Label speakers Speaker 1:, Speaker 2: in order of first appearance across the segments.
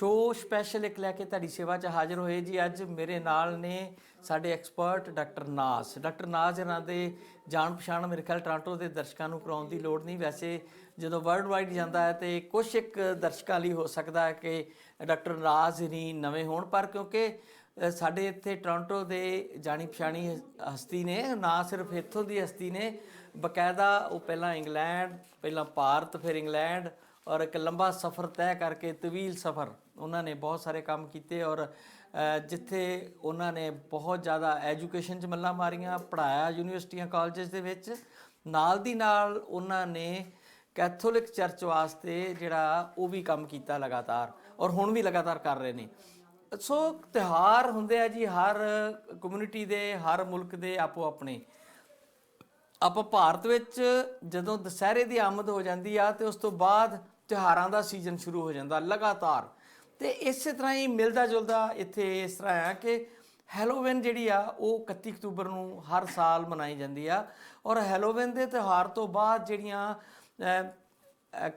Speaker 1: Show special ਇੱਕ ਲੈ ਕੇ ਤੁਹਾਡੀ ਸੇਵਾ 'ਚ ਹਾਜ਼ਰ ਹੋਏ ਜੀ। ਅੱਜ ਮੇਰੇ ਨਾਲ ਨੇ ਸਾਡੇ ਐਕਸਪਰਟ ਡਾਕਟਰ ਨਾਜ਼। ਡਾਕਟਰ ਨਾਜ਼ ਇਹਨਾਂ ਦੇ ਜਾਣ ਪਛਾਣ ਮੇਰੇ ਖਿਆਲ ਟੋਰਾਂਟੋ ਦੇ ਦਰਸ਼ਕਾਂ ਨੂੰ ਕਰਾਉਣ ਦੀ ਲੋੜ ਨਹੀਂ। ਵੈਸੇ ਜਦੋਂ ਵਰਲਡ ਵਾਈਡ ਜਾਂਦਾ ਹੈ ਤੇ ਕੁਛ ਇੱਕ ਦਰਸ਼ਕਾਂ ਲਈ ਹੋ ਸਕਦਾ ਹੈ ਕਿ ਡਾਕਟਰ ਨਾਜ਼ ਨਹੀਂ ਨਵੇਂ ਹੋਣ, ਪਰ ਕਿਉਂਕਿ ਸਾਡੇ ਇੱਥੇ ਟੋਰਾਂਟੋ ਦੇ ਜਾਣੀ ਪਛਾਣੀ ਹਸਤੀ ਨੇ, ਨਾ ਸਿਰਫ ਇੱਥੋਂ ਦੀ ਹਸਤੀ ਨੇ, ਬਕਾਇਦਾ ਉਹ ਪਹਿਲਾਂ ਇੰਗਲੈਂਡ, ਪਹਿਲਾਂ ਭਾਰਤ, ਫਿਰ ਇੰਗਲੈਂਡ, ਔਰ ਇੱਕ ਲੰਬਾ ਸਫ਼ਰ ਤੈਅ ਕਰਕੇ ਤਵੀਲ ਸਫ਼ਰ ਉਹਨਾਂ ਨੇ ਬਹੁਤ ਸਾਰੇ ਕੰਮ ਕੀਤੇ। ਔਰ ਜਿੱਥੇ ਉਹਨਾਂ ਨੇ ਬਹੁਤ ਜ਼ਿਆਦਾ ਐਜੂਕੇਸ਼ਨ 'ਚ ਮੱਲਾਂ ਮਾਰੀਆਂ, ਪੜ੍ਹਾਇਆ ਯੂਨੀਵਰਸਿਟੀਆਂ ਕਾਲਜਸ ਦੇ ਵਿੱਚ, ਨਾਲ ਦੀ ਨਾਲ ਉਹਨਾਂ ਨੇ ਕੈਥੋਲਿਕ ਚਰਚ ਵਾਸਤੇ ਜਿਹੜਾ ਉਹ ਵੀ ਕੰਮ ਕੀਤਾ ਲਗਾਤਾਰ, ਔਰ ਹੁਣ ਵੀ ਲਗਾਤਾਰ ਕਰ ਰਹੇ ਨੇ। ਸੋ ਤਿਉਹਾਰ ਹੁੰਦੇ ਆ ਜੀ ਹਰ ਕਮਿਊਨਿਟੀ ਦੇ, ਹਰ ਮੁਲਕ ਦੇ ਆਪੋ ਆਪਣੇ। ਆਪਾਂ ਭਾਰਤ ਵਿੱਚ ਜਦੋਂ ਦੁਸਹਿਰੇ ਦੀ ਆਮਦ ਹੋ ਜਾਂਦੀ ਆ ਤੇ ਉਸ ਤੋਂ ਬਾਅਦ ਤਿਉਹਾਰਾਂ ਦਾ ਸੀਜ਼ਨ ਸ਼ੁਰੂ ਹੋ ਜਾਂਦਾ ਲਗਾਤਾਰ। ਤੇ ਇਸੇ ਤਰ੍ਹਾਂ ਹੀ ਮਿਲਦਾ ਜੁਲਦਾ ਇੱਥੇ ਇਸ ਤਰ੍ਹਾਂ ਆ ਕਿ ਹੈਲੋਵਿਨ ਜਿਹੜੀ ਆ ਉਹ 31 ਅਕਤੂਬਰ ਨੂੰ ਹਰ ਸਾਲ ਮਨਾਈ ਜਾਂਦੀ ਆ। ਔਰ ਹੈਲੋਵਿਨ ਦੇ ਤਿਉਹਾਰ ਤੋਂ ਬਾਅਦ ਜਿਹੜੀਆਂ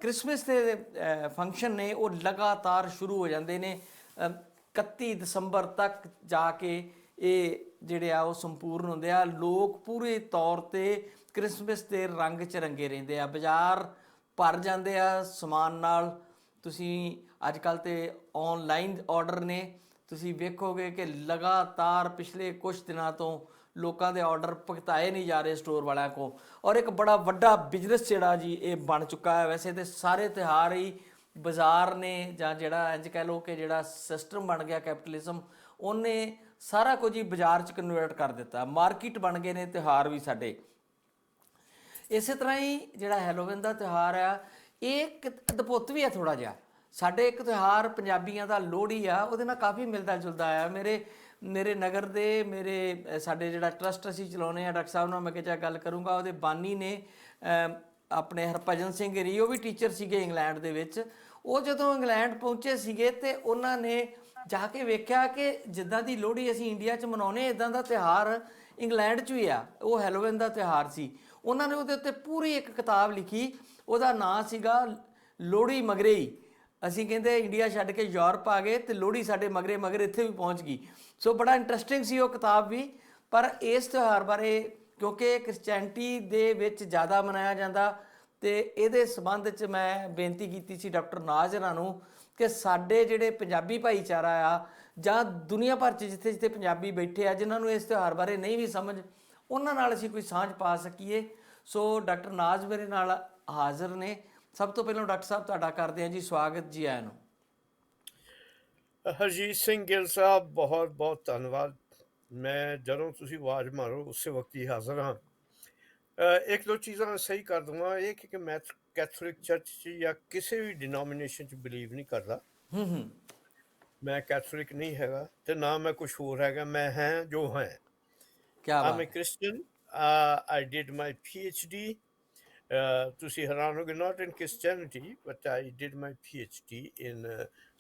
Speaker 1: ਕ੍ਰਿਸਮਸ ਦੇ ਫੰਕਸ਼ਨ ਨੇ ਉਹ ਲਗਾਤਾਰ ਸ਼ੁਰੂ ਹੋ ਜਾਂਦੇ ਨੇ। 31 ਦਸੰਬਰ ਤੱਕ ਜਾ ਕੇ ਇਹ ਜਿਹੜੇ ਆ ਉਹ ਸੰਪੂਰਨ ਹੁੰਦੇ ਆ। ਲੋਕ ਪੂਰੇ ਤੌਰ 'ਤੇ ਕ੍ਰਿਸਮਸ ਦੇ ਰੰਗ 'ਚ ਰੰਗੇ ਰਹਿੰਦੇ ਆ, ਬਾਜ਼ਾਰ ਭਰ ਜਾਂਦੇ ਆ ਸਮਾਨ ਨਾਲ। ਤੁਸੀਂ ਅੱਜ ਕੱਲ੍ਹ ਤੇ ਔਨਲਾਈਨ ਆਰਡਰ ਨੇ, ਤੁਸੀਂ ਵੇਖੋਗੇ ਕਿ ਲਗਾਤਾਰ ਪਿਛਲੇ ਕੁਛ ਦਿਨਾਂ ਤੋਂ ਲੋਕਾਂ ਦੇ ਆਰਡਰ ਭੁਗਤਾਏ ਨਹੀਂ ਜਾ ਰਹੇ ਸਟੋਰ ਵਾਲਿਆਂ ਕੋਲ। ਔਰ ਇੱਕ ਬੜਾ ਵੱਡਾ ਬਿਜ਼ਨਸ ਜਿਹੜਾ ਜੀ ਇਹ ਬਣ ਚੁੱਕਾ ਹੈ। ਵੈਸੇ ਤਾਂ ਸਾਰੇ ਤਿਉਹਾਰ ਹੀ ਬਾਜ਼ਾਰ ਨੇ, ਜਾਂ ਜਿਹੜਾ ਇੰਝ ਕਹਿ ਲਓ ਕਿ ਜਿਹੜਾ ਸਿਸਟਮ ਬਣ ਗਿਆ ਕੈਪੀਟਲਿਜ਼ਮ, ਉਹਨੇ ਸਾਰਾ ਕੁਝ ਹੀ ਬਾਜ਼ਾਰ 'ਚ ਕਨਵਰਟ ਕਰ ਦਿੱਤਾ। ਮਾਰਕੀਟ ਬਣ ਗਏ ਨੇ ਤਿਉਹਾਰ ਵੀ ਸਾਡੇ। ਇਸੇ ਤਰ੍ਹਾਂ ਹੀ ਜਿਹੜਾ ਹੈਲੋਵਿਨ ਦਾ ਤਿਉਹਾਰ ਆ ਇਹ ਇੱਕ ਅਦਭੁਤ ਵੀ ਆ ਥੋੜ੍ਹਾ ਜਿਹਾ। ਸਾਡੇ ਇੱਕ ਤਿਉਹਾਰ ਪੰਜਾਬੀਆਂ ਦਾ ਲੋਹੜੀ ਆ, ਉਹਦੇ ਨਾਲ ਕਾਫੀ ਮਿਲਦਾ ਜੁਲਦਾ ਆ। ਮੇਰੇ ਨਗਰ ਦੇ ਸਾਡੇ ਜਿਹੜਾ ਟਰਸਟ ਅਸੀਂ ਚਲਾਉਂਦੇ ਆ, ਡਾਕਟਰ ਸਾਹਿਬ ਨਾਲ ਮੈਂ ਕਿਹਾ ਗੱਲ ਕਰੂੰਗਾ, ਉਹਦੇ ਬਾਨੀ ਨੇ ਆਪਣੇ ਹਰਭਜਨ ਸਿੰਘ ਰੀ, ਉਹ ਵੀ ਟੀਚਰ ਸੀਗੇ ਇੰਗਲੈਂਡ ਦੇ ਵਿੱਚ। ਉਹ ਜਦੋਂ ਇੰਗਲੈਂਡ ਪਹੁੰਚੇ ਸੀਗੇ ਤੇ ਉਹਨਾਂ ਨੇ ਜਾ ਕੇ ਵੇਖਿਆ ਕਿ ਜਿੱਦਾਂ ਦੀ ਲੋਹੜੀ ਅਸੀਂ ਇੰਡੀਆ 'ਚ ਮਨਾਉਂਦੇ ਇੱਦਾਂ ਦਾ ਤਿਉਹਾਰ ਇੰਗਲੈਂਡ 'ਚ ਵੀ ਆ। ਉਹ ਹੈਲੋਵਿਨ ਦਾ ਤਿਉਹਾਰ ਸੀ। ਉਹਨਾਂ ਨੇ ਉਹਦੇ ਉੱਤੇ ਪੂਰੀ ਇੱਕ ਕਿਤਾਬ ਲਿਖੀ, ਉਹਦਾ ਨਾਂ ਸੀਗਾ ਲੋਹੜੀ ਮਗਰੇਈ। ਅਸੀਂ ਕਹਿੰਦੇ ਇੰਡੀਆ ਛੱਡ ਕੇ ਯੂਰਪ ਆ ਗਏ ਤੇ ਲੋਹੜੀ ਸਾਡੇ ਮਗਰੇ ਮਗਰ ਇੱਥੇ ਵੀ ਪਹੁੰਚ ਗਈ। ਸੋ ਬੜਾ ਇੰਟਰਸਟਿੰਗ ਸੀ ਉਹ ਕਿਤਾਬ ਵੀ। ਪਰ ਇਸ ਤਿਉਹਾਰ ਬਾਰੇ ਕਿਉਂਕਿ ਕ੍ਰਿਸਚੈਨਿਟੀ ਦੇ ਵਿੱਚ ਜ਼ਿਆਦਾ ਮਨਾਇਆ ਜਾਂਦਾ, ਤੇ ਇਹਦੇ ਸੰਬੰਧ 'ਚ ਮੈਂ ਬੇਨਤੀ ਕੀਤੀ ਸੀ ਡਾਕਟਰ ਨਾਜ਼ ਹੋਰਾਂ ਨੂੰ ਕਿ ਸਾਡੇ ਜਿਹੜੇ ਪੰਜਾਬੀ ਭਾਈਚਾਰਾ ਆ, ਜਾਂ ਦੁਨੀਆ ਭਰ 'ਚ ਜਿੱਥੇ ਜਿੱਥੇ ਪੰਜਾਬੀ ਬੈਠੇ ਆ, ਜਿਨ੍ਹਾਂ ਨੂੰ ਇਸ ਤਿਉਹਾਰ ਬਾਰੇ ਨਹੀਂ ਵੀ ਸਮਝ, ਉਹਨਾਂ ਨਾਲ ਅਸੀਂ ਕੋਈ ਸਾਂਝ ਪਾ ਸਕੀਏ। ਸੋ ਡਾਕਟਰ ਨਾਜ਼ ਮੇਰੇ ਨਾਲ ਹਾਜ਼ਰ ਨੇ। ਸਭ ਤੋਂ ਪਹਿਲਾਂ ਡਾਕਟਰ ਸਾਹਿਬ ਤੁਹਾਡਾ ਕਰਦੇ ਹਾਂ ਜੀ ਸਵਾਗਤ, ਜੀ ਆਇਆਂ ਨੂੰ।
Speaker 2: ਹਰਜੀਤ ਸਿੰਘ ਗਿੱਲ ਸਾਹਿਬ, ਬਹੁਤ ਬਹੁਤ ਧੰਨਵਾਦ। ਮੈਂ ਜਦੋਂ ਤੁਸੀਂ ਆਵਾਜ਼ ਮਾਰੋ ਉਸੇ ਵਕਤ ਹੀ ਹਾਜ਼ਰ ਹਾਂ। ਇੱਕ ਦੋ ਚੀਜ਼ਾਂ ਸਹੀ ਕਰ ਦੂੰਗਾ। ਇਹ ਕਿ ਮੈਂ ਕੈਥੋਲਿਕ ਚਰਚ 'ਚ ਜਾਂ ਕਿਸੇ ਵੀ ਡਿਨੋਮੀਨੇਸ਼ਨ 'ਚ ਬਿਲੀਵ ਨਹੀਂ ਕਰਦਾ। ਮੈਂ ਕੈਥੋਲਿਕ ਨਹੀਂ ਹੈਗਾ ਤੇ ਨਾ ਮੈਂ ਕੁਛ ਹੋਰ ਹੈਗਾ। ਮੈਂ ਹਾਂ ਜੋ ਹਾਂ।
Speaker 1: ਕਿਆ
Speaker 2: ਆਮ ਏ
Speaker 1: ਬਾਤ।
Speaker 2: Christian. I did my PhD। ਤੁਸੀਂ ਹੈਰਾਨ ਹੋਗੇ, not in Christianity but I did my PhD in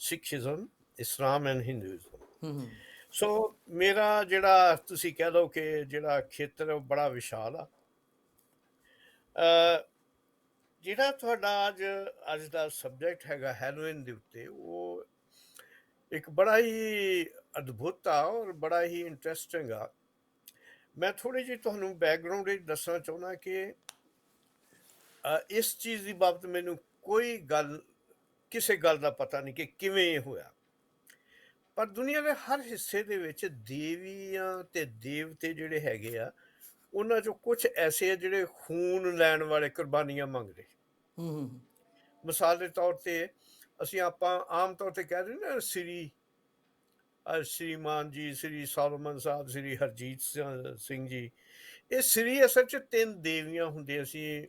Speaker 2: Sikhism, Islam and Hinduism. So ਮੇਰਾ ਜਿਹੜਾ ਤੁਸੀਂ ਕਹਿ ਲਓ ਕਿ ਜਿਹੜਾ ਖੇਤਰ ਉਹ ਬੜਾ ਵਿਸ਼ਾਲ ਆ। ਜਿਹੜਾ ਤੁਹਾਡਾ ਅੱਜ ਦਾ ਸਬਜੈਕਟ ਹੈਗਾ ਹੈਲੋਇਨ ਦੇ ਉੱਤੇ, ਉਹ ਇੱਕ ਬੜਾ ਹੀ ਅਦਭੁਤ ਆ ਔਰ ਬੜਾ ਹੀ ਇੰਟਰਸਟਿੰਗ ਆ। ਮੈਂ ਥੋੜ੍ਹੀ ਜਿਹੀ ਤੁਹਾਨੂੰ ਬੈਕਗਰਾਊਂਡ ਵਿੱਚ ਦੱਸਣਾ ਚਾਹੁੰਦਾ ਕਿ ਇਸ ਚੀਜ਼ ਦੀ ਬਾਬਤ ਮੈਨੂੰ ਕੋਈ ਕਿਸੇ ਗੱਲ ਦਾ ਪਤਾ ਨਹੀਂ ਕਿ ਕਿਵੇਂ ਇਹ ਹੋਇਆ। ਪਰ ਦੁਨੀਆ ਦੇ ਹਰ ਹਿੱਸੇ ਦੇ ਵਿੱਚ ਦੇਵੀਆਂ ਤੇ ਦੇਵਤੇ ਜਿਹੜੇ ਹੈਗੇ ਆ, ਉਹਨਾਂ 'ਚੋਂ ਕੁਛ ਐਸੇ ਆ ਜਿਹੜੇ ਖੂਨ ਲੈਣ ਵਾਲੇ, ਕੁਰਬਾਨੀਆਂ ਮੰਗਦੇ। ਮਿਸਾਲ ਦੇ ਤੌਰ 'ਤੇ ਆਪਾਂ ਆਮ ਤੌਰ 'ਤੇ ਕਹਿ ਦਿੰਦੇ ਨਾ ਸ਼੍ਰੀਮਾਨ ਜੀ, ਸ੍ਰੀ ਸੋਲੋਮਨ ਸਾਹਿਬ, ਸ੍ਰੀ ਹਰਜੀਤ ਸਿੰਘ ਜੀ। ਇਹ ਸ੍ਰੀ ਅਸਲ 'ਚ 3 ਦੇਵੀਆਂ ਹੁੰਦੀਆਂ ਸੀ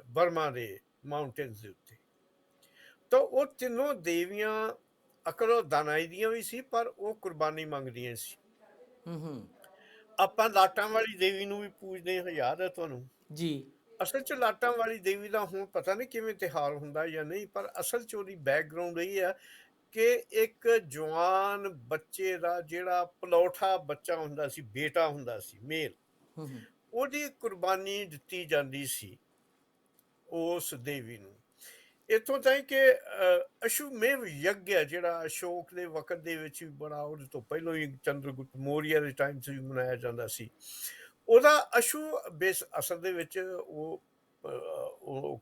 Speaker 2: ਬਰਮਾ ਦੇ ਮਾਊਂਟੇਨਸ ਦੇ ਉੱਤੇ। ਤਾਂ ਉਹ ਤਿੰਨੋਂ ਦੇਵੀਆਂ ਅਕਲ ਦਾਨਾਈ ਦੀਆਂ ਵੀ ਸੀ, ਪਰ ਉਹ ਕੁਰਬਾਨੀ ਮੰਗਦੀਆਂ ਸੀ। ਆਪਾਂ ਲਾਟਾਂ ਵਾਲੀ ਦੇਵੀ ਨੂੰ ਵੀ ਪੂਜਦੇ ਹਾਂ, ਯਾਦ ਹੈ ਤੁਹਾਨੂੰ
Speaker 1: ਜੀ।
Speaker 2: ਅਸਲ 'ਚ ਲਾਟਾਂ ਵਾਲੀ ਦੇਵੀ ਦਾ ਹੁਣ ਪਤਾ ਨਹੀਂ ਕਿਵੇਂ ਤਿਉਹਾਰ ਹੁੰਦਾ ਜਾਂ ਨਹੀਂ, ਪਰ ਅਸਲ 'ਚ ਉਹਦੀ ਬੈਕਗਰਾਊਂਡ ਇਹ ਆ ਕਿ ਇੱਕ ਜਵਾਨ ਬੱਚੇ ਦਾ ਜਿਹੜਾ ਪਲੌਠਾ ਬੱਚਾ ਹੁੰਦਾ ਸੀ, ਬੇਟਾ ਹੁੰਦਾ ਸੀ ਮੇਲ, ਉਹਦੀ ਕੁਰਬਾਨੀ ਦਿੱਤੀ ਜਾਂਦੀ ਸੀ ਉਸ ਦੇਵੀ ਨੂੰ। ਇੱਥੋਂ ਤਾਈਂ ਕਿ ਅਸ਼ਵਮੇਵ ਯੱਗ ਹੈ ਜਿਹੜਾ ਅਸ਼ੋਕ ਦੇ ਵਕਤ ਦੇ ਵਿੱਚ ਵੀ ਬੜਾ, ਉਹਦੇ ਤੋਂ ਪਹਿਲਾਂ ਹੀ ਚੰਦਰਗੁਪਤ ਮੌਰੀਆ ਦੇ ਟਾਈਮ 'ਚ ਵੀ ਮਨਾਇਆ ਜਾਂਦਾ ਸੀ। ਉਹਦਾ ਅਸ਼ੂ ਬੇਸ ਅਸਲ ਦੇ ਵਿੱਚ ਉਹ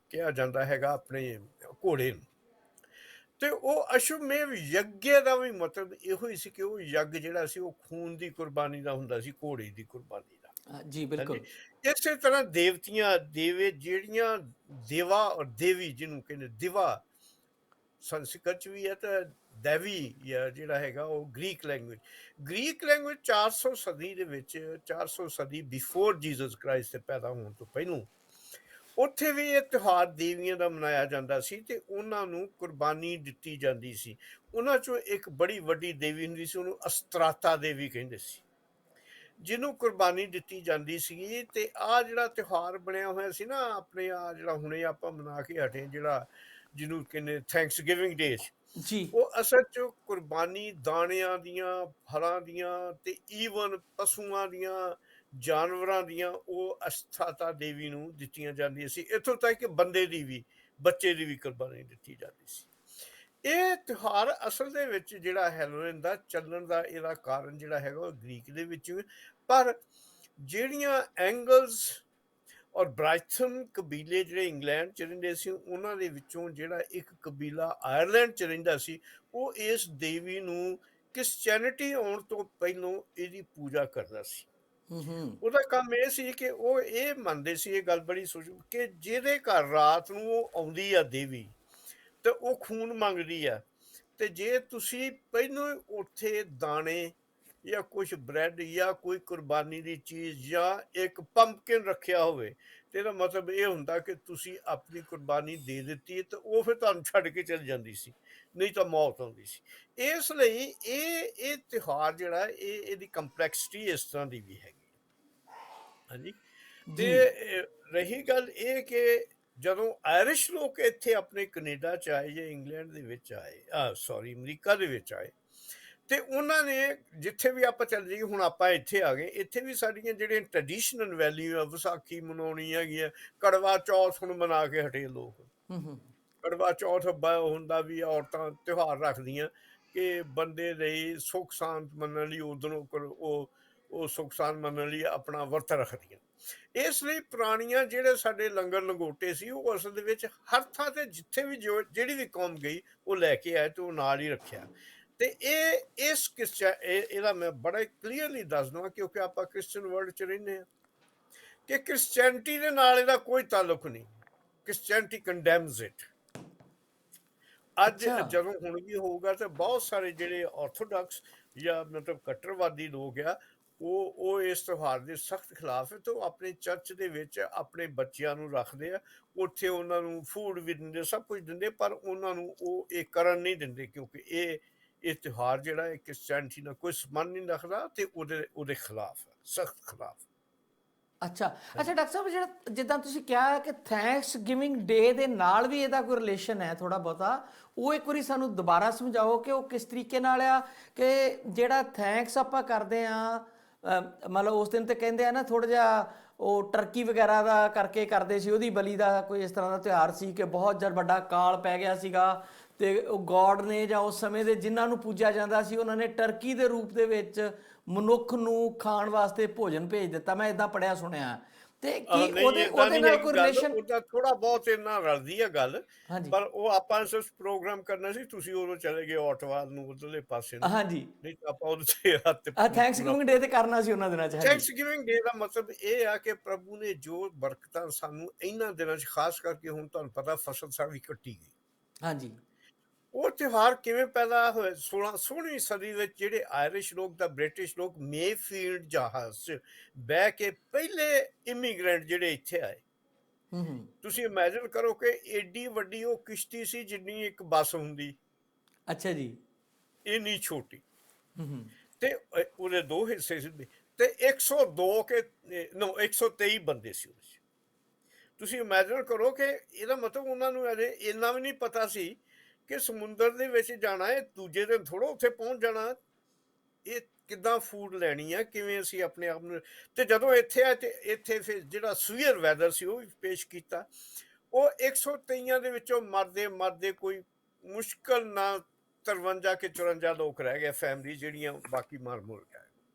Speaker 2: ਕਿਹਾ ਜਾਂਦਾ ਹੈਗਾ ਆਪਣੇ ਘੋੜੇ ਨੂੰ। ਤੇ ਉਹ ਅਸ਼ਵਮੇਵ ਯੱਗ ਦਾ ਵੀ ਮਤਲਬ ਇਹੋ ਹੀ ਸੀ ਕਿ ਉਹ ਯੱਗ ਜਿਹੜਾ ਸੀ ਉਹ ਖੂਨ ਦੀ ਕੁਰਬਾਨੀ ਦਾ ਹੁੰਦਾ ਸੀ, ਘੋੜੇ ਦੀ ਕੁਰਬਾਨੀ ਦਾ।
Speaker 1: ਜੀ
Speaker 2: ਹਾਂਜੀ,
Speaker 1: ਬਿਲਕੁਲ।
Speaker 2: ਇਸੇ ਤਰ੍ਹਾਂ ਦੇਵਤੀਆਂ ਦੇਵੇ ਜਿਹੜੀਆਂ ਦੇਵਾ ਔਰ ਦੇਵੀ ਜਿਹਨੂੰ ਕਹਿੰਦੇ ਦਿਵਾ ਸੰਸਕ੍ਰਿਤ ਚ ਵੀ ਹੈ, ਤੇ ਦੇਵੀ ਜਾਂ ਜਿਹੜਾ ਹੈਗਾ ਉਹ ਗ੍ਰੀਕ ਲੈਂਗੁਏਜ 400 ਸਦੀ ਦੇ ਵਿੱਚ, 400 ਸਦੀ ਬਿਫੋਰ ਜੀਸਸ ਕ੍ਰਾਈਸਟ ਦੇ ਪੈਦਾ ਹੋਣ ਤੋਂ ਪਹਿਲਾਂ ਉੱਥੇ ਵੀ ਇਹ ਤਿਉਹਾਰ ਦੇਵੀਆਂ ਦਾ ਮਨਾਇਆ ਜਾਂਦਾ ਸੀ ਤੇ ਉਹਨਾਂ ਨੂੰ ਕੁਰਬਾਨੀ ਦਿੱਤੀ ਜਾਂਦੀ ਸੀ। ਉਹਨਾਂ ਚੋਂ ਇੱਕ ਬੜੀ ਵੱਡੀ ਦੇਵੀ ਹੁੰਦੀ ਸੀ, ਉਹਨੂੰ ਅਸਤਰਾਤਾ ਦੇਵੀ ਕਹਿੰਦੇ ਸੀ, ਜਿਹਨੂੰ ਕੁਰਬਾਨੀ ਦਿੱਤੀ ਜਾਂਦੀ ਸੀ। ਤੇ ਆ ਜਿਹੜਾ ਤਿਉਹਾਰ ਬਣਿਆ ਹੋਇਆ ਸੀ ਨਾ ਆਪਣੇ, ਆ ਜਿਹੜਾ ਹੁਣੇ ਆਪਾਂ ਮਨਾ ਕੇ ਹਟੇ, ਜਿਹੜਾ ਜਿਹਨੂੰ ਕਹਿੰਦੇ ਥੈਂਕਸ ਗਿਵਿੰਗ ਡੇ,
Speaker 1: ਜੀ
Speaker 2: ਉਹ ਅਸਲ 'ਚ ਕੁਰਬਾਨੀ ਦਾਣਿਆਂ ਦੀਆਂ, ਫਲਾਂ ਦੀਆਂ ਤੇ ਈਵਨ ਪਸ਼ੂਆਂ ਦੀਆਂ, ਜਾਨਵਰਾਂ ਦੀਆਂ, ਉਹ ਅਸਥਾਤਾ ਦੇਵੀ ਨੂੰ ਦਿੱਤੀਆਂ ਜਾਂਦੀਆਂ ਸੀ। ਇੱਥੋਂ ਤੱਕ ਕਿ ਬੰਦੇ ਦੀ ਵੀ, ਬੱਚੇ ਦੀ ਵੀ ਕੁਰਬਾਨੀ ਦਿੱਤੀ ਜਾਂਦੀ ਸੀ। ਇਹ ਤਿਉਹਾਰ ਅਸਲ ਦੇ ਵਿੱਚ ਜਿਹੜਾ ਹੈਲੋਇਨ ਦਾ ਚੱਲਣ ਦਾ ਇਹਦਾ ਕਾਰਨ ਜਿਹੜਾ ਹੈਗਾ ਉਹ ਗ੍ਰੀਕ ਦੇ ਵਿੱਚ ਪਰ ਜਿਹੜੀਆਂ ਐਂਗਲਸ ਔਰ ਬ੍ਰਾਈਥਨ ਕਬੀਲੇ ਜਿਹੜੇ ਇੰਗਲੈਂਡ 'ਚ ਰਹਿੰਦੇ ਸੀ, ਉਹਨਾਂ ਦੇ ਵਿੱਚੋਂ ਜਿਹੜਾ ਇੱਕ ਕਬੀਲਾ ਆਇਰਲੈਂਡ 'ਚ ਰਹਿੰਦਾ ਸੀ, ਉਹ ਇਸ ਦੇਵੀ ਨੂੰ ਕ੍ਰਿਸਚੈਨਿਟੀ ਆਉਣ ਤੋਂ ਪਹਿਲਾਂ ਇਹਦੀ ਪੂਜਾ ਕਰਦਾ ਸੀ।
Speaker 1: ਹੂੰ
Speaker 2: ਉਹਦਾ ਕੰਮ ਇਹ ਸੀ ਕਿ ਉਹ ਇਹ ਮੰਨਦੇ ਸੀ, ਇਹ ਗੱਲ ਬੜੀ ਸੋਚ, ਕਿ ਜਿਹਦੇ ਘਰ ਰਾਤ ਨੂੰ ਉਹ ਆਉਂਦੀ ਆ ਦੇਵੀ ਤੇ ਉਹ ਖੂਨ ਮੰਗਦੀ ਆ, ਤੇ ਜੇ ਤੁਸੀਂ ਪਹਿਲਾਂ ਉੱਥੇ ਦਾਣੇ ਜਾਂ ਕੁਝ ਬ੍ਰੈਡ ਜਾਂ ਕੋਈ ਕੁਰਬਾਨੀ ਦੀ ਚੀਜ਼ ਜਾਂ ਇੱਕ ਪੰਪਕਿਨ ਰੱਖਿਆ ਹੋਵੇ, ਤੇ ਇਹਦਾ ਮਤਲਬ ਇਹ ਹੁੰਦਾ ਕਿ ਤੁਸੀਂ ਆਪਣੀ ਕੁਰਬਾਨੀ ਦੇ ਦਿੱਤੀ ਤੇ ਉਹ ਫਿਰ ਤੁਹਾਨੂੰ ਛੱਡ ਕੇ ਚਲੀ ਜਾਂਦੀ ਸੀ, ਨਹੀਂ ਤਾਂ ਮੌਤ ਆਉਂਦੀ ਸੀ। ਇਸ ਲਈ ਇਹ ਤਿਉਹਾਰ ਜਿਹੜਾ ਇਹਦੀ ਕੰਪਲੈਕਸਿਟੀ ਇਸ ਤਰ੍ਹਾਂ ਦੀ ਵੀ ਹੈਗੀ। ਹਾਂਜੀ, ਤੇ
Speaker 1: ਜੀ
Speaker 2: ਰਹੀ ਗੱਲ ਇਹ ਕਿ ਜਦੋਂ ਆਇਰਿਸ਼ ਲੋਕ ਇੱਥੇ ਆਪਣੇ ਕੈਨੇਡਾ 'ਚ ਆਏ ਜਾਂ ਇੰਗਲੈਂਡ ਦੇ ਵਿੱਚ ਆਏ, ਸੌਰੀ ਅਮਰੀਕਾ ਦੇ ਵਿੱਚ ਆਏ, ਤੇ ਉਹਨਾਂ ਨੇ ਜਿੱਥੇ ਵੀ ਆਪਾਂ ਚੱਲ ਜਾਈਏ, ਹੁਣ ਆਪਾਂ ਇੱਥੇ ਆ ਗਏ, ਇੱਥੇ ਵੀ ਸਾਡੀਆਂ ਜਿਹੜੀਆਂ ਟ੍ਰੈਡੀਸ਼ਨਲ ਵੈਲਿਊ ਆ, ਵਿਸਾਖੀ ਮਨਾਉਣੀ ਹੈਗੀ ਆ, ਕੜਵਾ ਚੌਥ ਹੁਣ ਮਨਾ ਕੇ ਹਟੇ ਲੋਕ।
Speaker 1: ਹੂੰ
Speaker 2: ਕੜਵਾ ਚੌਥ ਹੁੰਦਾ ਵੀ ਔਰਤਾਂ ਤਿਉਹਾਰ ਰੱਖਦੀਆਂ ਕਿ ਬੰਦੇ ਲਈ ਸੁੱਖ ਸ਼ਾਂਤ ਮੰਨਣ ਲਈ, ਉਦੋਂ ਉਹ ਸੁੱਖ ਸ਼ਾਂਤ ਮੰਨਣ ਲਈ ਆਪਣਾ ਵਰਤ ਰੱਖਦੀਆਂ। ਇਸ ਲਈ ਪੁਰਾਣੀਆਂ ਜਿਹੜੇ ਸਾਡੇ ਲੰਗਰ ਲੰਗੋਟੇ ਸੀ, ਉਹ ਅਸਲ ਦੇ ਵਿੱਚ ਹਰ ਥਾਂ ਤੇ ਜਿੱਥੇ ਵੀ ਜਿਹੜੀ ਵੀ ਕੌਮ ਗਈ ਉਹ ਲੈ ਕੇ ਆਏ ਤੇ ਉਹ ਨਾਲ ਹੀ ਰੱਖਿਆ। ਤੇ ਇਹਦਾ ਮੈਂ ਬੜਾ ਕਲੀਅਰਲੀ ਦੱਸ ਦਵਾਂ, ਕਿਉਂਕਿ ਆਪਾਂ ਕ੍ਰਿਸਚਨ ਵਰਲਡ 'ਚ ਰਹਿੰਦੇ ਹਾਂ, ਕਿ ਕ੍ਰਿਸਚੈਨਿਟੀ ਦੇ ਨਾਲ ਇਹਦਾ ਕੋਈ ਤਾਲੁਕ ਨਹੀਂ। ਕ੍ਰਿਸਚੈਨਿਟੀ ਕੰਡੈਮਸ ਇਟ। ਅੱਜ
Speaker 1: ਅੱਛਾ
Speaker 2: ਜਦੋਂ ਹੁਣ ਵੀ ਹੋਊਗਾ ਤਾਂ ਬਹੁਤ ਸਾਰੇ ਜਿਹੜੇ ਆਰਥੋਡਾਕਸ ਜਾਂ ਮਤਲਬ ਕੱਟੜਵਾਦੀ ਲੋਕ ਆ, ਉਹ ਇਸ ਤਿਉਹਾਰ ਦੇ ਸਖਤ ਖਿਲਾਫ ਹੈ, ਤੇ ਉਹ ਆਪਣੇ ਚਰਚ ਦੇ ਵਿੱਚ ਆਪਣੇ ਬੱਚਿਆਂ ਨੂੰ ਰੱਖਦੇ ਆ, ਉੱਥੇ ਉਹਨਾਂ ਨੂੰ ਫੂਡ ਵੀ ਦਿੰਦੇ, ਸਭ ਕੁਝ ਦਿੰਦੇ, ਪਰ ਉਹਨਾਂ ਨੂੰ ਉਹ ਇਹ ਕਰਨ ਨਹੀਂ ਦਿੰਦੇ, ਕਿਉਂਕਿ ਇਹ ਤਿਉਹਾਰ ਜਿਹੜਾ ਹੈ ਕ੍ਰਿਸਚੈਨਿਟੀ ਨਾਲ ਕੋਈ ਸੰਬੰਧ ਨਹੀਂ ਰੱਖਦਾ ਤੇ ਉਹਦੇ ਖਿਲਾਫ ਹੈ, ਸਖਤ ਖਿਲਾਫ।
Speaker 1: ਅੱਛਾ ਅੱਛਾ
Speaker 2: ਹਾਂਜੀ,
Speaker 1: ਡਾਕਟਰ ਸਾਹਿਬ, ਜਿਹੜਾ ਜਿੱਦਾਂ ਤੁਸੀਂ ਕਿਹਾ ਕਿ ਥੈਂਕਸ ਗਿਵਿੰਗ ਡੇ ਦੇ ਨਾਲ ਵੀ ਇਹਦਾ ਕੋਈ ਰਿਲੇਸ਼ਨ ਹੈ ਥੋੜਾ ਬਹੁਤਾ, ਉਹ ਇੱਕ ਵਾਰੀ ਸਾਨੂੰ ਦੁਬਾਰਾ ਸਮਝਾਓ ਕਿ ਉਹ ਕਿਸ ਤਰੀਕੇ ਨਾਲ ਆ। ਕਿ ਜਿਹੜਾ ਥੈਂਕਸ ਆਪਾਂ ਕਰਦੇ ਆ, ਮਤਲਬ ਉਸ ਦਿਨ ਤੇ ਕਹਿੰਦੇ ਆ ਨਾ ਥੋੜਾ ਜਿਹਾ ਉਹ ਟਰਕੀ ਵਗੈਰਾ ਦਾ ਕਰਕੇ ਕਰਦੇ ਸੀ, ਉਹਦੀ ਬਲੀ ਦਾ ਕੋਈ ਇਸ ਤਰ੍ਹਾਂ ਦਾ ਤਿਉਹਾਰ ਸੀ ਕਿ ਬਹੁਤ ਜਦ ਵੱਡਾ ਕਾਲ ਪੈ ਗਿਆ ਸੀਗਾ, ਤੇ ਉਹ ਗੋਡ ਨੇ ਜਾਂ ਉਸ ਸਮੇਂ ਦੇ ਜਿਨ੍ਹਾਂ ਨੂੰ ਪੂਜਿਆ ਜਾਂਦਾ ਸੀ, ਉਹਨਾਂ ਨੇ ਟਰਕੀ ਦੇ ਰੂਪ ਦੇ ਵਿੱਚ ਮਨੁੱਖ ਨੂੰ ਖਾਣ ਵਾਸਤੇ ਭੋਜਨ ਭੇਜ ਦਿੱਤਾ। ਮੈਂ ਇਦਾਂ ਪੜਿਆ ਸੁਣਿਆ। ਤੇ ਕੀ
Speaker 2: ਨਹੀਂ
Speaker 1: ਉਹਦੇ
Speaker 2: ਏਦਾਂ
Speaker 1: ਉਹਦੇ
Speaker 2: ਨਹੀਂ
Speaker 1: ਨਾਲ
Speaker 2: ਹੈਗੀ
Speaker 1: ਕੋਈ
Speaker 2: ਗੱਲ,
Speaker 1: ਰਿਲੇਸ਼ਨ?
Speaker 2: ਉਹਦਾ ਥੋੜਾ ਬਹੁਤ ਇੰਨਾ ਰਲਦੀ ਹੈ ਗੱਲ,
Speaker 1: ਹਾਂਜੀ
Speaker 2: ਪਰ ਉਹ ਆਪਾਂ ਸਿਰਫ ਪ੍ਰੋਗਰਾਮ ਕਰਨਾ ਸੀ, ਤੁਸੀਂ ਉਦੋਂ ਚਲੇ ਗਏ ਔਟਵਾਲ ਨੂੰ, ਉਧਰਲੇ ਪਾਸੇ ਨੂੰ,
Speaker 1: ਹਾਂਜੀ,
Speaker 2: ਨਹੀਂ ਤਾਂ ਆਪਾਂ ਉਹਦੇ ਤੇ ਹੱਥ
Speaker 1: ਥੈਂਕਸ
Speaker 2: ਪੂਰਾ।
Speaker 1: ਗਿਵਿੰਗ ਡੇ ਤੇ ਕਰਨਾ ਸੀ ਉਹਨਾਂ ਦਿਨਾਂ 'ਚ। ਹਾਂਜੀ
Speaker 2: ਥੈਂਕਸ ਗਿਵਿੰਗ ਡੇ ਦਾ ਮਤਲਬ ਇਹ ਆ ਕਿ ਪ੍ਰਭੂ ਨੇ ਜੋ ਬਰਕਤਾਂ ਸਾਨੂੰ ਇਹਨਾਂ ਦਿਨਾਂ 'ਚ, ਖਾਸ ਕਰਕੇ ਹੁਣ ਤੁਹਾਨੂੰ ਪਤਾ ਫਸਲ ਸਾਰੀ ਕੱਟੀ ਗਈ,
Speaker 1: ਹਾਂਜੀ
Speaker 2: ਉਹ ਤਿਉਹਾਰ ਕਿਵੇਂ ਪੈਦਾ ਹੋਇਆ? 16ਵੀਂ ਸਦੀ ਵਿੱਚ ਜਿਹੜੇ ਆਇਰਿਸ਼ ਲੋਕ ਤਾਂ ਬ੍ਰਿਟਿਸ਼ ਲੋਕ ਮੇਫੀਲਡ ਜਹਾਜ਼ 'ਚ ਬਹਿ ਕੇ ਪਹਿਲੇ ਇਮੀਗ੍ਰੈਂਟ ਜਿਹੜੇ ਇੱਥੇ ਆਏ,
Speaker 1: ਹੂੰ
Speaker 2: ਤੁਸੀਂ ਇਮੈਜਿਨ ਕਰੋ ਕਿ ਏਡੀ ਵੱਡੀ ਉਹ ਕਿਸ਼ਤੀ ਸੀ ਜਿੰਨੀ ਇੱਕ ਬੱਸ ਹੁੰਦੀ,
Speaker 1: ਅੱਛਾ ਜੀ
Speaker 2: ਇੰਨੀ ਛੋਟੀ,
Speaker 1: ਹੂੰ
Speaker 2: ਤੇ ਉਹਦੇ ਦੋ ਹਿੱਸੇ ਸੀ, ਤੇ 102 ਕੇ 123 ਬੰਦੇ ਸੀ ਉਹਦੇ 'ਚ। ਤੁਸੀਂ ਇਮੈਜਿਨ ਕਰੋ ਕਿ ਇਹਦਾ ਮਤਲਬ ਉਹਨਾਂ ਨੂੰ ਅਜੇ ਇੰਨਾ ਵੀ ਨਹੀਂ ਪਤਾ ਸੀ ਕਿ ਸਮੁੰਦਰ ਦੇ ਵਿੱਚ ਜਾਣਾ ਹੈ, ਦੂਜੇ ਦਿਨ ਥੋੜ੍ਹਾ ਉੱਥੇ ਪਹੁੰਚ ਜਾਣਾ, ਇਹ ਕਿੱਦਾਂ ਫੂਡ ਲੈਣੀ ਆ, ਕਿਵੇਂ ਅਸੀਂ ਆਪਣੇ ਆਪ ਨੂੰ। ਤੇ ਜਦੋਂ ਇੱਥੇ ਆਏ ਤੇ ਇੱਥੇ ਫਿਰ ਜਿਹੜਾ ਸਵੀਅਰ ਵੈਦਰ ਸੀ ਉਹ ਵੀ ਪੇਸ਼ ਕੀਤਾ। ਉਹ 123 ਦੇ ਵਿੱਚੋਂ ਮਰਦੇ ਮਰਦੇ ਕੋਈ ਮੁਸ਼ਕਲ ਨਾਲ 53 ਕਿ 54 ਲੋਕ ਰਹਿ ਗਏ, ਫੈਮਿਲੀ ਜਿਹੜੀਆਂ ਬਾਕੀ ਮਰ ਮੁਰ ਗਏ।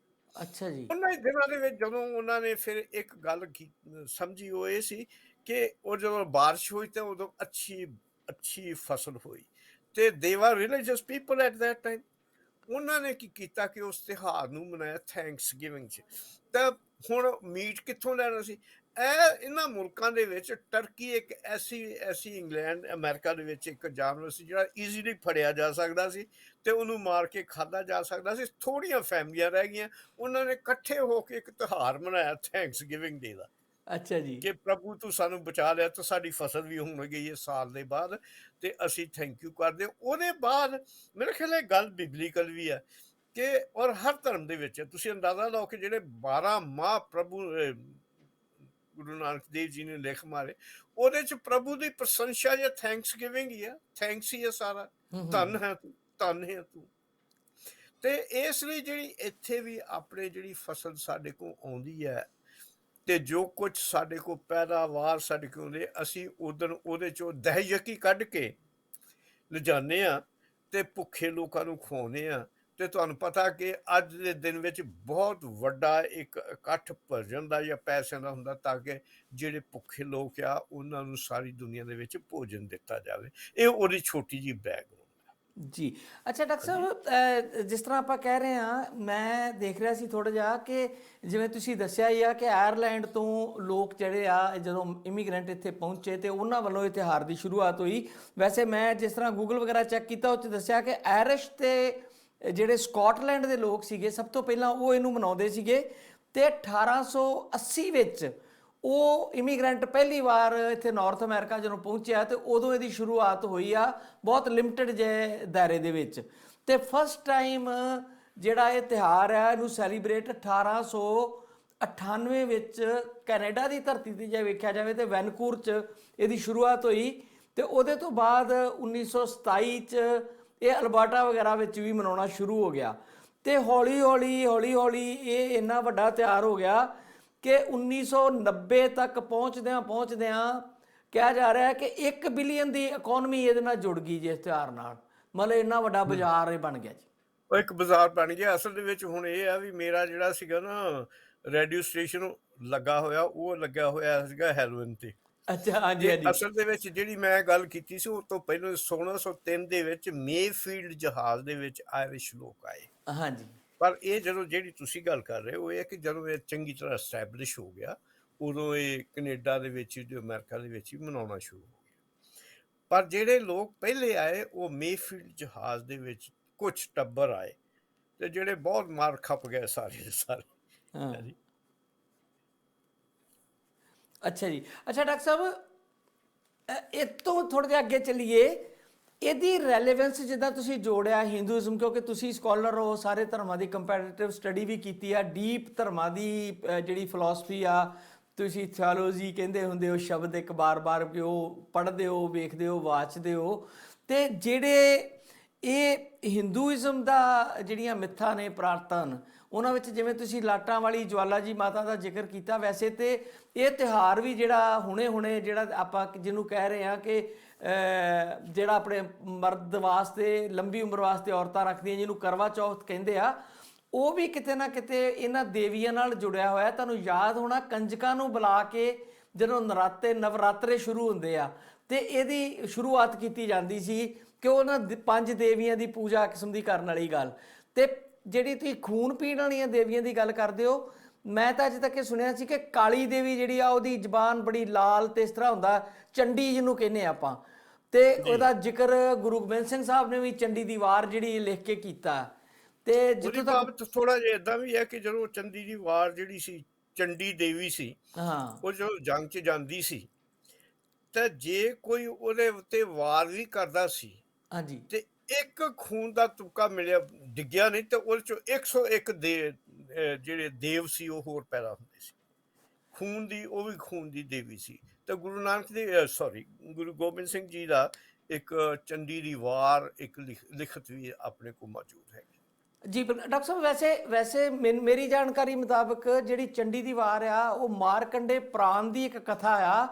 Speaker 1: ਅੱਛਾ ਜੀ।
Speaker 2: ਉਹਨਾਂ ਹੀ ਦਿਨਾਂ ਦੇ ਵਿੱਚ ਜਦੋਂ ਉਹਨਾਂ ਨੇ ਫਿਰ ਇੱਕ ਗੱਲ ਸਮਝੀ, ਉਹ ਇਹ ਸੀ ਕਿ ਉਹ ਜਦੋਂ ਬਾਰਿਸ਼ ਹੋਈ ਤੇ ਉਦੋਂ ਅੱਛੀ ਅੱਛੀ ਫਸਲ ਹੋਈ। ਤੇ ਦੇ ਵਰ religious people at that time. ਉਹਨਾਂ ਨੇ ਕੀ ਕੀਤਾ ਕਿ ਉਸ ਤਿਉਹਾਰ ਨੂੰ ਮਨਾਇਆ ਥੈਂਕਸ ਗਿਵਿੰਗ 'ਚ। ਤਾਂ ਹੁਣ ਮੀਟ ਕਿੱਥੋਂ ਲੈਣਾ ਸੀ? ਇਹਨਾਂ ਮੁਲਕਾਂ ਦੇ ਵਿੱਚ ਟਰਕੀ ਇੱਕ ਐਸੀ ਇੰਗਲੈਂਡ ਅਮਰੀਕਾ ਦੇ ਵਿੱਚ ਇੱਕ ਜਾਨਵਰ ਸੀ ਜਿਹੜਾ ਈਜ਼ੀਲੀ ਫੜਿਆ ਜਾ ਸਕਦਾ ਸੀ ਤੇ ਉਹਨੂੰ ਮਾਰ ਕੇ ਖਾਧਾ ਜਾ ਸਕਦਾ ਸੀ। ਥੋੜ੍ਹੀਆਂ ਫੈਮਲੀਆਂ ਰਹਿ ਗਈਆਂ, ਉਹਨਾਂ ਨੇ ਇਕੱਠੇ ਹੋ ਕੇ ਇੱਕ ਤਿਉਹਾਰ ਮਨਾਇਆ ਥੈਂਕਸ ਗਿਵਿੰਗ ਡੇ ਦਾ,
Speaker 1: ਅੱਛਾ ਜੀ।
Speaker 2: ਕਿ ਪ੍ਰਭੂ ਤੂੰ ਸਾਨੂੰ ਬਚਾ ਲਿਆ ਤੇ ਸਾਡੀ ਫਸਲ ਵੀ ਹੁਣ ਗਈ ਹੈ ਸਾਲ ਦੇ ਬਾਅਦ, ਤੇ ਅਸੀਂ ਥੈਂਕ ਯੂ ਕਰਦੇ। ਉਹਦੇ ਬਾਅਦ ਮੇਰੇ ਖਿਆਲ ਇਹ ਗੱਲ ਬਿਬਲੀਕਲ ਵੀ ਹੈ ਕਿ ਔਰ ਹਰ ਧਰਮ ਦੇ ਵਿੱਚ ਤੁਸੀਂ ਅੰਦਾਜ਼ਾ ਲਾਓ ਕਿ ਜਿਹੜੇ 12 ਮਾਹ ਪ੍ਰਭੂ ਗੁਰੂ ਨਾਨਕ ਦੇਵ ਜੀ ਨੇ ਲਿਖ ਮਾਰੇ, ਉਹਦੇ ਚ ਪ੍ਰਭੂ ਦੀ ਪ੍ਰਸ਼ੰਸਾ ਜਾਂ ਥੈਂਕਸ ਗਿਵਿੰਗ ਹੀ ਆ, ਥੈਂਕਸ ਹੀ ਆ ਸਾਰਾ। ਧੰਨ ਹੈ ਤੂੰ, ਧੰਨ ਹੈ ਤੂੰ। ਤੇ ਇਸ ਲਈ ਜਿਹੜੀ ਇੱਥੇ ਵੀ ਆਪਣੇ ਜਿਹੜੀ ਫਸਲ ਸਾਡੇ ਕੋਲ ਆਉਂਦੀ ਹੈ ਤੇ ਜੋ ਕੁਝ ਸਾਡੇ ਕੋਲ ਪੈਦਾਵਾਰ ਸਾਡੇ ਕੋਲ ਆਉਂਦੇ, ਅਸੀਂ ਉਦੋਂ ਉਹਦੇ ਚੋਂ ਦਹਿਯਕੀ ਕੱਢ ਕੇ ਲਿਜਾਨੇ ਆ ਤੇ ਭੁੱਖੇ ਲੋਕਾਂ ਨੂੰ ਖਵਾਉਂਦੇ ਆ। ਤੇ ਤੁਹਾਨੂੰ ਪਤਾ ਕਿ ਅੱਜ ਦੇ ਦਿਨ ਵਿੱਚ ਬਹੁਤ ਵੱਡਾ ਇੱਕ ਇਕੱਠ ਭਰਜਨ ਦਾ ਜਾਂ ਪੈਸਿਆਂ ਦਾ ਹੁੰਦਾ ਤਾਂ ਕਿ ਜਿਹੜੇ ਭੁੱਖੇ ਲੋਕ ਆ ਉਹਨਾਂ ਨੂੰ ਸਾਰੀ ਦੁਨੀਆ ਦੇ ਵਿੱਚ ਭੋਜਨ ਦਿੱਤਾ ਜਾਵੇ। ਇਹ ਉਹਦੀ ਛੋਟੀ ਜਿਹੀ ਬੈਗ
Speaker 1: ਜੀ। ਅੱਛਾ ਡਾਕਟਰ
Speaker 2: ਹਾਂਜੀ
Speaker 1: ਸਾਹਿਬ, ਜਿਸ ਤਰ੍ਹਾਂ ਆਪਾਂ ਕਹਿ ਰਹੇ ਹਾਂ, ਮੈਂ ਦੇਖ ਰਿਹਾ ਸੀ ਥੋੜ੍ਹਾ ਜਿਹਾ ਕਿ ਜਿਵੇਂ ਤੁਸੀਂ ਦੱਸਿਆ ਹੀ ਆ ਕਿ ਆਇਰਲੈਂਡ ਤੋਂ ਲੋਕ ਜਿਹੜੇ ਆ ਜਦੋਂ ਇਮੀਗ੍ਰੈਂਟ ਇੱਥੇ ਪਹੁੰਚੇ ਤੇ ਉਹਨਾਂ ਵੱਲੋਂ ਇਹ ਤਿਉਹਾਰ ਦੀ ਸ਼ੁਰੂਆਤ ਹੋਈ। ਵੈਸੇ ਮੈਂ ਜਿਸ ਤਰ੍ਹਾਂ ਗੂਗਲ ਵਗੈਰਾ ਚੈੱਕ ਕੀਤਾ, ਉਹ 'ਚ ਦੱਸਿਆ ਕਿ ਆਇਰਿਸ਼ ਤੇ ਜਿਹੜੇ ਸਕਾਟਲੈਂਡ ਦੇ ਲੋਕ ਸੀਗੇ ਸਭ ਤੋਂ ਪਹਿਲਾਂ ਉਹ ਇਹਨੂੰ ਮਨਾਉਂਦੇ ਸੀਗੇ ਤੇ 1880 ਵਿੱਚ ਉਹ ਇਮੀਗ੍ਰੈਂਟ ਪਹਿਲੀ ਵਾਰ ਇੱਥੇ ਨਾਰਥ ਅਮਰੀਕਾ ਜਦੋਂ ਪਹੁੰਚਿਆ ਤੇ ਉਦੋਂ ਇਹਦੀ ਸ਼ੁਰੂਆਤ ਹੋਈ ਆ ਬਹੁਤ ਲਿਮਟਿਡ ਜਿਹੇ ਦਾਇਰੇ ਦੇ ਵਿੱਚ। ਤੇ ਫਸਟ ਟਾਈਮ ਜਿਹੜਾ ਇਹ ਤਿਉਹਾਰ ਹੈ ਇਹਨੂੰ ਸੈਲੀਬ੍ਰੇਟ 1898 ਵਿੱਚ ਕੈਨੇਡਾ ਦੀ ਧਰਤੀ 'ਤੇ ਜੇ ਵੇਖਿਆ ਜਾਵੇ ਤੇ ਵੈਨਕੂਵਰ 'ਚ ਇਹਦੀ ਸ਼ੁਰੂਆਤ ਹੋਈ। ਤੇ ਉਹਦੇ ਤੋਂ ਬਾਅਦ 1927 'ਚ ਇਹ ਅਲਬਰਟਾ ਵਗੈਰਾ ਵਿੱਚ ਵੀ ਮਨਾਉਣਾ ਸ਼ੁਰੂ ਹੋ ਗਿਆ। ਤੇ ਹੌਲੀ ਹੌਲੀ ਇਹ ਇੰਨਾ ਵੱਡਾ ਤਿਉਹਾਰ ਹੋ ਗਿਆ ਕਿ 1990 ਤੱਕ ਪਹੁੰਚਦਿਆਂ ਕਿਹਾ ਜਾ ਰਿਹਾ ਹੈ ਕਿ 1 ਬਿਲੀਅਨ ਦੀ ਇਕਨੋਮੀ ਇਹਦੇ ਨਾਲ ਜੁੜ ਗਈ ਜੀ, ਇਸ ਤਿਉਹਾਰ ਨਾਲ। ਮਤਲਬ ਇੰਨਾ ਵੱਡਾ ਬਾਜ਼ਾਰ ਇਹ ਬਣ ਗਿਆ ਜੀ।
Speaker 2: ਉਹ ਇੱਕ ਬਾਜ਼ਾਰ ਬਣ ਗਿਆ। ਅਸਲ ਦੇ ਵਿੱਚ ਹੁਣ ਇਹ ਆ ਵੀ ਮੇਰਾ ਜਿਹੜਾ ਸੀਗਾ ਨਾ ਰੇਡੀਓ ਸਟੇਸ਼ਨ ਲੱਗਾ ਹੋਇਆ, ਉਹ ਲੱਗਿਆ ਹੋਇਆ ਸੀਗਾ ਹੈਲੋਇਨ ਤੇ।
Speaker 1: ਅੱਛਾ, ਹਾਂਜੀ
Speaker 2: ਤੇ
Speaker 1: ਹਾਂਜੀ।
Speaker 2: ਅਸਲ ਦੇ ਵਿੱਚ ਜਿਹੜੀ ਮੈਂ ਗੱਲ ਕੀਤੀ ਸੀ ਉਹ ਤੋਂ ਪਹਿਲਾਂ 1603 ਦੇ ਵਿੱਚ ਮੇਫੀਲਡ ਜਹਾਜ਼ ਦੇ ਵਿੱਚ ਆਇਰਿਸ਼ ਲੋਕ ਆਏ।
Speaker 1: ਹਾਂਜੀ।
Speaker 2: ਪਰ ਇਹ ਜਦੋਂ ਜਿਹੜੀ ਤੁਸੀਂ ਗੱਲ ਕਰ ਰਹੇ ਹੋ, ਇਹ ਹੈ ਕਿ ਜਦੋਂ ਇਹ ਚੰਗੀ ਤਰ੍ਹਾਂ ਐਸਟੈਬਲਿਸ਼ ਹੋ ਗਿਆ ਉਦੋਂ ਇਹ ਕੈਨੇਡਾ ਦੇ ਵਿੱਚ ਤੇ ਅਮਰੀਕਾ ਦੇ ਵਿੱਚ ਵੀ ਮਨਾਉਣਾ ਸ਼ੁਰੂ ਹੋ ਗਿਆ। ਪਰ ਜਿਹੜੇ ਲੋਕ ਪਹਿਲੇ ਆਏ ਉਹ ਮੇਫੀਲਡ ਜਹਾਜ਼ ਦੇ ਵਿੱਚ ਕੁਝ ਟੱਬਰ ਆਏ ਤੇ ਜਿਹੜੇ ਬਹੁਤ ਮਾਰ ਖੱਪ ਗਏ ਸਾਰੇ ਦੇ ਸਾਰੇ।
Speaker 1: ਹਾਂ।
Speaker 2: ਹਾਂਜੀ
Speaker 1: ਅੱਛਾ ਜੀ। ਅੱਛਾ ਡਾਕਟਰ ਸਾਹਿਬ, ਇਹ ਤੋਂ ਥੋੜ੍ਹਾ ਜਿਹਾ ਅੱਗੇ ਚੱਲੀਏ। ਇਹਦੀ ਰੈਲੇਵੈਂਸ ਜਿੱਦਾਂ ਤੁਸੀਂ ਜੋੜਿਆ ਹਿੰਦੂਇਜ਼ਮ, ਕਿਉਂਕਿ ਤੁਸੀਂ ਸਕਾਲਰ ਹੋ, ਸਾਰੇ ਧਰਮਾਂ ਦੀ ਕੰਪੈਰੀਟਿਵ ਸਟੱਡੀ ਵੀ ਕੀਤੀ ਆ, ਡੀਪ ਧਰਮਾਂ ਦੀ ਜਿਹੜੀ ਫਿਲਾਸਫੀ ਆ, ਤੁਸੀਂ ਥਿਓਲੋਜੀ ਕਹਿੰਦੇ ਹੁੰਦੇ ਹੋ ਸ਼ਬਦ ਇੱਕ ਬਾਰ-ਬਾਰ ਕਿ ਉਹ ਪੜ੍ਹਦੇ ਹੋ, ਵੇਖਦੇ ਹੋ, ਵਾਚਦੇ ਹੋ। ਤੇ ਜਿਹੜੇ ਇਹ ਹਿੰਦੂਇਜ਼ਮ ਦਾ ਜਿਹੜੀਆਂ ਮਿੱਥਾਂ ਨੇ ਪੁਰਾਤਨ, ਉਹਨਾਂ ਵਿੱਚ ਜਿਵੇਂ ਤੁਸੀਂ ਲਾਟਾਂ ਵਾਲੀ ਜਵਾਲਾ ਜੀ ਮਾਤਾ ਦਾ ਜ਼ਿਕਰ ਕੀਤਾ, ਵੈਸੇ ਤੇ ਇਹ ਤਿਉਹਾਰ ਵੀ ਜਿਹੜਾ ਹੁਣੇ ਜਿਹੜਾ ਆਪਾਂ ਜਿਹਨੂੰ ਕਹਿ ਰਹੇ ਹਾਂ ਕਿ ਜਿਹੜਾ ਆਪਣੇ ਮਰਦ ਵਾਸਤੇ ਲੰਬੀ ਉਮਰ ਵਾਸਤੇ ਔਰਤਾਂ ਰੱਖਦੀਆਂ, ਜਿਹਨੂੰ ਕਰਵਾ ਚੌਥ ਕਹਿੰਦੇ ਆ, ਉਹ ਵੀ ਕਿਤੇ ਨਾ ਕਿਤੇ ਇਹਨਾਂ ਦੇਵੀਆਂ ਨਾਲ ਜੁੜਿਆ ਹੋਇਆ। ਤੁਹਾਨੂੰ ਯਾਦ ਹੋਣਾ ਕੰਜਕਾਂ ਨੂੰ ਬੁਲਾ ਕੇ ਜਦੋਂ ਨਵਰਾਤਰੇ ਸ਼ੁਰੂ ਹੁੰਦੇ ਆ ਤੇ ਇਹਦੀ ਸ਼ੁਰੂਆਤ ਕੀਤੀ ਜਾਂਦੀ ਸੀ ਕਿ ਉਹਨਾਂ 5 ਦੇਵੀਆਂ ਦੀ ਪੂਜਾ ਕਿਸਮ ਦੀ ਕਰਨ ਵਾਲੀ ਗੱਲ। ਤੇ ਜਿਹੜੀ ਤੁਸੀਂ ਖੂਨ ਪੀਣ ਵਾਲੀਆਂ ਦੇਵੀਆਂ ਦੀ ਗੱਲ ਕਰਦੇ ਹੋ, ਮੈਂ ਤਾਂ ਅਜੇ ਤੱਕ ਇਹ ਸੁਣਿਆ ਸੀ ਕਿ ਕਾਲੀ ਦੇਵੀ ਜਿਹੜੀ ਆ ਉਹਦੀ ਜ਼ਬਾਨ ਬੜੀ ਲਾਲ ਤੇ ਇਸ ਤਰ੍ਹਾਂ ਹੁੰਦਾ, ਚੰਡੀ ਜਿਹਨੂੰ ਕਹਿੰਦੇ ਆਪਾਂ, ਤੇ ਉਹਦਾ ਜ਼ਿਕਰ ਗੁਰੂ ਗੋਬਿੰਦ ਸਿੰਘ ਸਾਹਿਬ ਨੇ ਵੀ ਚੰਡੀ ਦੀ ਵਾਰ ਜਿਹੜੀ ਲਿਖ ਕੇ ਕੀਤਾ। ਤੇ ਜਿੱਥੋਂ ਤੱਕ
Speaker 2: ਥੋੜਾ ਜਿਹਾ ਏਦਾਂ ਵੀ ਹੈ ਕਿ ਜਦੋਂ ਚੰਡੀ ਦੀ ਵਾਰ ਜਿਹੜੀ ਸੀ, ਚੰਡੀ ਦੇਵੀ ਸੀ,
Speaker 1: ਹਾਂ,
Speaker 2: ਉਹ ਜਦੋਂ ਜੰਗ 'ਚ ਜਾਂਦੀ ਸੀ ਤਾਂ ਜੇ ਕੋਈ ਉਹਦੇ ਉੱਤੇ ਵਾਰ ਵੀ ਕਰਦਾ ਸੀ
Speaker 1: ਹਾਂਜੀ,
Speaker 2: ਤੇ ਇੱਕ ਖੂਨ ਦਾ ਤੁਪਕਾ ਮਿਲਿਆ, ਡਿੱਗਿਆ ਨਹੀਂ, ਤੇ ਉਹਦੇ ਚੋਂ 101 ਜਿਹੜੇ ਦੇਵ ਸੀ ਉਹ ਹੋਰ ਪੈਦਾ ਹੁੰਦੇ ਸੀ। ਖੂਨ ਦੀ, ਉਹ ਵੀ ਖੂਨ ਦੀ ਦੇਵੀ ਸੀ। ਤੇ ਗੁਰੂ ਨਾਨਕ ਦੇ ਗੁਰੂ ਗੋਬਿੰਦ ਸਿੰਘ ਜੀ ਦਾ ਇੱਕ ਚੰਡੀ ਦੀ ਵਾਰ ਇੱਕ ਲਿਖਤ ਵੀ ਆਪਣੇ ਕੋਲ ਮੌਜੂਦ ਹੈ
Speaker 1: ਜੀ। ਡਾਕਟਰ ਸਾਹਿਬ, ਵੈਸੇ ਮੇਰੀ ਜਾਣਕਾਰੀ ਮੁਤਾਬਕ ਜਿਹੜੀ ਚੰਡੀ ਦੀ ਵਾਰ ਆ ਉਹ ਮਾਰਕੰਡੇ ਪ੍ਰਾਣ ਦੀ ਇੱਕ ਕਥਾ ਆ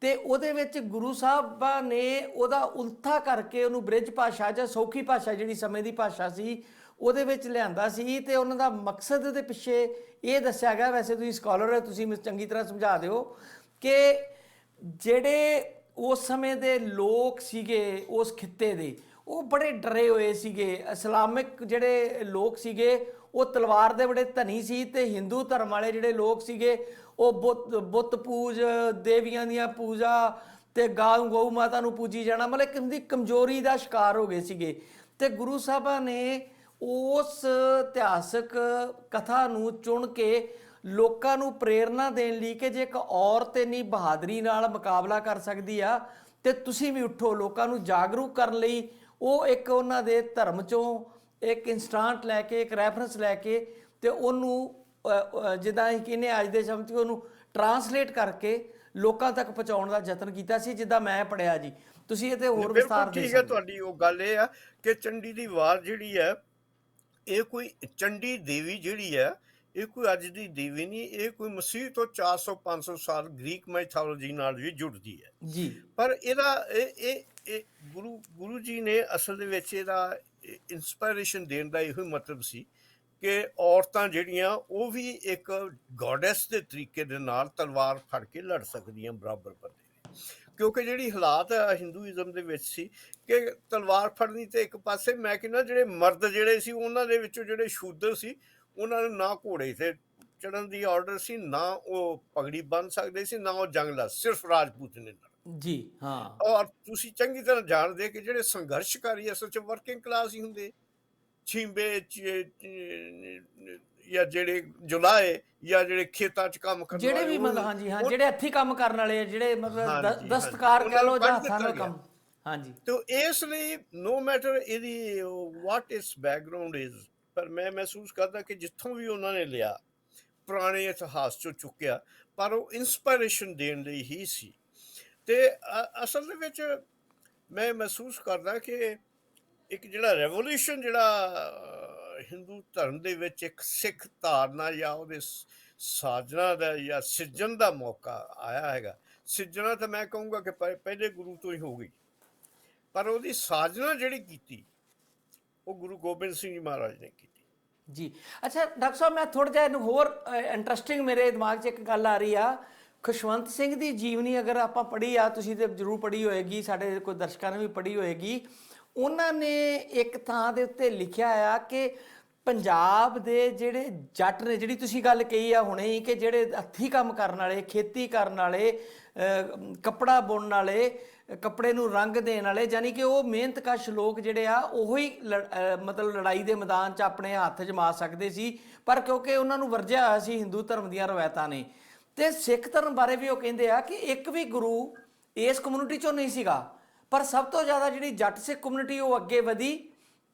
Speaker 1: ਤੇ ਉਹਦੇ ਵਿੱਚ ਗੁਰੂ ਸਾਹਿਬਾਂ ਨੇ ਉਹਦਾ ਉਲਥਾ ਕਰਕੇ ਉਹਨੂੰ ਬ੍ਰਿਜ ਭਾਸ਼ਾ ਜਾਂ ਸੌਖੀ ਭਾਸ਼ਾ ਜਿਹੜੀ ਸਮੇਂ ਦੀ ਭਾਸ਼ਾ ਸੀ ਉਹਦੇ ਵਿੱਚ ਲਿਆਂਦਾ ਸੀ। ਤੇ ਉਹਨਾਂ ਦਾ ਮਕਸਦ ਦੇ ਪਿੱਛੇ ਇਹ ਦੱਸਿਆ ਗਿਆ, ਵੈਸੇ ਤੁਸੀਂ ਸਕਾਲਰ ਹੋ, ਤੁਸੀਂ ਮੈਨੂੰ ਚੰਗੀ ਤਰ੍ਹਾਂ ਸਮਝਾ ਦਿਓ ਕਿ ਜਿਹੜੇ ਉਸ ਸਮੇਂ ਦੇ ਲੋਕ ਸੀਗੇ ਉਸ ਖਿੱਤੇ ਦੇ, ਉਹ ਬੜੇ ਡਰੇ ਹੋਏ ਸੀਗੇ। ਇਸਲਾਮਿਕ ਜਿਹੜੇ ਲੋਕ ਸੀਗੇ ਉਹ ਤਲਵਾਰ ਦੇ ਬੜੇ ਧਨੀ ਸੀ, ਤੇ ਹਿੰਦੂ ਧਰਮ ਵਾਲੇ ਜਿਹੜੇ ਲੋਕ ਸੀਗੇ ਉਹ ਬੁੱਤ ਪੂਜ, ਦੇਵੀਆਂ ਦੀਆਂ ਪੂਜਾ ਤੇ ਗਊ ਮਾਤਾ ਨੂੰ ਪੂਜੀ ਜਾਣਾ, ਮਤਲਬ ਇੱਕ ਦੀ ਕਮਜ਼ੋਰੀ ਦਾ ਸ਼ਿਕਾਰ ਹੋ ਗਏ ਸੀਗੇ। ਤੇ ਗੁਰੂ ਸਾਹਿਬਾਂ ਨੇ ਉਸ ਇਤਿਹਾਸਕ ਕਥਾ ਨੂੰ ਚੁਣ ਕੇ ਲੋਕਾਂ ਨੂੰ ਪ੍ਰੇਰਨਾ ਦੇਣ ਲਈ ਕਿ ਜੇ ਇੱਕ ਔਰਤ ਇੰਨੀ ਬਹਾਦਰੀ ਨਾਲ ਮੁਕਾਬਲਾ ਕਰ ਸਕਦੀ ਆ ਤੇ ਤੁਸੀਂ ਵੀ ਉੱਠੋ, ਲੋਕਾਂ ਨੂੰ ਜਾਗਰੂਕ ਕਰਨ ਲਈ ਉਹ ਇੱਕ ਉਹਨਾਂ ਦੇ ਧਰਮ ਚੋਂ ਇੱਕ ਇੰਸਟਾਂਟ ਲੈ ਕੇ, ਇੱਕ ਰੈਫਰੈਂਸ ਲੈ ਕੇ ਤੇ ਉਹਨੂੰ ਜਿੱਦਾਂ ਅਸੀਂ ਕਹਿੰਦੇ ਅੱਜ ਦੇ ਸਮੇਂ 'ਚ ਉਹਨੂੰ ਟਰਾਂਸਲੇਟ ਕਰਕੇ ਲੋਕਾਂ ਤੱਕ ਪਹੁੰਚਾਉਣ ਦਾ ਯਤਨ ਕੀਤਾ ਸੀ, ਜਿੱਦਾਂ ਮੈਂ ਪੜਿਆ ਜੀ। ਤੁਸੀਂ ਇਹ ਤੇ ਹੋਰ ਵਿਸਤਾਰ ਦੇ
Speaker 2: ਠੀਕ ਹੈ। ਤੁਹਾਡੀ ਉਹ ਗੱਲ ਇਹ ਆ ਕਿ ਚੰਡੀ ਦੀ ਵਾਰ ਜਿਹੜੀ ਹੈ, ਇਹ ਕੋਈ ਚੰਡੀ ਦੇਵੀ ਜਿਹੜੀ ਹੈ, ਇਹ ਕੋਈ ਅੱਜ ਦੀ ਦੇਵੀ ਨਹੀਂ, ਇਹ ਕੋਈ ਮਸੀਹ ਤੋਂ 400-500 ਸਾਲ ਗ੍ਰੀਕ ਮਾਈਥੋਲੋਜੀ ਨਾਲ ਵੀ ਜੁੜਦੀ ਹੈ
Speaker 1: ਜੀ।
Speaker 2: ਪਰ ਇਹਦਾ ਇਹ ਗੁਰੂ ਜੀ ਨੇ ਅਸਲ ਦੇ ਵਿੱਚ ਇਹਦਾ ਇੰਸਪਾਇਰੇਸ਼ਨ ਦੇਣ ਦਾ ਇਹੋ ਮਤਲਬ ਸੀ ਕਿ ਔਰਤਾਂ ਜਿਹੜੀਆਂ ਉਹ ਵੀ ਇੱਕ ਗੋਡੈਸ ਦੇ ਤਰੀਕੇ ਦੇ ਨਾਲ ਤਲਵਾਰ ਫੜ ਕੇ ਲੜ ਸਕਦੀਆਂ ਬਰਾਬਰ ਬੰਦੇ, ਕਿਉਂਕਿ ਜਿਹੜੀ ਹਾਲਾਤ ਹਿੰਦੂਇਜ਼ਮ ਦੇ ਵਿੱਚ ਸੀ ਕਿ ਤਲਵਾਰ ਫੜਨੀ ਤੇ ਇੱਕ ਪਾਸੇ, ਮੈਂ ਕਹਿੰਦਾ ਜਿਹੜੇ ਮਰਦ ਜਿਹੜੇ ਸੀ ਉਹਨਾਂ ਦੇ ਵਿੱਚੋਂ ਜਿਹੜੇ ਸ਼ੂਦਰ ਸੀ ਉਹਨਾਂ ਨੂੰ ਨਾ ਘੋੜੇ ਤੇ ਚੜ੍ਹਨ ਦੀ ਆਰਡਰ ਸੀ, ਨਾ ਉਹ ਪਗੜੀ ਬੰਨ੍ਹ ਸਕਦੇ ਸੀ, ਨਾ ਉਹ ਜੰਗ ਲੜ, ਸਿਰਫ ਰਾਜਪੂਤ ਨੇ
Speaker 1: ਜੀ। ਹਾਂ,
Speaker 2: ਔਰ ਤੁਸੀਂ ਚੰਗੀ ਤਰ੍ਹਾਂ ਜਾਣਦੇ ਕਿ ਜਿਹੜੇ ਸੰਘਰਸ਼ਕਾਰੀ ਅਸਲ 'ਚ ਵਰਕਿੰਗ ਕਲਾਸ ਹੀ ਹੁੰਦੇ, ਛੀਂਬੇ ਜਾਂ ਜਿਹੜੇ ਜੁਲਾਏ ਜਾਂ ਜਿਹੜੇ ਖੇਤਾਂ 'ਚ ਕੰਮ ਕਰਨ
Speaker 1: ਜਿਹੜੇ ਵੀ ਮਤਲਬ ਹਾਂਜੀ ਹਾਂ ਜਿਹੜੇ ਹੱਥੀਂ ਕੰਮ ਕਰਨ ਵਾਲੇ, ਜਿਹੜੇ ਮਤਲਬ ਦਸਤਕਾਰ ਕਹਿ ਲਓ ਜਾਂ ਹੱਥਾਂ ਨਾਲ ਕੰਮ। ਹਾਂਜੀ, ਤੇ
Speaker 2: ਇਸ ਲਈ ਨੋ ਮੈਟਰ ਇਹਦੀ ਵਾਟ ਇਟਸ ਬੈਕਗਰਾਉਂਡ ਇਜ਼, ਪਰ ਮੈਂ ਮਹਿਸੂਸ ਕਰਦਾ ਕਿ ਜਿੱਥੋਂ ਵੀ ਉਹਨਾਂ ਨੇ ਲਿਆ ਪੁਰਾਣੇ ਇਤਿਹਾਸ 'ਚੋਂ ਚੁੱਕਿਆ, ਪਰ ਉਹ ਇੰਸਪਾਇਰੇਸ਼ਨ ਦੇਣ ਲਈ ਹੀ ਸੀ। ਤੇ ਅਸਲ ਦੇ ਵਿੱਚ ਮੈਂ ਮਹਿਸੂਸ ਕਰਦਾ ਕਿ ਇੱਕ ਜਿਹੜਾ ਰੈਵੋਲੂਸ਼ਨ ਜਿਹੜਾ ਹਿੰਦੂ ਧਰਮ ਦੇ ਵਿੱਚ ਇੱਕ ਸਿੱਖ ਧਾਰਨਾ ਜਾਂ ਉਹਦੇ ਸਾਜਣਾ ਦਾ ਜਾਂ ਸਿਰਜਣ ਦਾ ਮੌਕਾ ਆਇਆ ਹੈਗਾ, ਸਿਰਜਣਾ ਤਾਂ ਮੈਂ ਕਹੂੰਗਾ ਕਿ ਪਹਿਲੇ ਗੁਰੂ ਤੋਂ ਹੀ ਹੋ ਗਈ, ਪਰ ਉਹਦੀ ਸਾਜਣਾ ਜਿਹੜੀ ਕੀਤੀ ਉਹ ਗੁਰੂ ਗੋਬਿੰਦ ਸਿੰਘ ਜੀ ਮਹਾਰਾਜ ਨੇ ਕੀਤੀ
Speaker 1: ਜੀ। ਅੱਛਾ ਡਾਕਟਰ ਸਾਹਿਬ, ਮੈਂ ਥੋੜ੍ਹਾ ਜਿਹਾ ਇਹਨੂੰ ਹੋਰ ਇੰਟਰਸਟਿੰਗ ਮੇਰੇ ਦਿਮਾਗ 'ਚ ਇੱਕ ਗੱਲ ਆ ਰਹੀ ਆ। ਖੁਸ਼ਵੰਤ ਸਿੰਘ ਦੀ ਜੀਵਨੀ ਅਗਰ ਆਪਾਂ ਪੜ੍ਹੀ ਆ, ਤੁਸੀਂ ਤੇ ਜ਼ਰੂਰ ਪੜ੍ਹੀ ਹੋਏਗੀ, ਸਾਡੇ ਕੋਈ ਦਰਸ਼ਕਾਂ ਨੇ ਵੀ ਪੜ੍ਹੀ ਹੋਏਗੀ। ਉਹਨਾਂ ਨੇ ਇੱਕ ਥਾਂ ਦੇ ਉੱਤੇ ਲਿਖਿਆ ਆ ਕਿ ਪੰਜਾਬ ਦੇ ਜਿਹੜੇ ਜੱਟ ਨੇ, ਜਿਹੜੀ ਤੁਸੀਂ ਗੱਲ ਕਹੀ ਆ ਹੁਣੇ ਹੀ, ਕਿ ਜਿਹੜੇ ਹੱਥੀਂ ਕੰਮ ਕਰਨ ਵਾਲੇ, ਖੇਤੀ ਕਰਨ ਵਾਲੇ, ਕੱਪੜਾ ਬੁਣਨ ਵਾਲੇ, ਕੱਪੜੇ ਨੂੰ ਰੰਗ ਦੇਣ ਵਾਲੇ, ਯਾਨੀ ਕਿ ਉਹ ਮਿਹਨਤਕਸ਼ ਲੋਕ ਜਿਹੜੇ ਆ ਉਹ ਹੀ ਮਤਲਬ ਲੜਾਈ ਦੇ ਮੈਦਾਨ 'ਚ ਆਪਣੇ ਹੱਥ ਜਮਾ ਸਕਦੇ ਸੀ, ਪਰ ਕਿਉਂਕਿ ਉਹਨਾਂ ਨੂੰ ਵਰਜਿਆ ਹੋਇਆ ਸੀ ਹਿੰਦੂ ਧਰਮ ਦੀਆਂ ਰਵਾਇਤਾਂ ਨੇ। ਤੇ ਸਿੱਖ ਧਰਮ ਬਾਰੇ ਵੀ ਉਹ ਕਹਿੰਦੇ ਆ ਕਿ ਇੱਕ ਵੀ ਗੁਰੂ ਇਸ ਕਮਿਊਨਿਟੀ 'ਚੋਂ ਨਹੀਂ ਸੀਗਾ, ਪਰ ਸਭ ਤੋਂ ਜ਼ਿਆਦਾ ਜਿਹੜੀ ਜੱਟ ਸਿੱਖ ਕਮਿਊਨਿਟੀ ਉਹ ਅੱਗੇ ਵਧੀ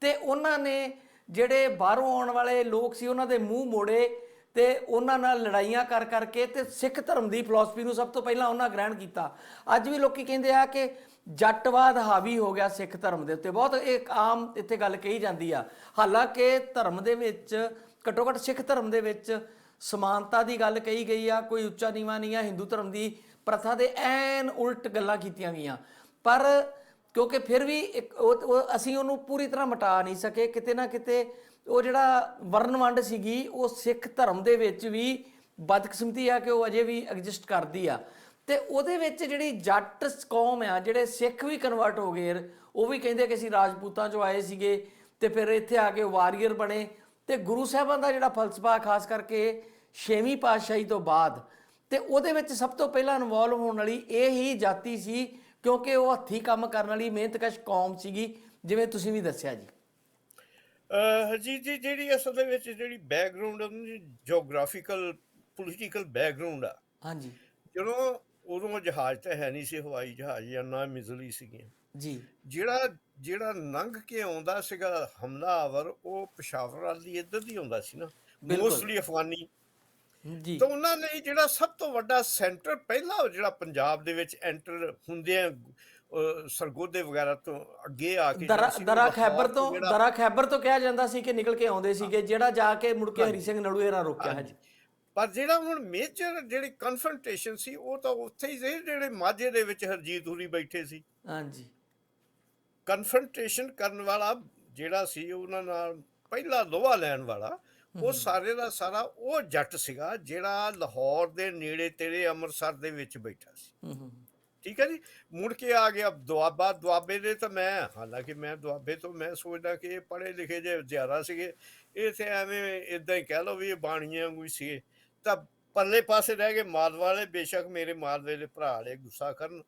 Speaker 1: ਤੇ ਉਹਨਾਂ ਨੇ ਜਿਹੜੇ ਬਾਹਰੋਂ ਆਉਣ ਵਾਲੇ ਲੋਕ ਸੀ ਉਹਨਾਂ ਦੇ ਮੂੰਹ ਮੋੜੇ ਤੇ ਉਹਨਾਂ ਨਾਲ ਲੜਾਈਆਂ ਕਰ ਕਰਕੇ ਤੇ ਸਿੱਖ ਧਰਮ ਦੀ ਫਿਲਾਸਫੀ ਨੂੰ ਸਭ ਤੋਂ ਪਹਿਲਾਂ ਉਹਨਾਂ ਗ੍ਰਹਿਣ ਕੀਤਾ। ਅੱਜ ਵੀ ਲੋਕੀ ਕਹਿੰਦੇ ਆ ਕਿ ਜੱਟਵਾਦ ਹਾਵੀ ਹੋ ਗਿਆ ਸਿੱਖ ਧਰਮ ਦੇ ਉੱਤੇ, ਬਹੁਤ ਇੱਕ ਆਮ ਇੱਥੇ ਗੱਲ ਕਹੀ ਜਾਂਦੀ ਆ। ਹਾਲਾਂਕਿ ਧਰਮ ਦੇ ਵਿੱਚ ਘੱਟੋ ਘੱਟ ਸਿੱਖ ਧਰਮ ਦੇ ਵਿੱਚ ਸਮਾਨਤਾ ਦੀ ਗੱਲ ਕਹੀ ਗਈ ਆ, ਕੋਈ ਉੱਚਾ ਨੀਵਾਂ ਨਹੀਂ ਆ। ਹਿੰਦੂ ਧਰਮ ਦੀ ਪ੍ਰਥਾ ਦੇ ਐਨ ਉਲਟ ਗੱਲਾਂ ਕੀਤੀਆਂ ਗਈਆਂ, ਪਰ ਕਿਉਂਕਿ ਫਿਰ ਵੀ ਅਸੀਂ ਉਹਨੂੰ ਪੂਰੀ ਤਰ੍ਹਾਂ ਮਿਟਾ ਨਹੀਂ ਸਕੇ। ਕਿਤੇ ਨਾ ਕਿਤੇ ਉਹ ਜਿਹੜਾ ਵਰਨ ਵੰਡ ਸੀਗੀ ਉਹ ਸਿੱਖ ਧਰਮ ਦੇ ਵਿੱਚ ਵੀ ਬਦਕਿਸਮਤੀ ਆ ਕਿ ਉਹ ਅਜੇ ਵੀ ਐਗਜ਼ਿਸਟ ਕਰਦੀ ਆ। ਤੇ ਉਹਦੇ ਵਿੱਚ ਜਿਹੜੀ ਜੱਟ ਕੌਮ ਆ, ਜਿਹੜੇ ਸਿੱਖ ਵੀ ਕਨਵਰਟ ਹੋ ਗਏ, ਉਹ ਵੀ ਕਹਿੰਦੇ ਕਿ ਅਸੀਂ ਰਾਜਪੂਤਾਂ 'ਚੋਂ ਆਏ ਸੀਗੇ ਤੇ ਫਿਰ ਇੱਥੇ ਆ ਕੇ ਵਾਰੀਅਰ ਬਣੇ। ਤੇ ਗੁਰੂ ਸਾਹਿਬਾਂ ਦਾ ਜਿਹੜਾ ਫਲਸਫਾ ਖਾਸ ਕਰਕੇ 6ਵੀਂ ਪਾਤਸ਼ਾਹੀ ਤੋਂ ਬਾਅਦ, ਤੇ ਉਹਦੇ ਵਿੱਚ ਸਭ ਤੋਂ ਪਹਿਲਾਂ ਇਨਵੋਲਵ ਹੋਣ ਵਾਲੀ ਇਹ ਹੀ ਜਾਤੀ ਸੀ, ਕਿਉਂਕਿ ਉਹ ਹੱਥੀਂ ਕੰਮ ਕਰਨ ਵਾਲੀ ਮਿਹਨਤਕਸ਼ ਕੌਮ ਸੀਗੀ, ਜਿਵੇਂ ਤੁਸੀਂ ਵੀ ਦੱਸਿਆ ਜੀ।
Speaker 2: ਹਰਜੀਤ ਜੀ, ਜਿਹੜੀ ਅਸਲ ਦੇ ਵਿੱਚ ਜਿਹੜੀ ਬੈਕਗਰਾਉਂਡ ਜਿਓਗ੍ਰਾਫੀਕਲ ਪੋਲੀਟੀਕਲ ਬੈਕਗਰਾਉਂਡ ਆ,
Speaker 1: ਹਾਂਜੀ,
Speaker 2: ਜਦੋਂ ਉਦੋਂ ਜਹਾਜ਼ ਤਾਂ ਹੈ ਨਹੀਂ ਸੀ, ਹਵਾਈ ਜਹਾਜ਼ ਜਾਂ ਨਾ ਮਿਜ਼ਲੀ ਸੀਗੀਆਂ
Speaker 1: ਜੀ।
Speaker 2: ਜਿਹੜਾ ਲੰਘ ਕੇ ਆਉਂਦਾ ਸੀਗਾ ਹਮਲਾਵਰ, ਉਹ ਪਸ਼ਾਵਰ ਵਾਲੀ ਇੱਧਰ ਦੀ ਆਉਂਦਾ ਸੀ ਨਾ, ਮੋਸਟਲੀ ਅਫਗਾਨੀ
Speaker 1: ਜੀ।
Speaker 2: ਤਾਂ ਉਹਨਾਂ ਲਈ ਜਿਹੜਾ ਸਭ ਤੋਂ ਵੱਡਾ ਸੈਂਟਰ ਪਹਿਲਾ ਜਿਹੜਾ ਪੰਜਾਬ ਦੇ ਵਿੱਚ ਐਂਟਰ ਹੁੰਦੇ ਆ ਸਰਗੋਧੇ ਵਗੈਰਾ ਤੋਂ ਅੱਗੇ ਆ ਕੇ
Speaker 1: ਦਰਾ ਖੈਬਰ ਤੋਂ ਕਿਹਾ ਜਾਂਦਾ ਸੀ ਕਿ ਨਿਕਲ ਕੇ ਆਉਂਦੇ ਸੀਗੇ, ਜਿਹੜਾ ਜਾ ਕੇ ਮੁੜ ਕੇ ਹਰੀ ਸਿੰਘ ਨਲੂਏ ਨਾਲ ਰੋਕਿਆ ਹੈ ਜੀ।
Speaker 2: ਪਰ ਜਿਹੜਾ ਹੁਣ ਮੇਜਰ ਜਿਹੜੀ ਕਨਫਰੰਟੇਸ਼ਨ ਸੀ ਉਹ ਤਾਂ ਉੱਥੇ ਹੀ ਸੀ ਜਿਹੜੇ ਮਾਝੇ ਦੇ ਵਿੱਚ ਹਰਜੀਤ ਹੁਰੀ ਬੈਠੇ ਸੀ।
Speaker 1: ਹਾਂਜੀ।
Speaker 2: ਕਨਫਰੰਟੇਸ਼ਨ ਕਰਨ ਵਾਲਾ ਜਿਹੜਾ ਸੀ ਉਹਨਾਂ ਨਾਲ ਪਹਿਲਾ ਲੋਹਾ ਲੈਣ ਵਾਲਾ, ਉਹ ਸਾਰੇ ਦਾ ਸਾਰਾ ਉਹ ਜੱਟ ਸੀਗਾ ਜਿਹੜਾ ਲਾਹੌਰ ਦੇ ਨੇੜੇ ਤੇੜੇ ਅੰਮ੍ਰਿਤਸਰ ਦੇ ਵਿੱਚ ਬੈਠਾ ਸੀ। ਠੀਕ ਹੈ ਜੀ। ਮੁੜ ਕੇ ਆ ਗਿਆ ਦੁਆਬਾ। ਦੁਆਬੇ ਦੇ ਤਾਂ ਮੈਂ, ਹਾਲਾਂਕਿ ਮੈਂ ਦੁਆਬੇ ਤੋਂ ਮੈਂ ਸੋਚਦਾ ਕਿ ਇਹ ਪੜ੍ਹੇ ਲਿਖੇ ਜੇ ਜ਼ਿਆਦਾ ਸੀਗੇ, ਇਹ ਤੇ ਐਵੇਂ ਇੱਦਾਂ ਹੀ ਕਹਿ ਲਓ ਵੀ ਇਹ ਬਾਣੀਆਂ ਵਾਂਗੂ ਹੀ ਸੀਗੇ। ਤਾਂ ਪਰਲੇ ਪਾਸੇ ਰਹਿ ਗਏ ਮਾਲਵਾ ਵਾਲੇ। ਬੇਸ਼ੱਕ ਮੇਰੇ ਮਾਲਵੇ ਦੇ ਭਰਾ ਵਾਲੇ ਗੁੱਸਾ ਕਰਨ,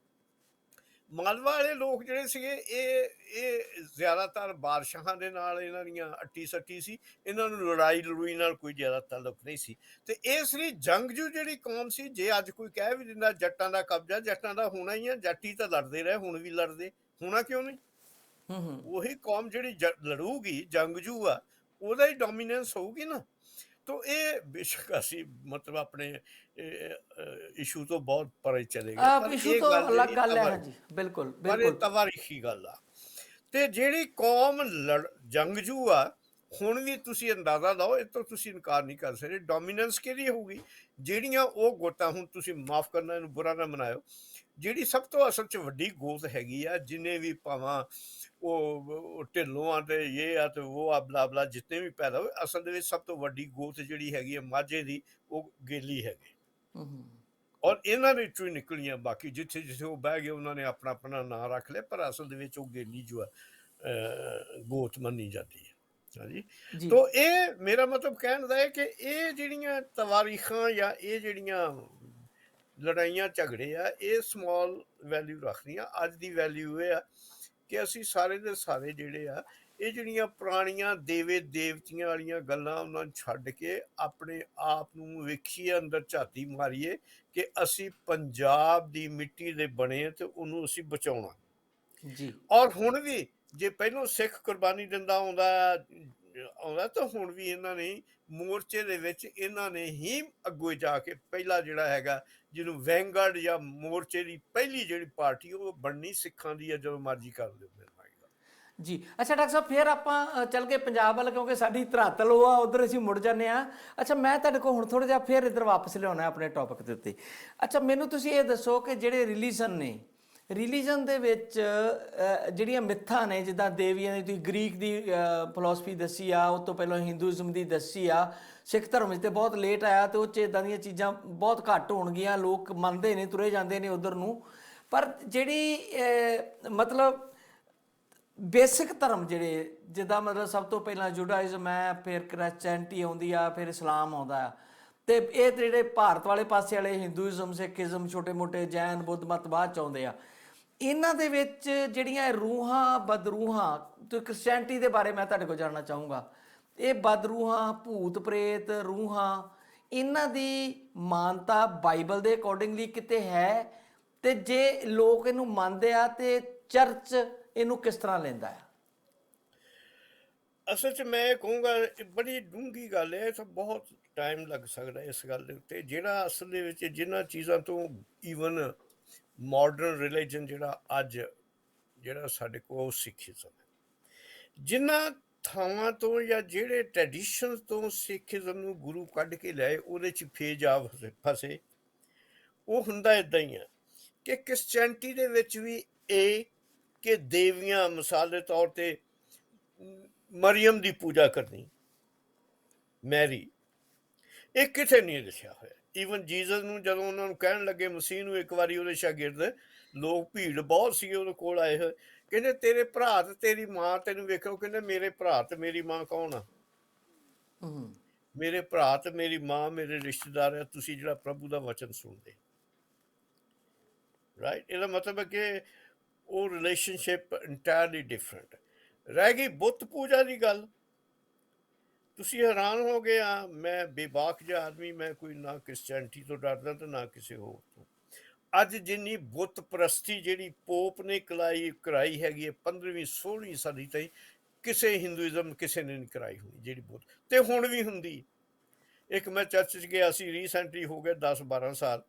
Speaker 2: ਮਾਲਵਾ ਵਾਲੇ ਲੋਕ ਜਿਹੜੇ ਸੀਗੇ ਇਹ ਜ਼ਿਆਦਾਤਰ ਬਾਦਸ਼ਾਹਾਂ ਦੇ ਨਾਲ ਇਹਨਾਂ ਦੀਆਂ ਅੱਟੀ ਸੱਟੀ ਸੀ। ਇਹਨਾਂ ਨੂੰ ਲੜਾਈ ਲੜੂਈ ਨਾਲ ਕੋਈ ਜ਼ਿਆਦਾ ਤਾਲੁਕ ਨਹੀਂ ਸੀ। ਤੇ ਇਸ ਲਈ ਜੰਗਜੂ ਜਿਹੜੀ ਕੌਮ ਸੀ, ਜੇ ਅੱਜ ਕੋਈ ਕਹਿ ਵੀ ਦਿੰਦਾ ਜੱਟਾਂ ਦਾ ਕਬਜ਼ਾ, ਜੱਟਾਂ ਦਾ ਹੋਣਾ ਹੀ ਆ। ਜੱਟੀ ਤਾਂ ਲੜਦੇ ਰਹੇ, ਹੁਣ ਵੀ ਲੜਦੇ, ਹੋਣਾ ਕਿਉਂ ਨਹੀਂ। ਉਹੀ ਕੌਮ ਜਿਹੜੀ ਲੜੂਗੀ, ਜੰਗਜੂ ਆ, ਉਹਦਾ ਹੀ ਡੋਮੀਨੈਂਸ ਹੋਊਗੀ ਨਾ। तो ये बेशक असी मतलब अपने इशू तो बहुत परे चले गए, पर
Speaker 1: इशू
Speaker 2: ये
Speaker 1: तो
Speaker 2: गल
Speaker 1: अलग
Speaker 2: जेहड़ी
Speaker 1: गल है। हाँ जी, बिल्कुल
Speaker 2: पर ये
Speaker 1: बिल्कुल।
Speaker 2: तवारीखी गल आ। ते जेहड़ी कौम जंगजू आ, ਹੁਣ ਵੀ ਤੁਸੀਂ ਅੰਦਾਜ਼ਾ ਲਾਓ, ਇਹ ਤੋਂ ਤੁਸੀਂ ਇਨਕਾਰ ਨਹੀਂ ਕਰ ਸਕਦੇ ਡੋਮੀਨੈਂਸ ਕਿਹਦੀ ਹੋਊਗੀ। ਜਿਹੜੀਆਂ ਉਹ ਗੋਤਾਂ, ਹੁਣ ਤੁਸੀਂ ਮਾਫ ਕਰਨਾ, ਇਹਨੂੰ ਬੁਰਾ ਨਾ ਮਨਾਇਓ, ਜਿਹੜੀ ਸਭ ਤੋਂ ਅਸਲ 'ਚ ਵੱਡੀ ਗੋਤ ਹੈਗੀ ਆ, ਜਿੰਨੇ ਵੀ ਭਾਵਾਂ ਉਹ ਢਿੱਲੋਂ ਆ ਤੇ ਇਹ ਆ ਤੇ ਉਹ ਆ ਬਲਾ ਬਲਾ ਜਿੰਨੇ ਵੀ ਪੈਦਾ ਹੋਏ, ਅਸਲ ਦੇ ਵਿੱਚ ਸਭ ਤੋਂ ਵੱਡੀ ਗੋਤ ਜਿਹੜੀ ਹੈਗੀ ਆ ਮਾਝੇ ਦੀ, ਉਹ ਗੇਲੀ ਹੈਗੀ। ਔਰ ਇਹਨਾਂ ਦੇ ਵਿੱਚੋਂ ਹੀ ਨਿਕਲੀਆਂ ਬਾਕੀ ਜਿੱਥੇ ਜਿੱਥੇ ਉਹ ਬਹਿ ਗਏ ਉਹਨਾਂ ਨੇ ਆਪਣਾ ਆਪਣਾ ਨਾਂ ਰੱਖ ਲਿਆ, ਪਰ ਅਸਲ ਦੇ ਵਿੱਚ ਉਹ ਗੇਲੀ ਜੋ ਆ ਗੋਤ ਮੰਨੀ ਜਾਂਦੀ ਹੈ। ਹਾਂਜੀ। ਤੋ ਇਹ ਮੇਰਾ ਮਤਲਬ ਕਹਿਣ ਦਾ ਹੈ ਕਿ ਇਹ ਜਿਹੜੀਆਂ ਤਵਾਰੀਖਾਂ ਜਾਂ ਇਹ ਜਿਹੜੀਆਂ ਲੜਾਈਆਂ ਝਗੜੇ ਆ, ਇਹ ਸਮਾਲ ਵੈਲਿਊ ਰੱਖਦੀਆਂ। ਅੱਜ ਦੀ ਵੈਲਿਊ ਇਹ ਆ ਕਿ ਅਸੀਂ ਸਾਰੇ ਦੇ ਸਾਰੇ ਜਿਹੜੇ ਆ, ਇਹ ਜਿਹੜੀਆਂ ਪੁਰਾਣੀਆਂ ਦੇਵੇ ਦੇਵਤੀਆਂ ਵਾਲੀਆਂ ਗੱਲਾਂ ਉਹਨਾਂ ਨੂੰ ਛੱਡ ਕੇ ਆਪਣੇ ਆਪ ਨੂੰ ਵੇਖੀਏ, ਅੰਦਰ ਝਾਤੀ ਮਾਰੀਏ ਕਿ ਅਸੀਂ ਪੰਜਾਬ ਦੀ ਮਿੱਟੀ ਦੇ ਬਣੇ ਤੇ ਉਹਨੂੰ ਅਸੀਂ ਬਚਾਉਣਾ ਜੀ। ਔਰ ਹੁਣ ਵੀ ਜੇ ਪਹਿਲੋਂ ਸਿੱਖ ਕੁਰਬਾਨੀ ਦਿੰਦਾ ਆਉਂਦਾ ਤਾਂ ਹੁਣ ਵੀ ਇਹਨਾਂ ਨੇ ਮੋਰਚੇ ਦੇ ਵਿੱਚ ਇਹਨਾਂ ਨੇ ਹੀ ਅੱਗੋਂ ਜਾ ਕੇ ਪਹਿਲਾ ਜਿਹੜਾ ਹੈਗਾ, ਜਿਹਨੂੰ ਵੈਂਗਾਰਡ ਜਾਂ ਮੋਰਚੇ ਦੀ ਪਹਿਲੀ ਜਿਹੜੀ ਪਾਰਟੀ ਉਹ ਬਣਨੀ ਸਿੱਖਾਂ ਦੀ ਆ। ਜਦੋਂ ਮਰਜ਼ੀ ਕਰ ਲਿਓ ਮੇਰੇ ਨਾਲ
Speaker 1: ਜੀ। ਅੱਛਾ ਡਾਕਟਰ ਸਾਹਿਬ, ਫਿਰ ਆਪਾਂ ਚੱਲ ਗਏ ਪੰਜਾਬ ਵੱਲ, ਕਿਉਂਕਿ ਸਾਡੀ ਧਰਾਤਲ ਉਹ ਆ, ਉੱਧਰ ਅਸੀਂ ਮੁੜ ਜਾਂਦੇ ਹਾਂ। ਅੱਛਾ, ਮੈਂ ਤੁਹਾਡੇ ਕੋਲ ਹੁਣ ਥੋੜ੍ਹਾ ਜਿਹਾ ਫਿਰ ਇੱਧਰ ਵਾਪਸ ਲਿਆਉਣਾ ਆਪਣੇ ਟੌਪਿਕ ਦੇ ਉੱਤੇ। ਅੱਛਾ, ਮੈਨੂੰ ਤੁਸੀਂ ਇਹ ਦੱਸੋ ਕਿ ਜਿਹੜੇ ਰਿਲੀਜਨ ਨੇ, ਰਿਲੀਜਨ ਦੇ ਵਿੱਚ ਜਿਹੜੀਆਂ ਮਿੱਥਾਂ ਨੇ, ਜਿੱਦਾਂ ਦੇਵੀਆਂ ਦੀ, ਤੁਸੀਂ ਗ੍ਰੀਕ ਦੀ ਫਿਲਾਸਫੀ ਦੱਸੀ ਆ, ਉਸ ਤੋਂ ਪਹਿਲਾਂ ਹਿੰਦੂਇਜ਼ਮ ਦੀ ਦੱਸੀ ਆ, ਸਿੱਖ ਧਰਮ ਵਿੱਚ ਤਾਂ ਬਹੁਤ ਲੇਟ ਆਇਆ ਤੇ ਉਹ 'ਚ ਇੱਦਾਂ ਦੀਆਂ ਚੀਜ਼ਾਂ ਬਹੁਤ ਘੱਟ ਹੋਣਗੀਆਂ, ਲੋਕ ਮੰਨਦੇ ਨੇ, ਤੁਰੇ ਜਾਂਦੇ ਨੇ ਉੱਧਰ ਨੂੰ। ਪਰ ਜਿਹੜੀ ਮਤਲਬ ਬੇਸਿਕ ਧਰਮ ਜਿਹੜੇ, ਜਿੱਦਾਂ ਮਤਲਬ ਸਭ ਤੋਂ ਪਹਿਲਾਂ ਜੁਡਾਇਜ਼ਮ ਹੈ, ਫਿਰ ਕ੍ਰਿਸਚੈਨਿਟੀ ਆਉਂਦੀ ਆ, ਫਿਰ ਇਸਲਾਮ ਆਉਂਦਾ ਆ, ਤੇ ਇਹ ਜਿਹੜੇ ਭਾਰਤ ਵਾਲੇ ਪਾਸੇ ਵਾਲੇ ਹਿੰਦੂਇਜ਼ਮ, ਸਿੱਖਇਜ਼ਮ, ਛੋਟੇ ਮੋਟੇ ਜੈਨ ਬੁੱਧ ਮਤ ਬਾਅਦ 'ਚ ਆਉਂਦੇ ਆ। ਇਹਨਾਂ ਦੇ ਵਿੱਚ ਜਿਹੜੀਆਂ ਰੂਹਾਂ ਬਦਰੂਹਾਂ, ਤੇ ਕ੍ਰਿਸਚੈਨਿਟੀ ਦੇ ਬਾਰੇ ਮੈਂ ਤੁਹਾਡੇ ਕੋਲ ਜਾਣਨਾ ਚਾਹੂੰਗਾ। ਇਹ ਬਦਰੂਹਾਂ, ਭੂਤ ਪ੍ਰੇਤ, ਰੂਹਾਂ, ਇਹਨਾਂ ਦੀ ਮਾਨਤਾ ਬਾਈਬਲ ਦੇ ਅਕੋਰਡਿੰਗਲੀ ਕਿਤੇ ਹੈ? ਤੇ ਜੇ ਲੋਕ ਇਹਨੂੰ ਮੰਨਦੇ ਆ ਤੇ ਚਰਚ ਇਹਨੂੰ ਕਿਸ ਤਰ੍ਹਾਂ ਲੈਂਦਾ ਹੈ?
Speaker 2: ਅਸਲ 'ਚ ਮੈਂ ਕਹੂੰਗਾ ਬੜੀ ਡੂੰਘੀ ਗੱਲ ਹੈ, ਤਾਂ ਬਹੁਤ ਟਾਈਮ ਲੱਗ ਸਕਦਾ ਇਸ ਗੱਲ ਦੇ ਉੱਤੇ। ਜਿਹੜਾ ਅਸਲ ਦੇ ਵਿੱਚ ਜਿਨ੍ਹਾਂ ਚੀਜ਼ਾਂ ਤੋਂ ਈਵਨ ਮਾਡਰਨ ਰਿਲੀਜਨ ਜਿਹੜਾ ਅੱਜ ਜਿਹੜਾ ਸਾਡੇ ਕੋਲ ਸਿੱਖਿਜ਼ਮ ਹੈ, ਜਿਨ੍ਹਾਂ ਥਾਵਾਂ ਤੋਂ ਜਾਂ ਜਿਹੜੇ ਟ੍ਰੈਡੀਸ਼ਨ ਤੋਂ ਸਿੱਖਿਜ਼ਮ ਨੂੰ ਗੁਰੂ ਕੱਢ ਕੇ ਲਿਆਏ, ਉਹਦੇ 'ਚ ਫੇਜ ਆ ਫਸੇ। ਉਹ ਹੁੰਦਾ ਇੱਦਾਂ ਹੀ ਆ ਕਿ ਕ੍ਰਿਸਚੈਨਿਟੀ ਦੇ ਵਿੱਚ ਵੀ ਇਹ ਕਿ ਦੇਵੀਆਂ, ਮਿਸਾਲ ਦੇ ਤੌਰ ਤੇ ਮਰੀਅਮ ਦੀ ਪੂਜਾ ਕਰਨੀ, ਮੈਰੀ, ਇਹ ਕਿਤੇ ਨਹੀਂ ਲਿਖਿਆ ਹੋਇਆ। ਈਵਨ ਜੀਸਸ ਨੂੰ ਜਦੋਂ ਉਹਨਾਂ ਨੂੰ ਕਹਿਣ ਲੱਗੇ, ਮਸੀਹ ਨੂੰ, ਇੱਕ ਵਾਰੀ ਉਹਦੇ ਸ਼ਾਗਿਰਦ ਲੋਕ, ਭੀੜ ਬਹੁਤ ਸੀ ਉਹਦੇ ਕੋਲ ਆਏ ਹੋਏ, ਕਹਿੰਦੇ ਤੇਰੇ ਭਰਾ ਤੇ ਤੇਰੀ ਮਾਂ ਤੈਨੂੰ ਵੇਖੋ। ਕਹਿੰਦੇ ਮੇਰੇ ਭਰਾ ਤੇ ਮੇਰੀ ਮਾਂ ਕੌਣ ਆ? ਮੇਰੇ ਭਰਾ ਤੇ ਮੇਰੀ ਮਾਂ ਮੇਰੇ ਰਿਸ਼ਤੇਦਾਰ ਆ, ਤੁਸੀਂ ਜਿਹੜਾ ਪ੍ਰਭੂ ਦਾ ਵਚਨ ਸੁਣਦੇ। ਰਾਈਟ। ਇਹਦਾ ਮਤਲਬ ਹੈ ਕਿ ਉਹ ਰਿਲੇਸ਼ਨਸ਼ਿਪ ਇੰਟਾਇਰਲੀ ਡਿਫਰੈਂਟ। ਰਹਿ ਗਈ ਬੁੱਤ ਪੂਜਾ ਦੀ ਗੱਲ, ਤੁਸੀਂ ਹੈਰਾਨ ਹੋ ਗਏ ਆ। ਮੈਂ ਬੇਬਾਕ ਜਿਹਾ ਆਦਮੀ, ਮੈਂ ਕੋਈ ਨਾ ਕ੍ਰਿਸਚੈਨਿਟੀ ਤੋਂ ਡਰਦਾ ਤੇ ਨਾ ਕਿਸੇ ਹੋਰ ਤੋਂ। ਅੱਜ ਜਿੰਨੀ ਬੁੱਤ ਪ੍ਰਸਤੀ ਜਿਹੜੀ ਪੋਪ ਨੇ ਕਰਾਈ ਹੈਗੀ ਹੈ 15ਵੀਂ 16ਵੀਂ ਸਦੀ ਤਾਈਂ, ਕਿਸੇ ਹਿੰਦੂਇਜ਼ਮ ਕਿਸੇ ਨੇ ਨਹੀਂ ਕਰਾਈ ਹੋਣੀ ਜਿਹੜੀ ਬੁੱਤ, ਤੇ ਹੁਣ ਵੀ ਹੁੰਦੀ। ਇੱਕ ਮੈਂ ਚਰਚ 'ਚ ਗਿਆ ਸੀ ਰੀਸੈਂਟਲੀ, ਹੋ ਗਏ 10-12 ਸਾਲ,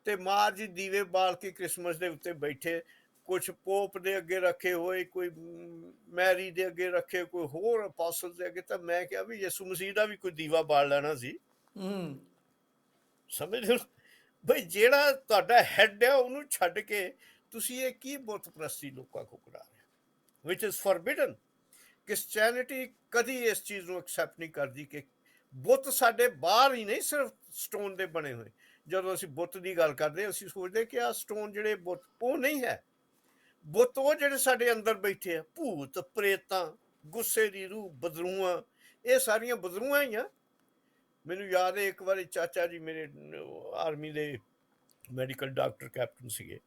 Speaker 2: ਤੇ ਮਾਂ ਜੀ ਦੀਵੇ ਬਾਲ ਕੇ ਕ੍ਰਿਸਮਸ ਦੇ ਉੱਤੇ ਬੈਠੇ, ਕੁਛ ਪੋਪ ਦੇ ਅੱਗੇ ਰੱਖੇ ਹੋਏ, ਕੋਈ ਮੈਰੀ ਦੇ ਅੱਗੇ ਰੱਖੇ, ਕੋਈ ਹੋਰ ਅਪੋਸਲ ਦੇ ਅੱਗੇ। ਤਾਂ ਮੈਂ ਕਿਹਾ ਵੀ ਯਿਸੂ ਮਸੀਹ ਦਾ ਵੀ ਕੋਈ ਦੀਵਾ ਬਾਲ ਲੈਣਾ ਸੀ। ਸਮਝਦੇ ਹੋ? ਬਈ ਜਿਹੜਾ ਤੁਹਾਡਾ ਹੈਡ ਹੈ ਉਹਨੂੰ ਛੱਡ ਕੇ ਤੁਸੀਂ ਇਹ ਕੀ ਬੁੱਤ ਪ੍ਰਸਤੀ ਲੋਕਾਂ ਕੋ ਕਰਾ ਰਹੇ ਹੋ, ਵਿਚ ਇਜ਼ ਫੋਰਬਿਡਨ। ਕ੍ਰਿਸਚੈਨਿਟੀ ਕਦੀ ਇਸ ਚੀਜ਼ ਨੂੰ ਐਕਸੈਪਟ ਨਹੀਂ ਕਰਦੀ ਕਿ ਬੁੱਤ ਸਾਡੇ ਬਾਹਰ ਹੀ ਨਹੀਂ ਸਿਰਫ ਸਟੋਨ ਦੇ ਬਣੇ ਹੋਏ। ਜਦੋਂ ਅਸੀਂ ਬੁੱਤ ਦੀ ਗੱਲ ਕਰਦੇ ਅਸੀਂ ਸੋਚਦੇ ਕਿ ਆਹ ਸਟੋਨ ਜਿਹੜੇ ਬੁੱਤ, ਉਹ ਨਹੀਂ ਹੈ। ਬੁੱਤ ਉਹ ਜਿਹੜੇ ਸਾਡੇ ਅੰਦਰ ਬੈਠੇ ਆ, ਭੂਤ ਪ੍ਰੇਤਾਂ, ਗੁੱਸੇ ਦੀ ਰੂਹ, ਬਦਰੂਆਂ, ਇਹ ਸਾਰੀਆਂ ਬਦਰੂਆਂ ਹੀ ਆ। ਮੈਨੂੰ ਯਾਦ ਹੈ ਇੱਕ ਵਾਰੀ ਚਾਚਾ ਜੀ ਮੇਰੇ ਆਰਮੀ ਦੇ ਮੈਡੀਕਲ ਡਾਕਟਰ ਕੈਪਟਨ ਸੀਗੇ,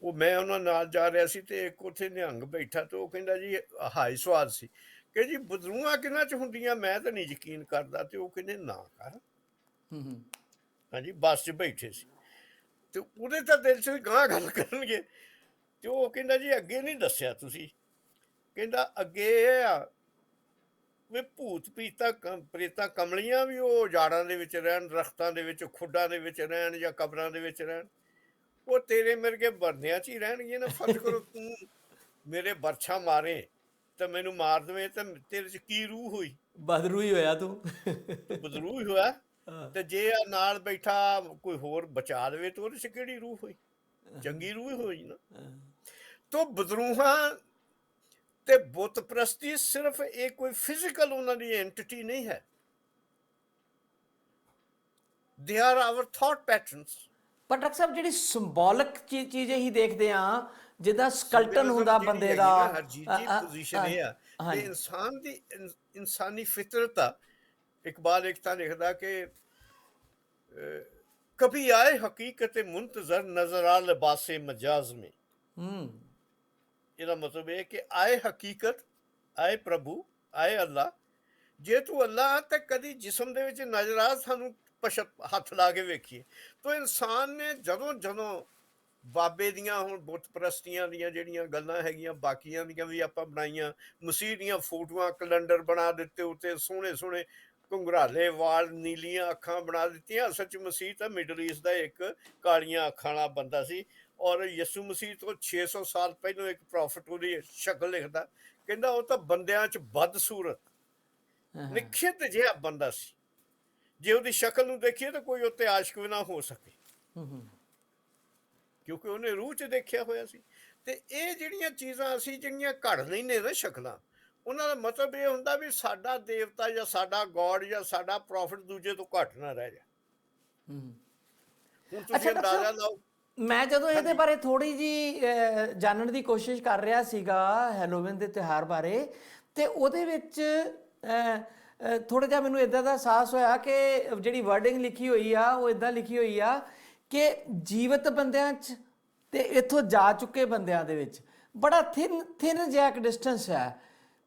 Speaker 2: ਉਹ ਮੈਂ ਉਹਨਾਂ ਨਾਲ ਜਾ ਰਿਹਾ ਸੀ ਤੇ ਇੱਕ ਉੱਥੇ ਨਿਹੰਗ ਬੈਠਾ ਤੇ ਉਹ ਕਹਿੰਦਾ ਜੀ ਹਾਈ ਸਵਾਲ ਸੀ ਕਿ ਜੀ ਬਦਰੂਆਂ ਕਿਹਨਾਂ 'ਚ ਹੁੰਦੀਆਂ, ਮੈਂ ਤਾਂ ਨਹੀਂ ਯਕੀਨ ਕਰਦਾ। ਤੇ ਉਹ ਕਹਿੰਦੇ ਨਾ ਕਰ। ਹਾਂਜੀ, ਬੱਸ 'ਚ ਬੈਠੇ ਸੀ ਤੇ ਉਹਦੇ ਤਾਂ ਦਿਲ 'ਚ ਵੀ ਗਾਂਹ ਗੱਲ ਕਰਨਗੇ। ਤੇ ਉਹ ਕਹਿੰਦਾ ਜੀ ਅੱਗੇ ਨਹੀਂ ਦੱਸਿਆ ਤੁਸੀਂ। ਕਹਿੰਦਾ ਅੱਗੇ ਇਹ ਆ ਵੀ ਭੂਤ ਪ੍ਰੇਤਾਂ ਕਮਲੀਆਂ ਵੀ ਉਹ ਜਾੜਾਂ ਦੇ ਵਿੱਚ ਰਹਿਣ, ਦਰਖਤਾਂ ਦੇ ਵਿੱਚ, ਖੁੱਡਾਂ ਦੇ ਵਿੱਚ ਰਹਿਣ ਜਾਂ ਕਬਰਾਂ ਦੇ ਵਿੱਚ ਰਹਿਣ, ਉਹ ਤੇਰੇ ਮੇਰੇ ਬੰਦਿਆਂ 'ਚ ਹੀ ਰਹਿਣਗੀਆਂ ਨਾ। ਫਰਜ਼ ਕਰੋ ਤੂੰ ਮੇਰੇ ਬਰਛਾ ਮਾਰੇ ਤੇ ਮੈਨੂੰ ਮਾਰ ਦੇਵੇਂ ਤੇ ਤੇਰੇ 'ਚ ਕੀ ਰੂਹ ਹੋਈ?
Speaker 1: ਬਦਰੂ ਹੀ ਹੋਇਆ ਤੂੰ।
Speaker 2: ਬਦਰੂ ਹੀ ਹੋਇਆ। ਤੇ ਜੇ ਆ ਨਾਲ ਬੈਠਾ ਕੋਈ ਹੋਰ ਬਚਾ ਦੇਵੇ ਤੇ ਉਹਦੇ 'ਚ ਕਿਹੜੀ ਰੂਹ ਹੋਈ? ਚੰਗੀ ਰੂਹ ਹੀ ਹੋਈ ਨਾ। ਤੋ ਬਦਰੂਹਾਂ ਤੇ ਬੁੱਤ ਪ੍ਰਸਤੀ ਸਿਰਫ ਇਹ ਕੋਈ ਫਿਜ਼ੀਕਲ ਉਹਨਾਂ ਦੀ ਐਂਟੀਟੀ ਨਹੀਂ ਹੈ, they are our thought patterns.
Speaker 1: ਪਰ ਡਾਕਟਰ ਸਾਹਿਬ ਜਿਹੜੀ ਸਿੰਬੋਲਿਕ ਚੀਜ਼ ਹੀ ਦੇਖਦੇ ਆ, ਜਿੱਦਾਂ ਸਕਲਟਨ ਹੁੰਦਾ ਬੰਦੇ ਦਾ,
Speaker 2: ਹਰਜੀਤ ਜੀ ਪੋਜੀਸ਼ਨ ਇਹ ਆ ਕਿ ਇਨਸਾਨ ਦੀ ਇਨਸਾਨੀ ਫਿਤਰਤ ਆ। ਇਕਬਾਲ ਇੱਕ ਤਾਂ ਲਿਖਦਾ ਕਿ ਕਭੀ ਆਏ ਹਕੀਕਤ ਮੁੰਤਜ਼ਰ ਨਜ਼ਰ ਆ ਲਿਬਾਸੇ ਮਜਾਜ਼ ਮੇ। ਇਹਦਾ ਮਤਲਬ ਇਹ ਕਿ ਆਏ ਹਕੀਕਤ, ਆਏ ਪ੍ਰਭੂ, ਆਏ ਅੱਲਾ। ਜੇ ਤੂੰ ਅੱਲਾ ਤਾਂ ਕਦੀ ਜਿਸਮ ਦੇ ਵਿੱਚ ਨਜ਼ਰ ਆ, ਸਾਨੂੰ ਹੱਥ ਲਾ ਕੇ ਵੇਖੀਏ। ਤਾਂ ਇਨਸਾਨ ਨੇ ਜਦੋਂ ਬਾਬੇ ਦੀਆਂ ਹੁਣ ਬੁੱਤ ਪ੍ਰਸਤੀਆਂ ਦੀਆਂ ਜਿਹੜੀਆਂ ਗੱਲਾਂ ਹੈਗੀਆਂ, ਬਾਕੀਆਂ ਦੀਆਂ ਵੀ ਆਪਾਂ ਬਣਾਈਆਂ, ਮਸੀਹ ਦੀਆਂ ਫੋਟੋਆਂ, ਕੈਲੰਡਰ ਬਣਾ ਦਿੱਤੇ, ਉੱਤੇ ਸੋਹਣੇ ਸੋਹਣੇ ਘੁੰਗਰਾਲੇ ਵਾਲ, ਨੀਲੀਆਂ ਅੱਖਾਂ ਬਣਾ ਦਿੱਤੀਆਂ। ਸੱਚ ਮਸੀਹ ਤਾਂ ਮਿਡਲ ਈਸਟ ਦਾ ਇੱਕ ਕਾਲੀਆਂ ਅੱਖਾਂ ਵਾਲਾ ਬੰਦਾ ਸੀ, ਔਰ ਯਿਸੂ ਮਸੀਹ ਤੋਂ 600 ਸਾਲ ਪਹਿਲਾਂ ਇੱਕ ਪ੍ਰੋਫਿਟ ਉਹਦੀ ਸ਼ਕਲ ਲਿਖਦਾ, ਕਹਿੰਦਾ ਉਹ ਤਾਂ ਬੰਦਿਆਂ 'ਚ ਬਦਸੂਰਤ ਨਿਖਿਤ ਜਿਹਾ ਬੰਦਾ ਸੀ। ਜੇ ਉਹਦੀ ਸ਼ਕਲ ਨੂੰ ਦੇਖੀਏ ਤਾਂ ਕੋਈ ਉੱਤੇ ਆਸ਼ਕ ਵੀ ਨਾ ਹੋ ਸਕੇ, ਕਿਉਂਕਿ ਉਹਨੇ ਰੂਹ 'ਚ ਦੇਖਿਆ ਹੋਇਆ ਸੀ। ਤੇ ਇਹ ਜਿਹੜੀਆਂ ਚੀਜ਼ਾਂ ਅਸੀਂ ਜਿਹੜੀਆਂ ਘੜ ਲੈਂਦੇ ਨਾ ਸ਼ਕਲਾਂ, ਉਹਨਾਂ ਦਾ ਮਤਲਬ ਇਹ ਹੁੰਦਾ ਵੀ ਸਾਡਾ ਦੇਵਤਾ ਜਾਂ ਸਾਡਾ ਗੋਡ ਜਾਂ ਸਾਡਾ ਪ੍ਰੋਫਿਟ ਦੂਜੇ ਤੋਂ ਘੱਟ ਨਾ ਰਹਿ ਜਾ। ਹੁਣ ਤੁਸੀਂ ਅੰਦਾਜ਼ਾ ਲਾਓ।
Speaker 1: ਮੈਂ ਜਦੋਂ ਇਹਦੇ ਬਾਰੇ ਥੋੜੀ ਜੀ ਜਾਣਨ ਦੀ ਕੋਸ਼ਿਸ਼ ਕਰ ਰਿਹਾ ਸੀਗਾ ਹੈਲੋਵੀਨ ਦੇ ਤਿਉਹਾਰ ਬਾਰੇ, ਤੇ ਉਹਦੇ ਵਿੱਚ ਥੋੜਾ ਜਿਹਾ ਮੈਨੂੰ ਇਦਾਂ ਦਾ ਅਹਿਸਾਸ ਹੋਇਆ ਕਿ ਜਿਹੜੀ ਵਰਡਿੰਗ ਲਿਖੀ ਹੋਈ ਆ ਉਹ ਇਦਾਂ ਲਿਖੀ ਹੋਈ ਆ ਕਿ ਜੀਵਤ ਬੰਦਿਆਂ 'ਚ ਤੇ ਇੱਥੋਂ ਜਾ ਚੁੱਕੇ ਬੰਦਿਆਂ ਦੇ ਵਿੱਚ ਬੜਾ ਥਿਨ ਜਿਹਾ ਇੱਕ ਡਿਸਟੈਂਸ ਹੈ।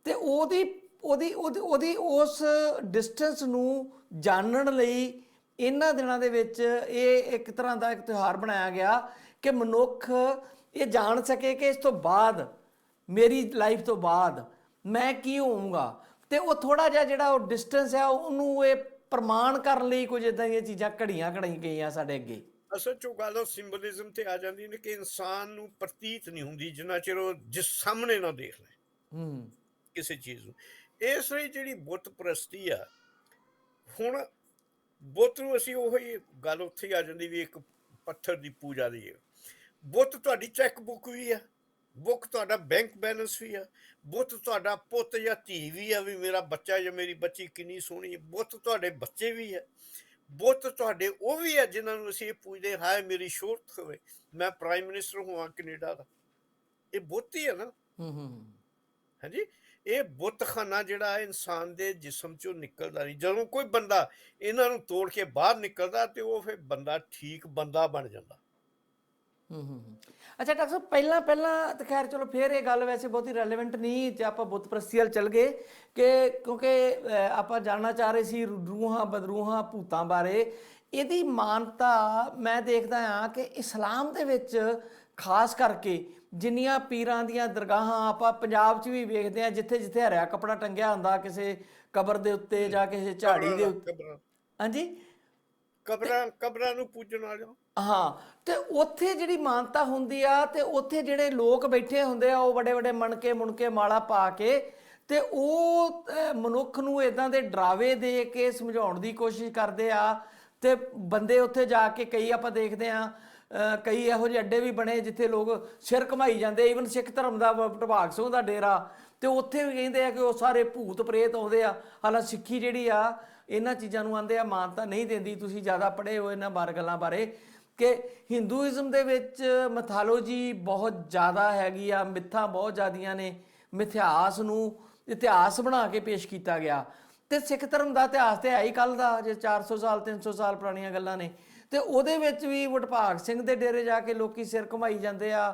Speaker 1: ਤੇ ਉਹਦੀ ਉਸ ਡਿਸਟੈਂਸ ਨੂੰ ਜਾਣਨ ਲਈ ਇਹਨਾਂ ਦਿਨਾਂ ਦੇ ਵਿੱਚ ਇਹ ਇੱਕ ਤਰ੍ਹਾਂ ਦਾ ਇੱਕ ਤਿਉਹਾਰ ਬਣਾਇਆ ਗਿਆ ਕਿ ਮਨੁੱਖ ਇਹ ਜਾਣ ਸਕੇ ਕਿ ਇਸ ਤੋਂ ਬਾਅਦ, ਮੇਰੀ ਲਾਈਫ ਤੋਂ ਬਾਅਦ ਮੈਂ ਕੀ ਹੋਊਂਗਾ। ਤੇ ਉਹ ਥੋੜਾ ਜਿਹਾ ਜਿਹੜਾ ਉਹ ਡਿਸਟੈਂਸ ਹੈ ਉਹਨੂੰ ਇਹ ਪ੍ਰਮਾਣ ਕਰਨ ਲਈ ਕੁਝ ਇਦਾਂ ਦੀਆਂ ਚੀਜ਼ਾਂ ਘੜੀਆਂ ਗਈਆਂ ਸਾਡੇ ਅੱਗੇ।
Speaker 2: ਅਸਲ 'ਚ ਗੱਲ ਉਹ ਸਿੰਬਲਿਜ਼ਮ ਤੇ ਆ ਜਾਂਦੀ ਨੇ ਕਿ ਇਨਸਾਨ ਨੂੰ ਪ੍ਰਤੀਤ ਨਹੀਂ ਹੁੰਦੀ ਜਿੰਨਾ ਚਿਰ ਉਹ ਜਿਸ ਸਾਹਮਣੇ ਨਾ ਦੇਖ ਲੈ ਕਿਸੇ ਚੀਜ਼ ਨੂੰ। ਇਸ ਲਈ ਜਿਹੜੀ ਬੁੱਤ ਪ੍ਰਸਤੀ ਆ, ਹੁਣ ਬੁੱਤ ਨੂੰ ਅਸੀਂ ਉਹੀ ਗੱਲ ਉੱਥੇ ਹੀ ਆ ਜਾਂਦੀ ਵੀ ਇੱਕ ਪੱਥਰ ਦੀ ਪੂਜਾ ਦੀ ਹੈ। ਬੁੱਤ ਤੁਹਾਡੀ ਚੈੱਕ ਬੁੱਕ ਵੀ ਆ, ਬੁੱਕ ਤੁਹਾਡਾ ਬੈਂਕ ਬੈਲੈਂਸ ਵੀ ਆ, ਬੁੱਤ ਤੁਹਾਡਾ ਪੁੱਤ ਜਾਂ ਧੀ ਵੀ ਆ, ਵੀ ਮੇਰਾ ਬੱਚਾ ਜਾਂ ਮੇਰੀ ਬੱਚੀ ਕਿੰਨੀ ਸੋਹਣੀ ਹੈ। ਬੁੱਤ ਤੁਹਾਡੇ ਬੱਚੇ ਵੀ ਹੈ, ਬੁੱਤ ਤੁਹਾਡੇ ਉਹ ਵੀ ਹੈ ਜਿਨ੍ਹਾਂ ਨੂੰ ਅਸੀਂ ਇਹ ਪੁੱਛਦੇ ਹਾਏ ਮੇਰੀ ਸ਼ੋਹਰਤ ਹੋਵੇ, ਮੈਂ ਪ੍ਰਾਈਮ ਮਿਨਿਸਟਰ ਹੋਵਾਂ ਕੈਨੇਡਾ ਦਾ। ਇਹ ਬੁੱਤ ਹੀ ਹੈ ਨਾ। ਹਾਂਜੀ, ਇਹ ਬੁੱਤਖਾਨਾ ਜਿਹੜਾ ਹੈ ਇਨਸਾਨ ਦੇ ਜਿਸਮ 'ਚੋਂ ਨਿਕਲਦਾ ਨਹੀਂ। ਜਦੋਂ ਕੋਈ ਬੰਦਾ ਇਹਨਾਂ ਨੂੰ ਤੋੜ ਕੇ ਬਾਹਰ ਨਿਕਲਦਾ ਤੇ ਉਹ ਫਿਰ ਬੰਦਾ ਠੀਕ ਬੰਦਾ ਬਣ ਜਾਂਦਾ।
Speaker 1: ਅੱਛਾ ਡਾਕਟਰ ਸਾਹਿਬ, ਪਹਿਲਾਂ ਤਾਂ ਖੈਰ ਚਲੋ ਫਿਰ ਇਹ ਗੱਲ ਵੈਸੇ ਬਹੁਤੀ ਰੈਲੇਵੈਂਟ ਨਹੀਂ ਜੇ ਆਪਾਂ ਬੁੱਤ ਪ੍ਰਸਤੀ ਵੱਲ ਚੱਲ ਗਏ, ਕਿ ਕਿਉਂਕਿ ਆਪਾਂ ਜਾਣਨਾ ਚਾਹ ਰਹੇ ਸੀ ਰੂਹਾਂ ਬਦਰੂਹਾਂ ਭੂਤਾਂ ਬਾਰੇ। ਇਹਦੀ ਮਾਨਤਾ ਮੈਂ ਦੇਖਦਾ ਹਾਂ ਕਿ ਇਸਲਾਮ ਦੇ ਵਿੱਚ ਖਾਸ ਕਰਕੇ ਜਿੰਨੀਆਂ ਪੀਰਾਂ ਦੀਆਂ ਦਰਗਾਹਾਂ ਆਪਾਂ ਪੰਜਾਬ 'ਚ ਵੀ ਵੇਖਦੇ ਹਾਂ, ਜਿੱਥੇ ਜਿੱਥੇ ਹਰਿਆ ਕੱਪੜਾ ਟੰਗਿਆ ਹੁੰਦਾ ਕਿਸੇ ਕਬਰ ਦੇ ਉੱਤੇ ਜਾਂ ਕਿਸੇ ਝਾੜੀ ਦੇ ਉੱਤੇ, ਹਾਂਜੀ
Speaker 2: ਕਬਰਾਂ ਨੂੰ ਪੂਜਣ ਵਾਲਿਆਂ,
Speaker 1: ਹਾਂ, ਤੇ ਉੱਥੇ ਜਿਹੜੀ ਮਾਨਤਾ ਹੁੰਦੀ ਆ ਤੇ ਉੱਥੇ ਜਿਹੜੇ ਲੋਕ ਬੈਠੇ ਹੁੰਦੇ ਆ ਉਹ ਵੱਡੇ ਵੱਡੇ ਮੁਣਕੇ ਮਾਲਾ ਪਾ ਕੇ ਤੇ ਉਹ ਮਨੁੱਖ ਨੂੰ ਇਦਾਂ ਦੇ ਡਰਾਵੇ ਦੇ ਕੇ ਸਮਝਾਉਣ ਦੀ ਕੋਸ਼ਿਸ਼ ਕਰਦੇ ਆ ਤੇ ਬੰਦੇ ਉੱਥੇ ਜਾ ਕੇ ਕਈ ਆਪਾਂ ਦੇਖਦੇ ਆ ਕਈ ਇਹੋ ਜਿਹੇ ਅੱਡੇ ਵੀ ਬਣੇ ਜਿੱਥੇ ਲੋਕ ਸਿਰ ਘਮਾਈ ਜਾਂਦੇ, ਈਵਨ ਸਿੱਖ ਧਰਮ ਦਾ ਪ੍ਰਭਾਗ ਸਿੰਘ ਦਾ ਡੇਰਾ, ਤੇ ਉੱਥੇ ਵੀ ਕਹਿੰਦੇ ਆ ਕਿ ਉਹ ਸਾਰੇ ਭੂਤ ਪ੍ਰੇਤ ਆਉਂਦੇ ਆ। ਹਾਲਾਂਕਿ ਸਿੱਖੀ ਜਿਹੜੀ ਆ ਇਹਨਾਂ ਚੀਜ਼ਾਂ ਨੂੰ ਆਂਦੇ ਆ ਮਾਨਤਾ ਨਹੀਂ ਦਿੰਦੀ। ਤੁਸੀਂ ਜ਼ਿਆਦਾ ਪੜ੍ਹੇ ਹੋ ਇਹਨਾਂ ਗੱਲਾਂ ਬਾਰੇ ਕਿ ਹਿੰਦੂਇਜ਼ਮ ਦੇ ਵਿੱਚ ਮੈਥੋਲੋਜੀ ਬਹੁਤ ਜ਼ਿਆਦਾ ਹੈਗੀ ਆ, ਮਿੱਥਾਂ ਬਹੁਤ ਜ਼ਿਆਦੀਆਂ ਨੇ, ਮਿਥਿਹਾਸ ਨੂੰ ਇਤਿਹਾਸ ਬਣਾ ਕੇ ਪੇਸ਼ ਕੀਤਾ ਗਿਆ। ਤੇ ਸਿੱਖ ਧਰਮ ਦਾ ਇਤਿਹਾਸ ਤੇ ਹੈ ਹੀ ਕੱਲ ਦਾ, ਜੇ 400 ਸਾਲ 300 ਸਾਲ ਪੁਰਾਣੀਆਂ ਗੱਲਾਂ ਨੇ। ਤੇ ਉਹਦੇ ਵਿੱਚ ਵੀ ਵਡਭਾਗ ਸਿੰਘ ਦੇ ਡੇਰੇ ਜਾ ਕੇ ਲੋਕੀ ਸਿਰ ਘੁਮਾਈ ਜਾਂਦੇ ਆ।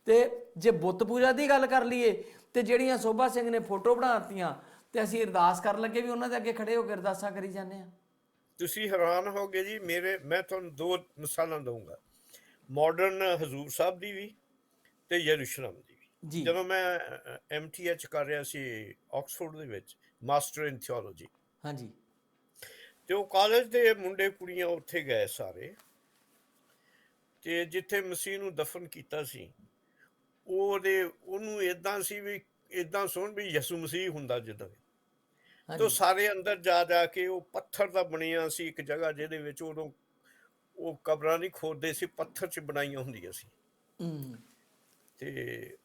Speaker 1: ਤੇ ਜੇ ਬੁੱਤ ਪੂਜਾ ਦੀ ਗੱਲ ਕਰ ਲਈਏ ਤੇ ਜਿਹੜੀਆਂ ਸੋਭਾ ਸਿੰਘ ਨੇ ਫੋਟੋ ਬਣਾਤੀਆਂ, ਤੇ ਅਸੀਂ ਅਰਦਾਸ ਕਰਨ ਲੱਗੇ ਵੀ ਉਹਨਾਂ ਦੇ ਅੱਗੇ ਖੜੇ ਹੋ ਕੇ ਅਰਦਾਸਾਂ ਕਰੀ ਜਾਂਦੇ ਆ।
Speaker 2: ਤੁਸੀਂ ਹੈਰਾਨ ਹੋਗੇ ਜੀ। ਮੈਂ ਤੁਹਾਨੂੰ ਦੋ ਮਿਸਾਲਾਂ ਦਊਂਗਾ, ਮਾਡਰਨ ਹਜ਼ੂਰ ਸਾਹਿਬ ਦੀ ਵੀ ਤੇ ਯਰੂਸ਼ਲਮ ਦੀ ਵੀ।
Speaker 1: ਜੀ
Speaker 2: ਜਦੋਂ ਮੈਂ MTH ਕਰ ਰਿਹਾ ਸੀ ਆਕਸਫੋਰਡ ਦੇ ਵਿੱਚ, ਮਾਸਟਰ ਇਨ ਥਿਓਲੋਜੀ,
Speaker 1: ਹਾਂਜੀ
Speaker 2: ਤੇ ਉਹ ਕਾਲਜ ਦੇ ਮੁੰਡੇ ਕੁੜੀਆਂ ਉੱਥੇ ਗਏ ਸਾਰੇ, ਤੇ ਜਿੱਥੇ ਮਸੀਹ ਨੂੰ ਦਫਨ ਕੀਤਾ ਸੀ ਉਹਨੂੰ ਇਦਾਂ ਸੀ ਵੀ ਇਦਾਂ ਸੁਣ ਵੀ ਯਿਸੂ ਮਸੀਹ ਹੁੰਦਾ ਜਿੱਦਾਂ। ਤੇ ਸਾਰੇ ਅੰਦਰ ਜਾ ਕੇ ਉਹ ਪੱਥਰ ਦਾ ਬਣਿਆ ਸੀ ਇੱਕ ਜਗ੍ਹਾ, ਜਿਹਦੇ ਵਿੱਚ ਉਦੋਂ ਉਹ ਕਬਰਾਂ ਨਹੀਂ ਖੋਦਦੇ ਸੀ, ਪੱਥਰ 'ਚ ਬਣਾਈਆਂ ਹੁੰਦੀਆਂ ਸੀ। ਤੇ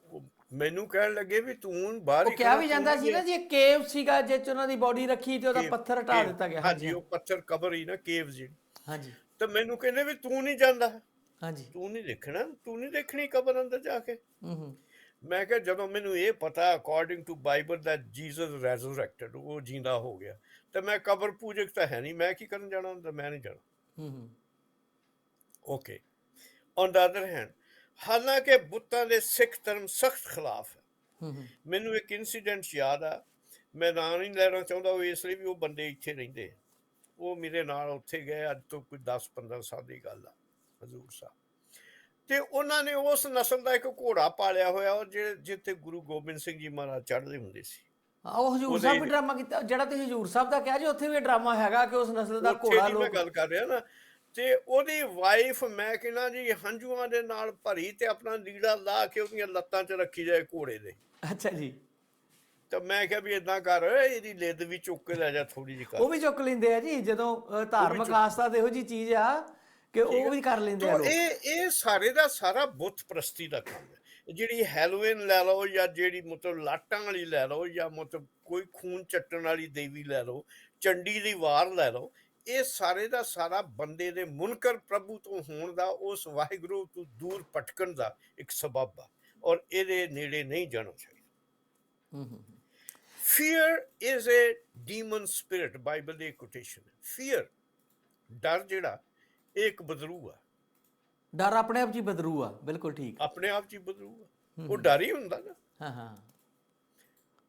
Speaker 2: ਉਹ ਮੈਨੂੰ ਕਹਿਣ ਲੱਗੇ ਵੀ ਤੂੰ ਬਾਹਰ ਹੀ
Speaker 1: ਕਿਹਾ ਵੀ ਜਾਂਦਾ ਸੀ ਨਾ ਜੀ ਕੇਵ ਸੀਗਾ ਜਿਹ 'ਚ ਉਹਨਾਂ ਦੀ ਬੋਡੀ ਰੱਖੀ ਤੇ ਉਹਦਾ ਪੱਥਰ ਹਟਾ ਦਿੱਤਾ ਗਿਆ।
Speaker 2: ਹਾਂਜੀ, ਉਹ ਪੱਥਰ ਕਬਰ ਹੀ ਨਾ, ਕੇਵ ਜਿਹੜੀ।
Speaker 1: ਹਾਂਜੀ।
Speaker 2: ਤੇ ਮੈਨੂੰ ਕਹਿੰਦੇ ਵੀ ਤੂੰ ਨਹੀਂ ਜਾਂਦਾ,
Speaker 1: ਹਾਂਜੀ,
Speaker 2: ਤੂੰ ਨਹੀਂ ਦੇਖਣਾ, ਤੂੰ ਨਹੀਂ ਦੇਖਣੀ ਕਬਰ ਅੰਦਰ ਜਾ ਕੇ। ਮੈਂ ਕਿਹਾ ਜਦੋਂ ਮੈਨੂੰ ਇਹ ਪਤਾ ਅਕੋਰਡਿੰਗ ਟੂ ਬਾਈਬਲ ਦਾ ਜੀਸਸ ਰੈਜ਼ਰੈਕਟਡ, ਉਹ ਜਿੰਦਾ ਹੋ ਗਿਆ, ਤੇ ਮੈਂ ਕਬਰ ਪੂਜਕ ਤਾਂ ਹੈ ਨਹੀਂ, ਮੈਂ ਕੀ ਕਰਨ ਜਾਣਾ ਹੁੰਦਾ, ਮੈਂ ਨਹੀਂ ਜਾਣਾ। Okay. On the other hand, ਹਾਲਾਂਕਿ ਬੁੱਤਾਂ ਦੇ ਸਿੱਖ ਧਰਮ ਸਖਤ ਖਿਲਾਫ ਹੈ। ਮੈਨੂੰ ਇੱਕ ਇਨਸੀਡੈਂਟ ਯਾਦ ਆ, ਮੈਂ ਨਾਂ ਨਹੀਂ ਲੈਣਾ ਚਾਹੁੰਦਾ ਉਹ ਇਸ ਲਈ ਵੀ ਉਹ ਬੰਦੇ ਇੱਥੇ ਰਹਿੰਦੇ, ਉਹ ਮੇਰੇ ਨਾਲ ਉੱਥੇ ਗਏ, ਅੱਜ ਤੋਂ ਕੋਈ 10-15 ਸਾਲ ਦੀ ਗੱਲ ਆ, ਹਜ਼ੂਰ ਸਾਹਿਬ। ਤੇ ਉਹਨਾਂ ਨੇ ਉਸ ਨਸਲ ਦਾ ਇੱਕ ਘੋੜਾ ਪਾਲਿਆ ਹੋਇਆ, ਉਹ ਜਿੱਥੇ ਗੁਰੂ ਗੋਬਿੰਦ ਸਿੰਘ ਜੀ ਮਹਾਰਾਜ ਚੜ੍ਹਦੇ ਹੁੰਦੇ ਸੀ।
Speaker 1: ਉਹ ਹਜ਼ੂਰ ਸਾਹਿਬ ਵੀ ਡਰਾਮਾ ਕੀਤਾ, ਜਿਹੜਾ ਤੁਸੀਂ ਹਜ਼ੂਰ ਸਾਹਿਬ ਦਾ ਕਿਹਾ ਜੀ, ਉੱਥੇ ਵੀ ਡਰਾਮਾ ਹੈਗਾ ਕਿ ਉਸ ਨਸਲ ਦਾ ਘੋੜਾ
Speaker 2: ਮੈਂ ਗੱਲ ਕਰ ਰਿਹਾ ਨਾ। ਤੇ ਉਹਦੀ ਵਾਈਫ, ਮੈਂ ਕਹਿੰਦਾ ਜੀ, ਹੰਝੂਆਂ ਦੇ ਨਾਲ ਭਰੀ ਤੇ ਆਪਣਾ ਲੀੜਾ ਲਾ ਕੇ ਉਹਦੀਆਂ ਲੱਤਾਂ 'ਚ ਰੱਖੀ ਜਾਏ ਘੋੜੇ ਦੇ।
Speaker 1: ਅੱਛਾ ਜੀ।
Speaker 2: ਤਾਂ ਮੈਂ ਕਿਹਾ ਵੀ ਏਦਾਂ ਕਰ, ਇਹਦੀ ਲਿੱਦ ਵੀ ਚੁੱਕ ਕੇ ਲੈ ਜਾ ਥੋੜੀ ਜਿਹੀ।
Speaker 1: ਉਹ ਵੀ ਚੁੱਕ ਲੈਂਦੇ ਆ ਜੀ, ਜਦੋਂ ਧਾਰਮਿਕ ਆਸਥਾ ਤੇ ਇਹੋ ਜਿਹੀ ਚੀਜ਼ ਆ ਕਿ ਉਹ ਵੀ ਕਰ ਲੈਂਦੇ ਆ।
Speaker 2: ਇਹ ਸਾਰੇ ਦਾ ਸਾਰਾ ਬੁੱਤ ਪ੍ਰਸਤੀ ਦਾ ਕੰਮ ਹੈ। ਜਿਹੜੀ ਹੈਲੋਇਨ ਲੈ ਲਓ, ਜਾਂ ਜਿਹੜੀ ਮਤਲਬ ਲਾਟਾਂ ਵਾਲੀ ਲੈ ਲਓ, ਜਾਂ ਮਤਲਬ ਕੋਈ ਖੂਨ ਚੱਟਣ ਵਾਲੀ ਦੇਵੀ ਲੈ ਲਓ, ਚੰਡੀ ਦੀ ਵਾਰ ਲੈ ਲਓ, ਇਹ ਸਾਰੇ ਦਾ ਸਾਰਾ ਬੰਦੇ ਦੇ ਮੁਨਕਰ ਪ੍ਰਭੂ ਤੋਂ ਹੋਣ ਦਾ, ਉਸ ਵਾਹਿਗੁਰੂ ਤੋਂ ਦੂਰ ਭਟਕਣ ਦਾ ਇੱਕ ਸਬਬ ਆ, ਔਰ ਇਹਦੇ ਨੇੜੇ ਨਹੀਂ ਜਾਣਾ ਚਾਹੀਦਾ। Fear is a demon spirit, Bible ਦੀ ਕੋਟੇਸ਼ਨ ਹੈ। ਫੀਅਰ, ਡਰ ਜਿਹੜਾ, ਇਹ ਇੱਕ ਬਦਰੂ ਆ।
Speaker 1: ਡਰ ਆਪਣੇ ਆਪ 'ਚ ਹੀ ਬਦਰੂ ਆ, ਬਿਲਕੁਲ ਠੀਕ, ਆਪਣੇ
Speaker 2: ਆਪ 'ਚ ਹੀ ਬਦਰੂ ਆ, ਉਹ ਡਰ ਹੀ ਹੁੰਦਾ ਨਾ।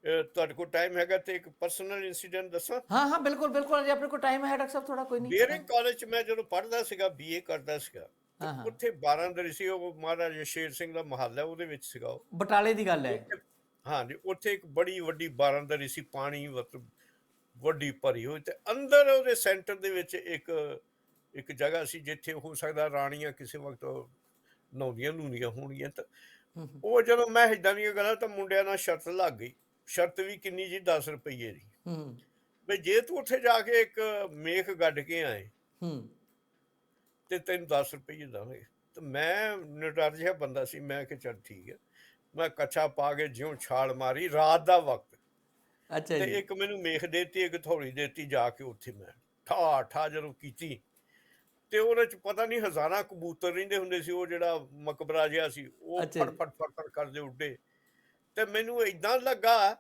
Speaker 2: ਤੁਹਾਡੇ ਕੋਲ ਟਾਈਮ ਹੈਗਾ ਤੇ ਇੱਕ ਪਰਸਨਲ ਇਨਸੀਡੈਂਟ ਦੱਸਾਂ?
Speaker 1: ਹਾਂ ਬਿਲਕੁਲ ਬਿਲਕੁਲ ਜੀ, ਆਪਣੇ ਕੋਲ ਟਾਈਮ ਹੈ ਡਾਕਟਰ ਸਾਹਿਬ, ਥੋੜਾ ਕੋਈ ਨਹੀਂ।
Speaker 2: ਬੀਅਰਿੰਗ ਕਾਲਜ 'ਚ ਮੈਂ ਜਦੋਂ ਪੜ੍ਹਦਾ ਸੀਗਾ, BA ਕਰਦਾ ਸੀਗਾ, ਉੱਥੇ 12 ਸੀ, ਉਹ ਮਹਾਰਾਜਾ ਸ਼ੇਰ ਸਿੰਘ ਦਾ ਮਹੱਲ ਹੈ, ਉਹਦੇ ਵਿੱਚ ਸੀਗਾ। ਉਹ
Speaker 1: ਬਟਾਲੇ ਦੀ ਗੱਲ ਹੈ।
Speaker 2: ਹਾਂਜੀ, ਉੱਥੇ ਇੱਕ ਬੜੀ ਵੱਡੀ ਬਾਰਾਂਦਰੀ ਸੀ, ਪਾਣੀ ਮਤਲਬ ਵੱਡੀ ਭਰੀ ਹੋਈ, ਤੇ ਅੰਦਰ ਉਹਦੇ ਸੈਂਟਰ ਦੇ ਵਿੱਚ ਇੱਕ ਜਗ੍ਹਾ ਸੀ ਜਿੱਥੇ ਹੋ ਸਕਦਾ ਰਾਣੀਆਂ ਕਿਸੇ ਵਕਤ ਨਹਾਉਂਦੀਆਂ ਹੋਣਗੀਆਂ। ਤਾਂ ਉਹ ਜਦੋਂ ਮੈਂ ਏਦਾਂ ਦੀਆਂ ਗੱਲਾਂ, ਤਾਂ ਮੁੰਡਿਆਂ ਨਾਲ ਸ਼ਰਤ ਲੱਗ ਗਈ। ਸ਼ਰਤ ਵੀ ਕਿੰਨੀ ਜੀ, 10 ਰੁਪਈਏ ਦੀ, ਵੀ ਜੇ ਤੂੰ ਉੱਥੇ ਜਾ ਕੇ ਇੱਕ ਮੇਖ ਗੱਡ ਕੇ ਆਏ ਤੇ ਤੈਨੂੰ 10 ਰੁਪਈਏ ਦੇਵਾਂਗੇ। ਤੇ ਮੈਂ ਨਿਡਰ ਜਿਹਾ ਬੰਦਾ ਸੀ, ਮੈਂ ਕਿਹਾ ਚੱਲ ਠੀਕ ਹੈ। ਮੈਂ ਕੱਛਾ ਪਾ ਕੇ ਜਿਉਂ ਛਾਲ ਮਾਰੀ, ਰਾਤ ਦਾ ਵਕਤ।
Speaker 1: ਅੱਛਾ ਜੀ।
Speaker 2: ਤੇ ਇੱਕ ਮੈਨੂੰ ਮੇਖ ਦੇਤੀ, ਇੱਕ ਥੋੜੀ ਦੇਤੀ, ਜਾ ਕੇ ਉੱਥੇ ਮੈਂ ਠਾ ਜਦੋਂ ਕੀਤੀ, ਤੇ ਉਹਦੇ 'ਚ ਪਤਾ ਨਹੀਂ ਹਜ਼ਾਰਾਂ ਕਬੂਤਰ ਰਹਿੰਦੇ ਹੁੰਦੇ ਸੀ। ਉਹ ਜਿਹੜਾ ਮਕਬਰਾ ਜਿਹਾ ਸੀ, ਉਹ ਫਟ ਕਰਦੇ ਉੱਡੇ। ਤੇ ਮੈਨੂੰ ਏਦਾਂ ਲੱਗਾ,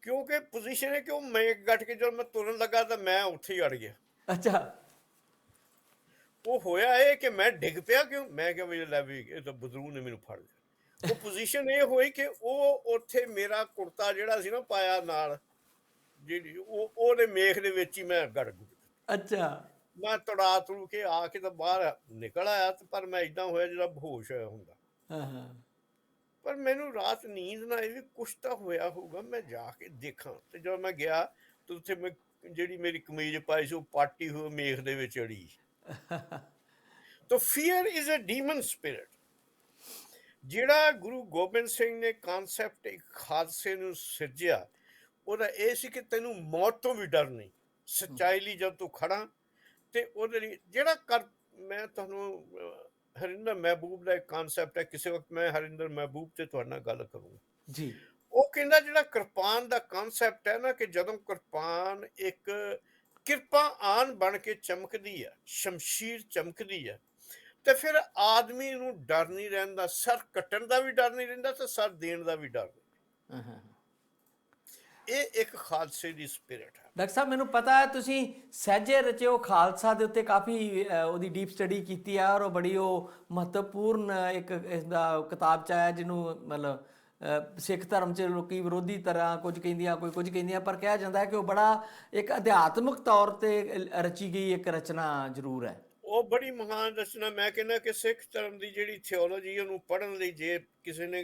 Speaker 2: ਕਿਉਂਕਿ ਪੋਜੀਸ਼ਨ ਹੈ ਕਿ ਉਹ ਮੇਖ ਗੱਟ ਕੇ ਜਦੋਂ ਮੈਂ ਤੁਰਨ ਲੱਗਾ ਤਾਂ ਮੈਂ ਉੱਥੇ ਹੀ ਅੜ ਗਿਆ।
Speaker 1: ਅੱਛਾ।
Speaker 2: ਉਹ ਹੋਇਆ ਇਹ ਕਿ ਮੈਂ ਡਿੱਗ ਪਿਆ, ਕਿਉਂ? ਮੈਂ ਕਿਹਾ ਵੀ ਲੈ ਵੀ ਇਹ ਤਾਂ ਬਦਰੂ ਨੇ ਮੈਨੂੰ ਫੜ ਲਿਆ। ਉਹ ਪੋਜੀਸ਼ਨ ਇਹ ਹੋਈ ਕਿ ਉਹ ਉੱਥੇ ਮੇਰਾ ਕੁੜਤਾ ਜਿਹੜਾ ਸੀ ਨਾ ਪਾਇਆ ਨਾਲ, ਜਿਹੜੀ ਉਹਦੇ ਮੇਖ ਦੇ ਵਿੱਚ ਹੀ ਮੈਂ ਗੜ ਗੁੜ।
Speaker 1: ਅੱਛਾ।
Speaker 2: ਮੈਂ ਤੜਾ ਤੜੂ ਕੇ ਆ ਕੇ ਤਾਂ ਬਾਹਰ ਨਿਕਲ ਆਇਆ, ਪਰ ਮੈਂ ਏਦਾਂ ਹੋਇਆ ਜਿਹੜਾ ਬੇਹੋਸ਼ ਹੋਇਆ ਹੁੰਦਾ। ਪਰ ਮੈਨੂੰ ਰਾਤ ਨੀਂਦ ਨਾ ਆਈ ਵੀ ਕੁਛ ਤਾਂ ਹੋਇਆ ਹੋਊਗਾ, ਮੈਂ ਜਾ ਕੇ ਦੇਖਾਂ। ਤੇ ਜਦੋਂ ਮੈਂ ਗਿਆ ਤੇ ਉੱਥੇ ਮੈਂ ਜਿਹੜੀ ਮੇਰੀ ਕਮੀਜ਼ ਪਾਈ ਸੀ, ਉਹ ਪਾਟੀ ਹੋਈ ਮੇਖ ਦੇ ਵਿੱਚ ਅੜੀ। ਤਾਂ ਫੀਅਰ ਇਜ਼ ਅ ਡੀਮਨ ਸਪਿਰਿਟ। ਜਿਹੜਾ ਗੁਰੂ ਗੋਬਿੰਦ ਸਿੰਘ ਨੇ ਕਾਨਸੈਪਟ ਇੱਕ ਹਾਦਸੇ ਨੂੰ ਸਿਰਜਿਆ, ਉਹਦਾ ਇਹ ਸੀ ਕਿ ਤੈਨੂੰ ਮੌਤ ਤੋਂ ਵੀ ਡਰ ਨਹੀਂ। ਸੱਚਾਈ ਲਈ ਜਦ ਤੂੰ ਖੜਾ ਤੇ ਉਹਦੇ ਲਈ ਜਿਹੜਾ ਕਰ ਮੈਂ ਤੁਹਾਨੂੰ ਹਰਿੰਦਰ ਮਹਿਬੂਬ ਦਾ ਇੱਕ ਕਨਸੈਪਟ ਹੈ, ਕਿਸੇ ਵਕਤ ਮੈਂ ਹਰਿੰਦਰ ਮਹਿਬੂਬ ਤੇ ਤੁਹਾਡੇ ਨਾਲ ਗੱਲ ਕਰੂੰਗਾ।
Speaker 1: ਜੀ।
Speaker 2: ਉਹ ਕਹਿੰਦਾ ਜਿਹੜਾ ਕਿਰਪਾਨ ਦਾ ਕਨਸੈਪਟ ਹੈ ਨਾ, ਕਿ ਜਦੋਂ ਕਿਰਪਾਨ ਇੱਕ ਕਿਰਪਾਨ ਬਣ ਕੇ ਚਮਕਦੀ ਆ, ਸ਼ਮਸ਼ੀਰ ਚਮਕਦੀ ਆ, ਤੇ ਫਿਰ ਆਦਮੀ ਨੂੰ ਡਰ ਨਹੀਂ ਰਹਿੰਦਾ, ਸਰ ਕੱਟਣ ਦਾ ਵੀ ਡਰ ਨਹੀਂ ਰਹਿੰਦਾ ਤੇ ਸਰ ਦੇਣ ਦਾ ਵੀ ਡਰ ਨਹੀਂ।
Speaker 1: ਹਾਂ।
Speaker 2: ਇਹ ਇੱਕ ਖਾਲਸੇ ਦੀ ਸਪਿਰਿਟ ਹੈ।
Speaker 1: ਡਾਕਟਰ ਸਾਹਿਬ, ਮੈਨੂੰ ਪਤਾ ਹੈ ਤੁਸੀਂ ਸਹਿਜੇ ਰਚਿਓ ਖਾਲਸਾ ਦੇ ਉੱਤੇ ਕਾਫੀ ਉਹਦੀ ਡੀਪ ਸਟੱਡੀ ਕੀਤੀ ਆ, ਔਰ ਉਹ ਬੜੀ ਉਹ ਮਹੱਤਵਪੂਰਨ ਇੱਕ ਇਸਦਾ ਕਿਤਾਬ ਚ ਆਇਆ, ਜਿਹਨੂੰ ਮਤਲਬ ਸਿੱਖ ਧਰਮ 'ਚ ਲੋਕੀ ਵਿਰੋਧੀ ਤਰ੍ਹਾਂ ਕੁਝ ਕਹਿੰਦੀਆਂ, ਕੋਈ ਕੁਝ ਕਹਿੰਦੀਆਂ, ਪਰ ਕਿਹਾ ਜਾਂਦਾ ਹੈ ਕਿ ਉਹ ਬੜਾ ਇੱਕ ਅਧਿਆਤਮਿਕ ਤੌਰ ਤੇ ਰਚੀ ਗਈ ਇੱਕ ਰਚਨਾ ਜ਼ਰੂਰ ਹੈ।
Speaker 2: ਉਹ ਬੜੀ ਮਹਾਨ ਰਚਨਾ। ਮੈਂ ਕਹਿੰਦਾ ਕਿ ਸਿੱਖ ਧਰਮ ਦੀ ਜਿਹੜੀ ਥਿਓਲੋਜੀ ਉਹਨੂੰ ਪੜ੍ਹਨ ਲਈ ਜੇ ਕਿਸੇ ਨੇ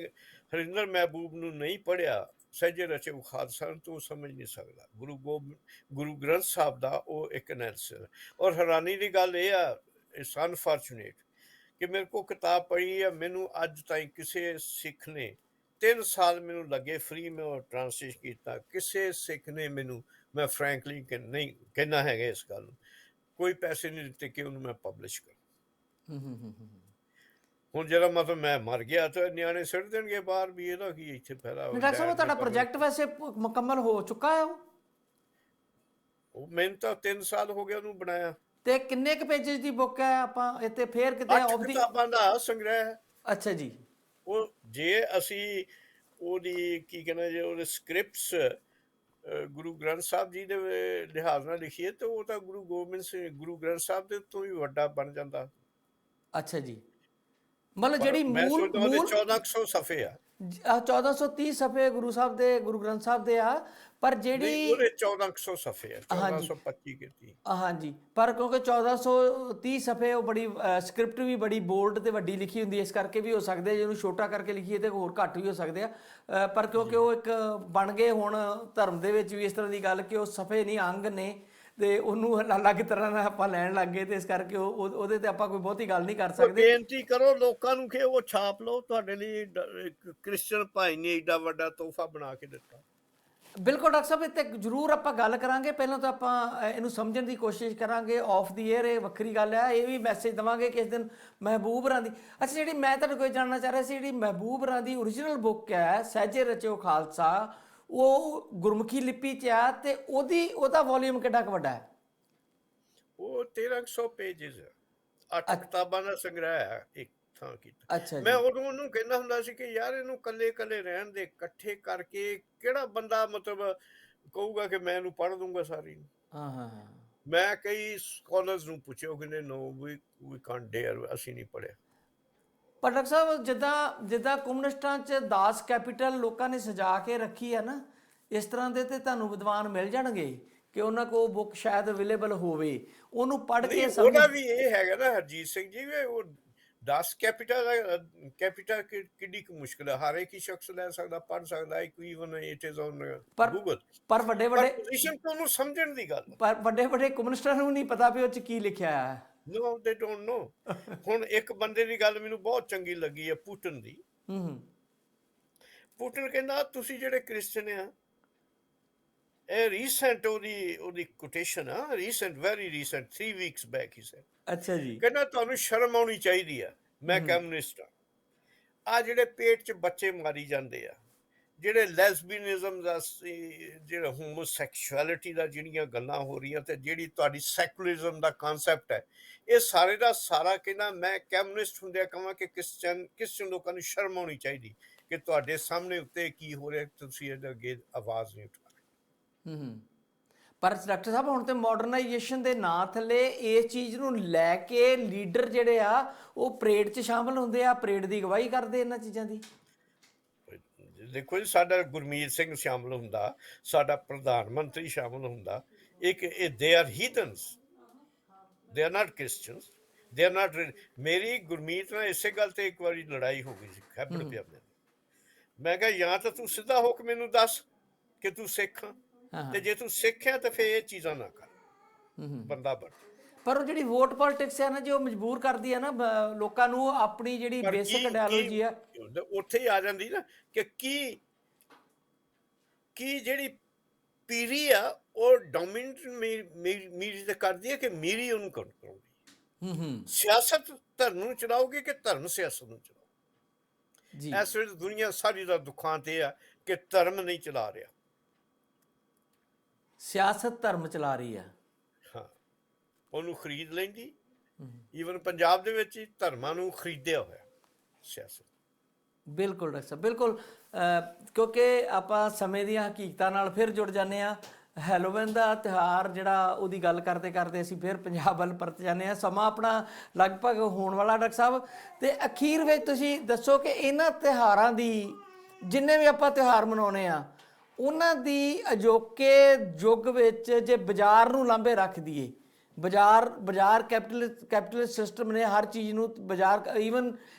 Speaker 2: ਹਰਿੰਦਰ ਮਹਿਬੂਬ ਨੂੰ ਨਹੀਂ ਪੜ੍ਹਿਆ, ਸਹਿਜੇ ਰਚਿਓ ਖਾਲਸਾ, ਤੋਂ ਸਮਝ ਨਹੀਂ ਸਕਦਾ ਗੁਰੂ ਗ੍ਰੰਥ ਸਾਹਿਬ ਦਾ ਉਹ ਇੱਕ ਐਨਾਲਿਸਿਸ। ਔਰ ਹੈਰਾਨੀ ਦੀ ਗੱਲ ਇਹ ਆ, ਇਟਸ ਅਨਫੋਰਚੂਨੇਟ, ਕਿ ਮੇਰੇ ਕੋਲ ਕਿਤਾਬ ਪੜ੍ਹੀ ਆ, ਮੈਨੂੰ ਅੱਜ ਤਾਈਂ ਕਿਸੇ ਸਿੱਖ ਨੇ 3 ਸਾਲ ਮੈਨੂੰ ਲੱਗੇ ਫ੍ਰੀ ਮੈਂ ਉਹ ਟ੍ਰਾਂਸਲੇਟ ਕੀਤਾ, ਕਿਸੇ ਸਿੱਖ ਨੇ ਮੈਨੂੰ, ਮੈਂ ਫਰੈਂਕਲੀ ਨਹੀਂ ਕਹਿਣਾ ਹੈਗਾ ਇਸ ਗੱਲ ਨੂੰ, ਕੋਈ ਪੈਸੇ ਨਹੀਂ ਦਿੱਤੇ ਕਿ ਉਹਨੂੰ ਮੈਂ ਪਬਲਿਸ਼ ਕਰਾਂ। ਹੁਣ ਜਿਹੜਾ ਮਤਲਬ ਮੈਂ ਮਰ ਗਿਆ ਤਾਂ ਨਿਆਣੇ ਸਿੱਟ ਦੇਣਗੇ ਬਾਹਰ ਵੀ, ਇਹਦਾ ਕੀ ਇੱਥੇ ਫਾਇਦਾ।
Speaker 1: ਡਾਕਟਰ ਸਾਹਿਬ, ਤੁਹਾਡਾ ਪ੍ਰੋਜੈਕਟ ਵੈਸੇ ਮੁਕੰਮਲ ਹੋ ਚੁੱਕਾ ਹੈ?
Speaker 2: ਉਹ ਮੈਨੂੰ ਤਾਂ 3 ਸਾਲ ਹੋ ਗਏ ਉਹਨੂੰ ਬਣਾਇਆ।
Speaker 1: ਤੇ ਕਿੰਨੇ ਕੁ ਪੇਜਸ ਦੀ ਬੁੱਕ ਹੈ? ਆਪਾਂ ਇੱਥੇ ਫੇਰ ਕਿਤੇ
Speaker 2: 8 ਕਿਤਾਬਾਂ ਦਾ ਸੰਗ੍ਰਹਿ ਹੈ।
Speaker 1: ਅੱਛਾ ਜੀ।
Speaker 2: ਉਹ ਜੇ ਅਸੀਂ ਉਹਦੀ ਕੀ ਕਹਿੰਦੇ, ਜੇ ਉਹਦੇ ਸਕ੍ਰਿਪਟਸ ਗੁਰੂ ਗ੍ਰੰਥ ਸਾਹਿਬ ਜੀ ਦੇ ਲਿਹਾਜ਼ ਨਾਲ ਲਿਖੀਏ ਤਾਂ ਉਹ ਤਾਂ ਗੁਰੂ ਗੋਬਿੰਦ ਸਿੰਘ, ਗੁਰੂ ਗ੍ਰੰਥ ਸਾਹਿਬ ਦੇ ਤੋਂ ਵੀ ਵੱਡਾ ਬਣ ਜਾਂਦਾ।
Speaker 1: ਅੱਛਾ ਜੀ, ਮਤਲਬ ਜਿਹੜੀ
Speaker 2: ਮੈਂ
Speaker 1: ਮੂਲ
Speaker 2: ਸੋਚਦਾ ਉਹਦੇ 1400 ਸਫ਼ੇ ਆ।
Speaker 1: 1430 ਸਫ਼ੇ ਗੁਰੂ ਸਾਹਿਬ ਦੇ, ਗੁਰੂ ਗ੍ਰੰਥ ਸਾਹਿਬ ਦੇ ਆ, ਪਰ ਜਿਹੜੀ
Speaker 2: ਉਹਦੇ 1400 ਸਫ਼ੇ ਆ, 1425 ਕੀਤੀ।
Speaker 1: ਹਾਂਜੀ, ਪਰ ਕਿਉਂਕਿ 1430 ਸਫ਼ੇ ਉਹ ਬੜੀ ਸਕ੍ਰਿਪਟ ਵੀ ਬੜੀ ਬੋਲਡ ਤੇ ਵੱਡੀ ਲਿਖੀ ਹੁੰਦੀ ਹੈ, ਇਸ ਕਰਕੇ ਵੀ ਹੋ ਸਕਦੇ, ਜੇ ਉਹਨੂੰ ਛੋਟਾ ਕਰਕੇ ਲਿਖੀਏ ਤੇ ਹੋਰ ਘੱਟ ਵੀ ਹੋ ਸਕਦੇ ਆ, ਪਰ ਕਿਉਂਕਿ ਉਹ ਇੱਕ ਬਣ ਗਏ ਹੁਣ ਧਰਮ ਦੇ ਵਿੱਚ ਵੀ ਇਸ ਤਰ੍ਹਾਂ ਦੀ ਗੱਲ ਕਿ ਉਹ ਸਫ਼ੇ ਨਹੀਂ ਅੰਗ ਨੇ, ਤੇ ਉਹਨੂੰ ਅਲੱਗ ਤਰ੍ਹਾਂ ਨਾਲ ਆਪਾਂ ਲੈਣ ਲੱਗ ਗਏ, ਤੇ ਇਸ ਕਰਕੇ ਉਹਦੇ ਤੇ ਆਪਾਂ ਕੋਈ ਬਹੁਤੀ ਗੱਲ ਨਹੀਂ ਕਰ ਸਕਦੇ।
Speaker 2: ਬੇਨਤੀ ਕਰੋ ਲੋਕਾਂ ਨੂੰ ਕਿ ਉਹ ਛਾਪ ਲਓ, ਤੁਹਾਡੇ ਲਈ ਕ੍ਰਿਸਚਨ ਭਾਈ ਨੇ ਏਡਾ ਵੱਡਾ ਤੋਹਫਾ ਬਣਾ ਕੇ ਦਿੱਤਾ।
Speaker 1: ਬਿਲਕੁਲ ਡਾਕਟਰ ਸਾਹਿਬ, ਇੱਥੇ ਜ਼ਰੂਰ ਆਪਾਂ ਗੱਲ ਕਰਾਂਗੇ। ਪਹਿਲਾਂ ਤਾਂ ਆਪਾਂ ਇਹਨੂੰ ਸਮਝਣ ਦੀ ਕੋਸ਼ਿਸ਼ ਕਰਾਂਗੇ ਆਫ ਦੀ ਏਅਰ, ਇਹ ਵੱਖਰੀ ਗੱਲ ਹੈ, ਇਹ ਵੀ ਮੈਸੇਜ ਦੇਵਾਂਗੇ ਕਿਸ ਦਿਨ ਮਹਿਬੂਬ ਰਾਂ ਦੀ। ਅੱਛਾ, ਜਿਹੜੀ ਮੈਂ ਤੁਹਾਡੇ ਕੋਲ ਜਾਣਨਾ ਚਾਹ ਰਿਹਾ ਸੀ, ਜਿਹੜੀ ਮਹਿਬੂਬ ਰਾਂ ਦੀ ਓਰੀਜਨਲ ਬੁੱਕ ਹੈ ਸਹਿਜੇ ਰਚਿਓ ਖਾਲਸਾ, ਉਹ ਗੁਰਮੁਖੀ ਲਿਪੀ 'ਚ ਆ, ਤੇ ਉਹਦਾ ਵੋਲੀਅਮ ਕਿੱਡਾ ਕੁ ਵੱਡਾ ਹੈ?
Speaker 2: ਉਹ 1300 ਪੇਜਿਸ, 8 ਕਿਤਾਬਾਂ ਦਾ ਸੰਗ੍ਰਹਿ ਹੈ ਇੱਕ ਥਾਂ ਕੀਤਾ।
Speaker 1: ਅੱਛਾ
Speaker 2: ਮੈਂ
Speaker 1: ਜੀ।
Speaker 2: ਉਦੋਂ ਉਹਨੂੰ ਕਹਿੰਦਾ ਹੁੰਦਾ ਸੀ ਕਿ ਯਾਰ ਇਹਨੂੰ ਕੱਲੇ ਕੱਲੇ ਰਹਿਣ ਦੇ, ਇਕੱਠੇ ਕਰਕੇ ਕਿਹੜਾ ਬੰਦਾ ਮਤਲਬ ਕਹੂਗਾ ਕਿ ਮੈਂ ਇਹਨੂੰ ਪੜ੍ਹ ਦੂੰਗਾ ਸਾਰੀ ਨੂੰ।
Speaker 1: ਹਾਂ ਹਾਂ ਹਾਂ।
Speaker 2: ਮੈਂ ਕਈ ਸਕਾਲਰਸ ਨੂੰ ਪੁੱਛਿਆ, ਉਹ ਕਹਿੰਦੇ ਨੋ ਵੀ ਕਾਂਟ ਡੇਅਰ, ਅਸੀਂ ਨਹੀਂ ਪੜ੍ਹਿਆ।
Speaker 1: ਪਰ ਡਾਕਟਰ ਸਾਹਿਬ, ਜਿੱਦਾਂ ਕਮਿਊਨਿਸਟਾਂ 'ਚ ਦਾਸ ਕੈਪੀਟਲ ਲੋਕਾਂ ਨੇ ਸਜਾ ਕੇ ਰੱਖੀ ਹੈ ਨਾ, ਇਸ ਤਰ੍ਹਾਂ ਦੇ ਤੇ ਤੁਹਾਨੂੰ ਵਿਦਵਾਨ ਮਿਲ ਜਾਣਗੇ ਕਿ ਉਹਨਾਂ ਕੋਲ ਬੁੱਕ ਸ਼ਾਇਦ ਅਵੇਲੇਬਲ ਹੋਵੇ, ਉਹਨੂੰ ਪੜ੍ਹ ਕੇ
Speaker 2: ਉਹਦਾ ਵੀ ਇਹ ਹੈਗਾ ਨਾ ਹਰਜੀਤ ਸਿੰਘ ਜੀ, ਵੀ ਉਹ 10 ਕੈਪੀਟਲ ਕਿੱਡੀ ਕੁ ਮੁਸ਼ਕਿਲ ਹੈ, ਹਰ ਇੱਕ ਹੀ ਸ਼ਖਸ ਲੈ ਸਕਦਾ, ਪੜ੍ਹ ਸਕਦਾ, even it is on Google.
Speaker 1: ਪਰ ਵੱਡੇ
Speaker 2: ਪੋਜੀਸ਼ਨ ਤੋਂ ਉਹਨੂੰ ਸਮਝਣ ਦੀ ਗੱਲ,
Speaker 1: ਪਰ ਵੱਡੇ ਕਮਿਊਨਿਸਟਾਂ ਨੂੰ ਨਹੀਂ ਪਤਾ ਵੀ ਉਹ 'ਚ ਕੀ ਲਿਖਿਆ ਹੈ।
Speaker 2: ਨੋ ਦੇ ਡੋਂਟ ਨੋ। ਹੁਣ ਇੱਕ ਬੰਦੇ ਦੀ ਗੱਲ ਮੈਨੂੰ ਬਹੁਤ ਚੰਗੀ ਲੱਗੀ ਹੈ, ਪੁਟਿਨ ਦੀ। ਪੁਟਿਨ ਕਹਿੰਦਾ ਤੁਸੀਂ ਜਿਹੜੇ ਕ੍ਰਿਸਚਨ ਆ, ਇਹ ਰੀਸੈਂਟ ਉਹਦੀ ਕੋਟੇਸ਼ਨ ਆ, recent, very recent, 3 weeks back ਹੀ ਸੈਡ। ਅੱਛਾ ਜੀ। ਕਹਿੰਦਾ ਤੁਹਾਨੂੰ ਸ਼ਰਮ ਆਉਣੀ ਚਾਹੀਦੀ ਆ, ਮੈਂ ਕਮਿਊਨਿਸਟ ਆ ਜਿਹੜੇ ਪੇਟ 'ਚ ਬੱਚੇ ਮਾਰੀ ਜਾਂਦੇ ਆ, ਜਿਹੜੇ ਲੈਸਬੀਨਿਜ਼ਮ ਦਾ, ਜਿਹੜਾ ਹੋਮੋਸੈਕਸ਼ੁਅਲਿਟੀ ਦਾ ਜਿਹੜੀਆਂ ਗੱਲਾਂ ਹੋ ਰਹੀਆਂ, ਤੇ ਜਿਹੜੀ ਤੁਹਾਡੀ ਸੈਕੂਲਰਿਜ਼ਮ ਦਾ ਕਨਸੈਪਟ ਹੈ, ਇਹ ਸਾਰੇ ਦਾ ਸਾਰਾ ਕਹਿੰਦਾ ਮੈਂ ਕਮਿਊਨਿਸਟ ਹੁੰਦਿਆਂ ਕਹਾਂ ਕਿ ਕ੍ਰਿਸਚਨ ਲੋਕਾਂ ਨੂੰ ਸ਼ਰਮ ਆਉਣੀ ਚਾਹੀਦੀ ਕਿ ਤੁਹਾਡੇ ਸਾਹਮਣੇ ਉੱਤੇ ਕੀ ਹੋ ਰਿਹਾ, ਤੁਸੀਂ ਇਹਦੇ ਅੱਗੇ ਆਵਾਜ਼ ਨਹੀਂ ਉਠਾ।
Speaker 1: ਪਰ ਡਾਕਟਰ ਸਾਹਿਬ, ਹੁਣ ਤੇ ਮਾਡਰਨਾਈਜੇਸ਼ਨ ਦੇ ਨਾਂ ਥੱਲੇ ਇਸ ਚੀਜ਼ ਨੂੰ ਲੈ ਕੇ ਲੀਡਰ ਜਿਹੜੇ ਆ ਉਹ ਪਰੇਡ 'ਚ ਸ਼ਾਮਲ ਹੁੰਦੇ ਆ, ਪਰੇਡ ਦੀ ਅਗਵਾਈ ਕਰਦੇ ਇਹਨਾਂ ਚੀਜ਼ਾਂ ਦੀ।
Speaker 2: ਦੇਖੋ ਜੀ, ਸਾਡਾ ਗੁਰਮੀਤ ਸਿੰਘ ਸ਼ਾਮਲ ਹੁੰਦਾ, ਸਾਡਾ ਪ੍ਰਧਾਨ ਮੰਤਰੀ ਸ਼ਾਮਲ ਹੁੰਦਾ। ਦੇ are heathens, they are not Christians, they are not. ਮੇਰੀ ਗੁਰਮੀਤ ਨਾਲ ਇਸੇ ਗੱਲ ਤੇ ਇੱਕ ਵਾਰੀ ਲੜਾਈ ਹੋ ਗਈ ਸੀ ਖੈਬੜ ਪਿਆਲੇ। ਮੈਂ ਕਿਹਾ ਜਾਂ ਤਾਂ ਤੂੰ ਸਿੱਧਾ ਹੋ ਕੇ ਮੈਨੂੰ ਦੱਸ ਕਿ ਤੂੰ ਸਿੱਖ ਆ, ਤੇ ਜੇ ਤੂੰ ਸਿੱਖ ਆ ਤਾਂ ਫਿਰ ਇਹ ਚੀਜ਼ਾਂ ਨਾ ਕਰ, ਬੰਦਾ ਬਣ।
Speaker 1: ਪਰ ਉਹ ਜਿਹੜੀ ਵੋਟ ਪੋਲਿਟਿਕਸ ਹੈ ਨਾ, ਜੋ ਮਜਬੂਰ ਕਰਦੀ ਹੈ ਨਾ ਲੋਕਾਂ ਨੂੰ ਆਪਣੀ ਜਿਹੜੀ ਬੇਸਿਕ ਆਈਡੀਓਲੋਜੀ ਹੈ,
Speaker 2: ਉੱਥੇ ਹੀ ਆ ਜਾਂਦੀ ਨਾ ਕਿ ਕੀ ਜਿਹੜੀ ਪੀਰੀ ਆ ਉਹ ਡੋਮੀਨੈਂਟ ਮੀਰੀ ਤੇ ਕਰਦੀ ਹੈ ਕਿ ਮੀਰੀ ਉਹਨੂੰ ਕਰਾਉਂਦੀ।
Speaker 1: ਹੂੰ
Speaker 2: ਸਿਆਸਤ ਧਰਮ ਨੂੰ ਚਲਾਓਗੇ ਕਿ ਧਰਮ ਸਿਆਸਤ ਨੂੰ ਚਲਾਓ?
Speaker 1: ਜੀ।
Speaker 2: ਇਸ ਵੇਲੇ ਦੁਨੀਆ ਸਾਰੀ ਦਾ ਦੁੱਖਾਂ ਤੇ ਆ ਕਿ ਧਰਮ ਨਹੀਂ ਚਲਾ ਰਿਹਾ।
Speaker 1: ਸਿਆਸਤ ਧਰਮ ਚਲਾ ਰਹੀ ਹੈ।
Speaker 2: ਹਾਂ, ਉਹਨੂੰ ਖਰੀਦ ਲੈਂਦੀ। ਈਵਨ ਪੰਜਾਬ ਦੇ ਵਿੱਚ ਹੀ ਧਰਮਾਂ ਨੂੰ ਖਰੀਦਿਆ ਹੋਇਆ ਸਿਆਸਤ।
Speaker 1: ਬਿਲਕੁਲ ਡਾਕਟਰ ਸਾਹਿਬ, ਬਿਲਕੁਲ। ਕਿਉਂਕਿ ਆਪਾਂ ਸਮੇਂ ਦੀਆਂ ਹਕੀਕਤਾਂ ਨਾਲ ਫਿਰ ਜੁੜ ਜਾਂਦੇ ਹਾਂ। ਹੈਲੋਵਿਨ ਦਾ ਤਿਉਹਾਰ ਜਿਹੜਾ, ਉਹਦੀ ਗੱਲ ਕਰਦੇ ਕਰਦੇ ਅਸੀਂ ਫਿਰ ਪੰਜਾਬ ਵੱਲ ਪਰਤ ਜਾਂਦੇ ਹਾਂ। ਸਮਾਂ ਆਪਣਾ ਲਗਭਗ ਹੋਣ ਵਾਲਾ ਡਾਕਟਰ ਸਾਹਿਬ, ਅਤੇ ਅਖੀਰ ਵਿੱਚ ਤੁਸੀਂ ਦੱਸੋ ਕਿ ਇਹਨਾਂ ਤਿਉਹਾਰਾਂ ਦੀ, ਜਿੰਨੇ ਵੀ ਆਪਾਂ ਤਿਉਹਾਰ ਮਨਾਉਂਦੇ ਆ, ਉਹਨਾਂ ਦੀ ਅਜੋਕੇ ਯੁੱਗ ਵਿੱਚ ਜੇ ਬਾਜ਼ਾਰ ਨੂੰ ਲਾਂਭੇ ਰੱਖ ਦਈਏ, ਬਾਜ਼ਾਰ ਕੈਪੀਟਲਿਸਟ ਸਿਸਟਮ ਨੇ ਹਰ ਚੀਜ਼ ਨੂੰ ਬਾਜ਼ਾਰ,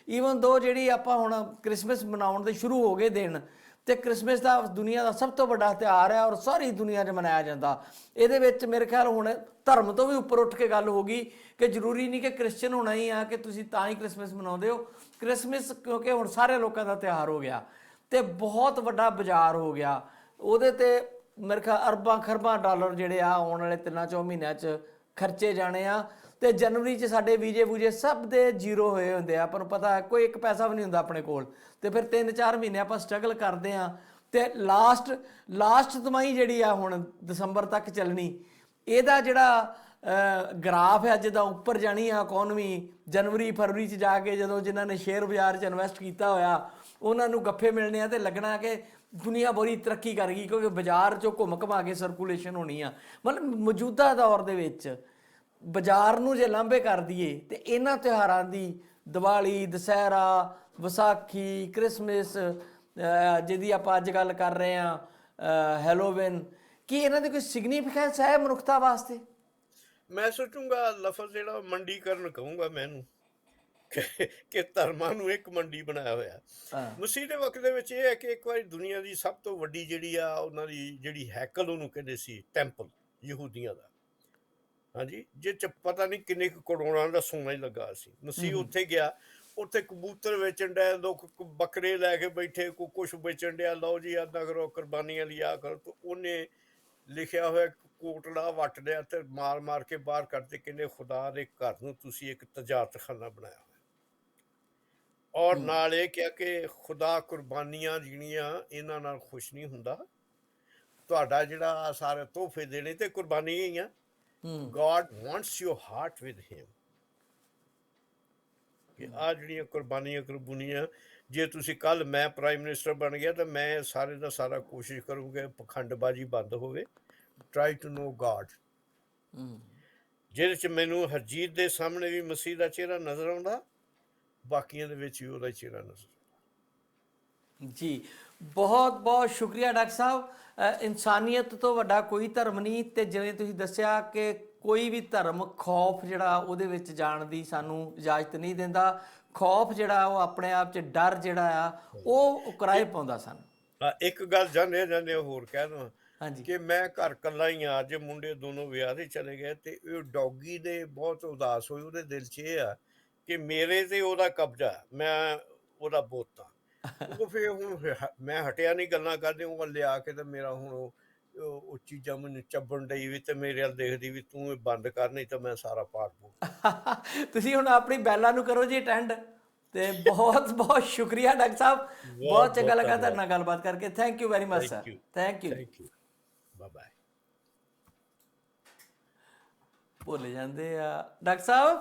Speaker 1: ਈਵਨ ਦੋ ਜਿਹੜੀ ਆਪਾਂ ਹੁਣ ਕ੍ਰਿਸਮਸ ਮਨਾਉਣ ਦੇ ਸ਼ੁਰੂ ਹੋ ਗਏ ਦਿਨ, ਤੇ ਕ੍ਰਿਸਮਸ ਦਾ ਦੁਨੀਆ ਦਾ ਸਭ ਤੋਂ ਵੱਡਾ ਤਿਉਹਾਰ ਹੈ ਔਰ ਸਾਰੀ ਦੁਨੀਆ 'ਚ ਮਨਾਇਆ ਜਾਂਦਾ। ਇਹਦੇ ਵਿੱਚ ਮੇਰੇ ਖਿਆਲ ਹੁਣ ਧਰਮ ਤੋਂ ਵੀ ਉੱਪਰ ਉੱਠ ਕੇ ਗੱਲ ਹੋ ਗਈ ਕਿ ਜ਼ਰੂਰੀ ਨਹੀਂ ਕਿ ਕ੍ਰਿਸਚਨ ਹੋਣਾ ਹੀ ਆ ਕਿ ਤੁਸੀਂ ਤਾਂ ਹੀ ਕ੍ਰਿਸਮਸ ਮਨਾਉਂਦੇ ਹੋ। ਕ੍ਰਿਸਮਸ ਕਿਉਂਕਿ ਹੁਣ ਸਾਰੇ ਲੋਕਾਂ ਦਾ ਤਿਉਹਾਰ ਹੋ ਗਿਆ ਅਤੇ ਬਹੁਤ ਵੱਡਾ ਬਾਜ਼ਾਰ ਹੋ ਗਿਆ। ਉਹਦੇ 'ਤੇ ਮੇਰੇ ਖਿਆਲ ਅਰਬਾਂ ਖਰਬਾਂ ਡਾਲਰ ਜਿਹੜੇ ਆ ਆਉਣ ਵਾਲੇ 3-4 ਮਹੀਨਿਆਂ 'ਚ ਖਰਚੇ ਜਾਣੇ ਆ। ਅਤੇ ਜਨਵਰੀ 'ਚ ਸਾਡੇ ਵੀਜ਼ੇ ਵੂਜੇ ਸਭ ਦੇ ਜ਼ੀਰੋ ਹੋਏ ਹੁੰਦੇ ਆ। ਆਪਾਂ ਨੂੰ ਪਤਾ ਕੋਈ ਇੱਕ ਪੈਸਾ ਵੀ ਨਹੀਂ ਹੁੰਦਾ ਆਪਣੇ ਕੋਲ, ਅਤੇ ਫਿਰ 3-4 ਮਹੀਨੇ ਆਪਾਂ ਸਟਰਗਲ ਕਰਦੇ ਹਾਂ। ਅਤੇ ਲਾਸਟ ਤਿਮਾਹੀ ਜਿਹੜੀ ਆ ਹੁਣ ਦਸੰਬਰ ਤੱਕ ਚੱਲਣੀ, ਇਹਦਾ ਜਿਹੜਾ ਗ੍ਰਾਫ ਹੈ ਜਿੱਦਾਂ ਉੱਪਰ ਜਾਣੀ ਆ ਇਕੋਨਮੀ, ਜਨਵਰੀ ਫਰਵਰੀ 'ਚ ਜਾ ਕੇ ਜਦੋਂ ਜਿਨ੍ਹਾਂ ਨੇ ਸ਼ੇਅਰ ਬਾਜ਼ਾਰ 'ਚ ਇਨਵੈਸਟ ਕੀਤਾ ਹੋਇਆ ਉਹਨਾਂ ਨੂੰ ਗੱਫੇ ਮਿਲਣੇ ਆ, ਅਤੇ ਲੱਗਣਾ ਕਿ ਦੁਨੀਆ ਬੜੀ ਤਰੱਕੀ ਕਰ ਗਈ ਕਿਉਂਕਿ ਬਾਜ਼ਾਰ 'ਚੋਂ ਘੁੰਮ ਘੁਮਾ ਕੇ ਸਰਕੂਲੇਸ਼ਨ ਹੋਣੀ ਆ। ਮਤਲਬ ਮੌਜੂਦਾ ਦੌਰ ਦੇ ਵਿੱਚ ਬਾਜ਼ਾਰ ਨੂੰ ਜੇ ਲਾਂਭੇ ਕਰ ਦਈਏ ਤੇ ਇਹਨਾਂ ਤਿਉਹਾਰਾਂ ਦੀ, ਦੀਵਾਲੀ, ਦੁਸਹਿਰਾ, ਵਿਸਾਖੀ, ਕ੍ਰਿਸਮਸ, ਜਿਹਦੀ ਆਪਾਂ ਅੱਜ ਗੱਲ ਕਰ ਰਹੇ ਹਾਂ, ਹੈਲੋਵਿਨ, ਕੀ ਇਹਨਾਂ ਦੀ ਕੋਈ ਸਿਗਨੀਫਿਕੈਂਸ ਹੈ ਮਨੁੱਖਤਾ ਵਾਸਤੇ?
Speaker 2: ਮੈਂ ਸੋਚੂੰਗਾ ਲਫ਼ਜ਼ ਜਿਹੜਾ ਮੰਡੀਕਰਨ ਕਹੂੰਗਾ ਮੈਂ ਇਹਨੂੰ, ਕਿ ਧਰਮਾਂ ਨੂੰ ਇੱਕ ਮੰਡੀ ਬਣਾਇਆ ਹੋਇਆ। ਮਸੀਹ ਦੇ ਵਕਤ ਦੇ ਵਿੱਚ ਇਹ ਹੈ ਕਿ ਇੱਕ ਵਾਰੀ ਦੁਨੀਆ ਦੀ ਸਭ ਤੋਂ ਵੱਡੀ ਜਿਹੜੀ ਆ ਉਹਨਾਂ ਦੀ ਜਿਹੜੀ ਹੈਕਲ ਉਹਨੂੰ ਕਹਿੰਦੇ ਸੀ ਟੈਂਪਲ ਯਹੂਦੀਆਂ ਦਾ, ਹਾਂਜੀ, ਜਿਹ 'ਚ ਪਤਾ ਨਹੀਂ ਕਿੰਨੇ ਕੁ ਕਰੋੜਾਂ ਦਾ ਸੋਨਾ ਹੀ ਲੱਗਾ ਸੀ। ਮਸੀਹ ਉੱਥੇ ਗਿਆ, ਉੱਥੇ ਕਬੂਤਰ ਵੇਚਣ ਡਿਆ, ਲੋਕ ਬੱਕਰੇ ਲੈ ਕੇ ਬੈਠੇ, ਕੋਈ ਕੁਛ ਵੇਚਣ ਡਿਆ, ਲਓ ਜੀ ਇੱਦਾਂ ਕਰੋ, ਕੁਰਬਾਨੀਆਂ ਲਿਆ ਕਰੋ। ਤਾਂ ਉਹਨੇ ਲਿਖਿਆ ਹੋਇਆ ਕੋਟਲਾ ਵੱਟ ਲਿਆ ਤੇ ਮਾਰ ਮਾਰ ਕੇ ਬਾਹਰ ਕੱਢਦੇ, ਕਹਿੰਦੇ ਖੁਦਾ ਦੇ ਘਰ ਨੂੰ ਤੁਸੀਂ ਇੱਕ ਤਜਾਰਤਖਾਨਾ ਬਣਾਇਆ ਹੋਇਆ, ਔਰ ਨਾਲ ਇਹ ਕਿਹਾ ਕਿ ਖੁਦਾ ਕੁਰਬਾਨੀਆਂ ਜਿਹੜੀਆਂ ਇਹਨਾਂ ਨਾਲ ਖੁਸ਼ ਨਹੀਂ ਹੁੰਦਾ, ਤੁਹਾਡਾ ਜਿਹੜਾ ਸਾਰੇ ਤੋਹਫੇ ਦੇਣੇ ਤੇ ਕੁਰਬਾਨੀਆਂ ਹੀ ਆ। God wants your heart with him। ਕਿ ਆਹ ਜਿਹੜੀਆਂ ਕੁਰਬਾਨੀਆਂ ਜੇ ਤੁਸੀਂ ਕੱਲ ਮੈਂ ਪ੍ਰਾਈਮ ਮਿਨਿਸਟਰ ਬਣ ਗਿਆ ਤਾਂ ਮੈਂ ਸਾਰੇ ਦਾ ਸਾਰਾ ਕੋਸ਼ਿਸ਼ ਕਰੂੰਗਾ ਪਖੰਡਬਾਜ਼ੀ ਬੰਦ ਹੋਵੇ। ਟਰਾਈ ਟੂ ਨੋ ਗਾਡ, ਜਿਹਦੇ 'ਚ ਮੈਨੂੰ ਹਰਜੀਤ ਦੇ ਸਾਹਮਣੇ ਵੀ ਮਸੀਹ ਦਾ ਚਿਹਰਾ ਨਜ਼ਰ ਆਉਂਦਾ, ਬਾਕੀਆਂ ਦੇ ਵਿੱਚ ਵੀ ਉਹਦਾ ਚਿਹਰਾ ਨਜ਼ਰ।
Speaker 1: ਜੀ, ਬਹੁਤ ਬਹੁਤ ਸ਼ੁਕਰੀਆ ਡਾਕਟਰ ਸਾਹਿਬ। ਇਨਸਾਨੀਅਤ ਤੋਂ ਵੱਡਾ ਕੋਈ ਧਰਮ ਨਹੀਂ, ਅਤੇ ਜਿਵੇਂ ਤੁਸੀਂ ਦੱਸਿਆ ਕਿ ਕੋਈ ਵੀ ਧਰਮ ਖੌਫ ਜਿਹੜਾ ਉਹਦੇ ਵਿੱਚ ਜਾਣ ਦੀ ਸਾਨੂੰ ਇਜਾਜ਼ਤ ਨਹੀਂ ਦਿੰਦਾ। ਖੌਫ ਜਿਹੜਾ ਉਹ ਆਪਣੇ ਆਪ 'ਚ ਡਰ ਜਿਹੜਾ ਆ ਉਹ ਕਿਰਾਏ ਪਾਉਂਦਾ ਸਾਨੂੰ।
Speaker 2: ਇੱਕ ਗੱਲ ਜਾਂਦੇ ਹੋਰ ਕਹਿ ਦਵਾਂ,
Speaker 1: ਹਾਂਜੀ,
Speaker 2: ਕਿ ਮੈਂ ਘਰ ਇਕੱਲਾ ਹੀ ਆ, ਅੱਜ ਮੁੰਡੇ ਦੋਨੋਂ ਵਿਆਹ ਦੇ ਚਲੇ ਗਏ, ਤੇ ਉਹ ਡੌਗੀ ਦੇ ਬਹੁਤ ਉਦਾਸ ਹੋਏ। ਉਹਦੇ ਦਿਲ 'ਚ ਇਹ ਆ ਕਿ ਮੇਰੇ ਤੇ ਉਹਦਾ ਕਬਜ਼ਾ, ਮੈਂ ਉਹਦਾ ਬੋਤ ਆ। ਉਹ ਫਿਰ ਹੁਣ ਮੈਂ ਹਟਿਆ ਨਹੀਂ ਗੱਲਾਂ ਕਰਦੇ, ਉਹ ਲਿਆ ਕੇ ਤੇ ਮੇਰਾ ਹੁਣ ਉਹ ਚੀਜ਼ਾਂ ਮੈਨੂੰ ਚੱਬਣ ਡਈ ਵੀ, ਤੇ ਮੇਰੇ ਵੱਲ ਦੇਖਦੀ ਵੀ ਤੂੰ ਇਹ ਬੰਦ ਕਰ, ਨਹੀਂ ਤਾਂ ਮੈਂ ਸਾਰਾ ਪਾਠ ਬੋਲ।
Speaker 1: ਤੁਸੀਂ ਹੁਣ ਆਪਣੀ ਬੈਲਾਂ ਨੂੰ ਕਰੋ ਜੀ ਅਟੈਂਡ। ਤੇ ਬਹੁਤ ਬਹੁਤ ਸ਼ੁਕਰੀਆ ਡਾਕਟਰ ਸਾਹਿਬ, ਬਹੁਤ ਚੰਗਾ ਲੱਗਾ ਤੁਹਾਡੇ ਨਾਲ ਗੱਲਬਾਤ ਕਰਕੇ। Thank you very much sir. Thank you.
Speaker 2: Bye bye.
Speaker 1: ਭੁੱਲ ਜਾਂਦੇ ਆ ਡਾਕਟਰ ਸਾਹਿਬ।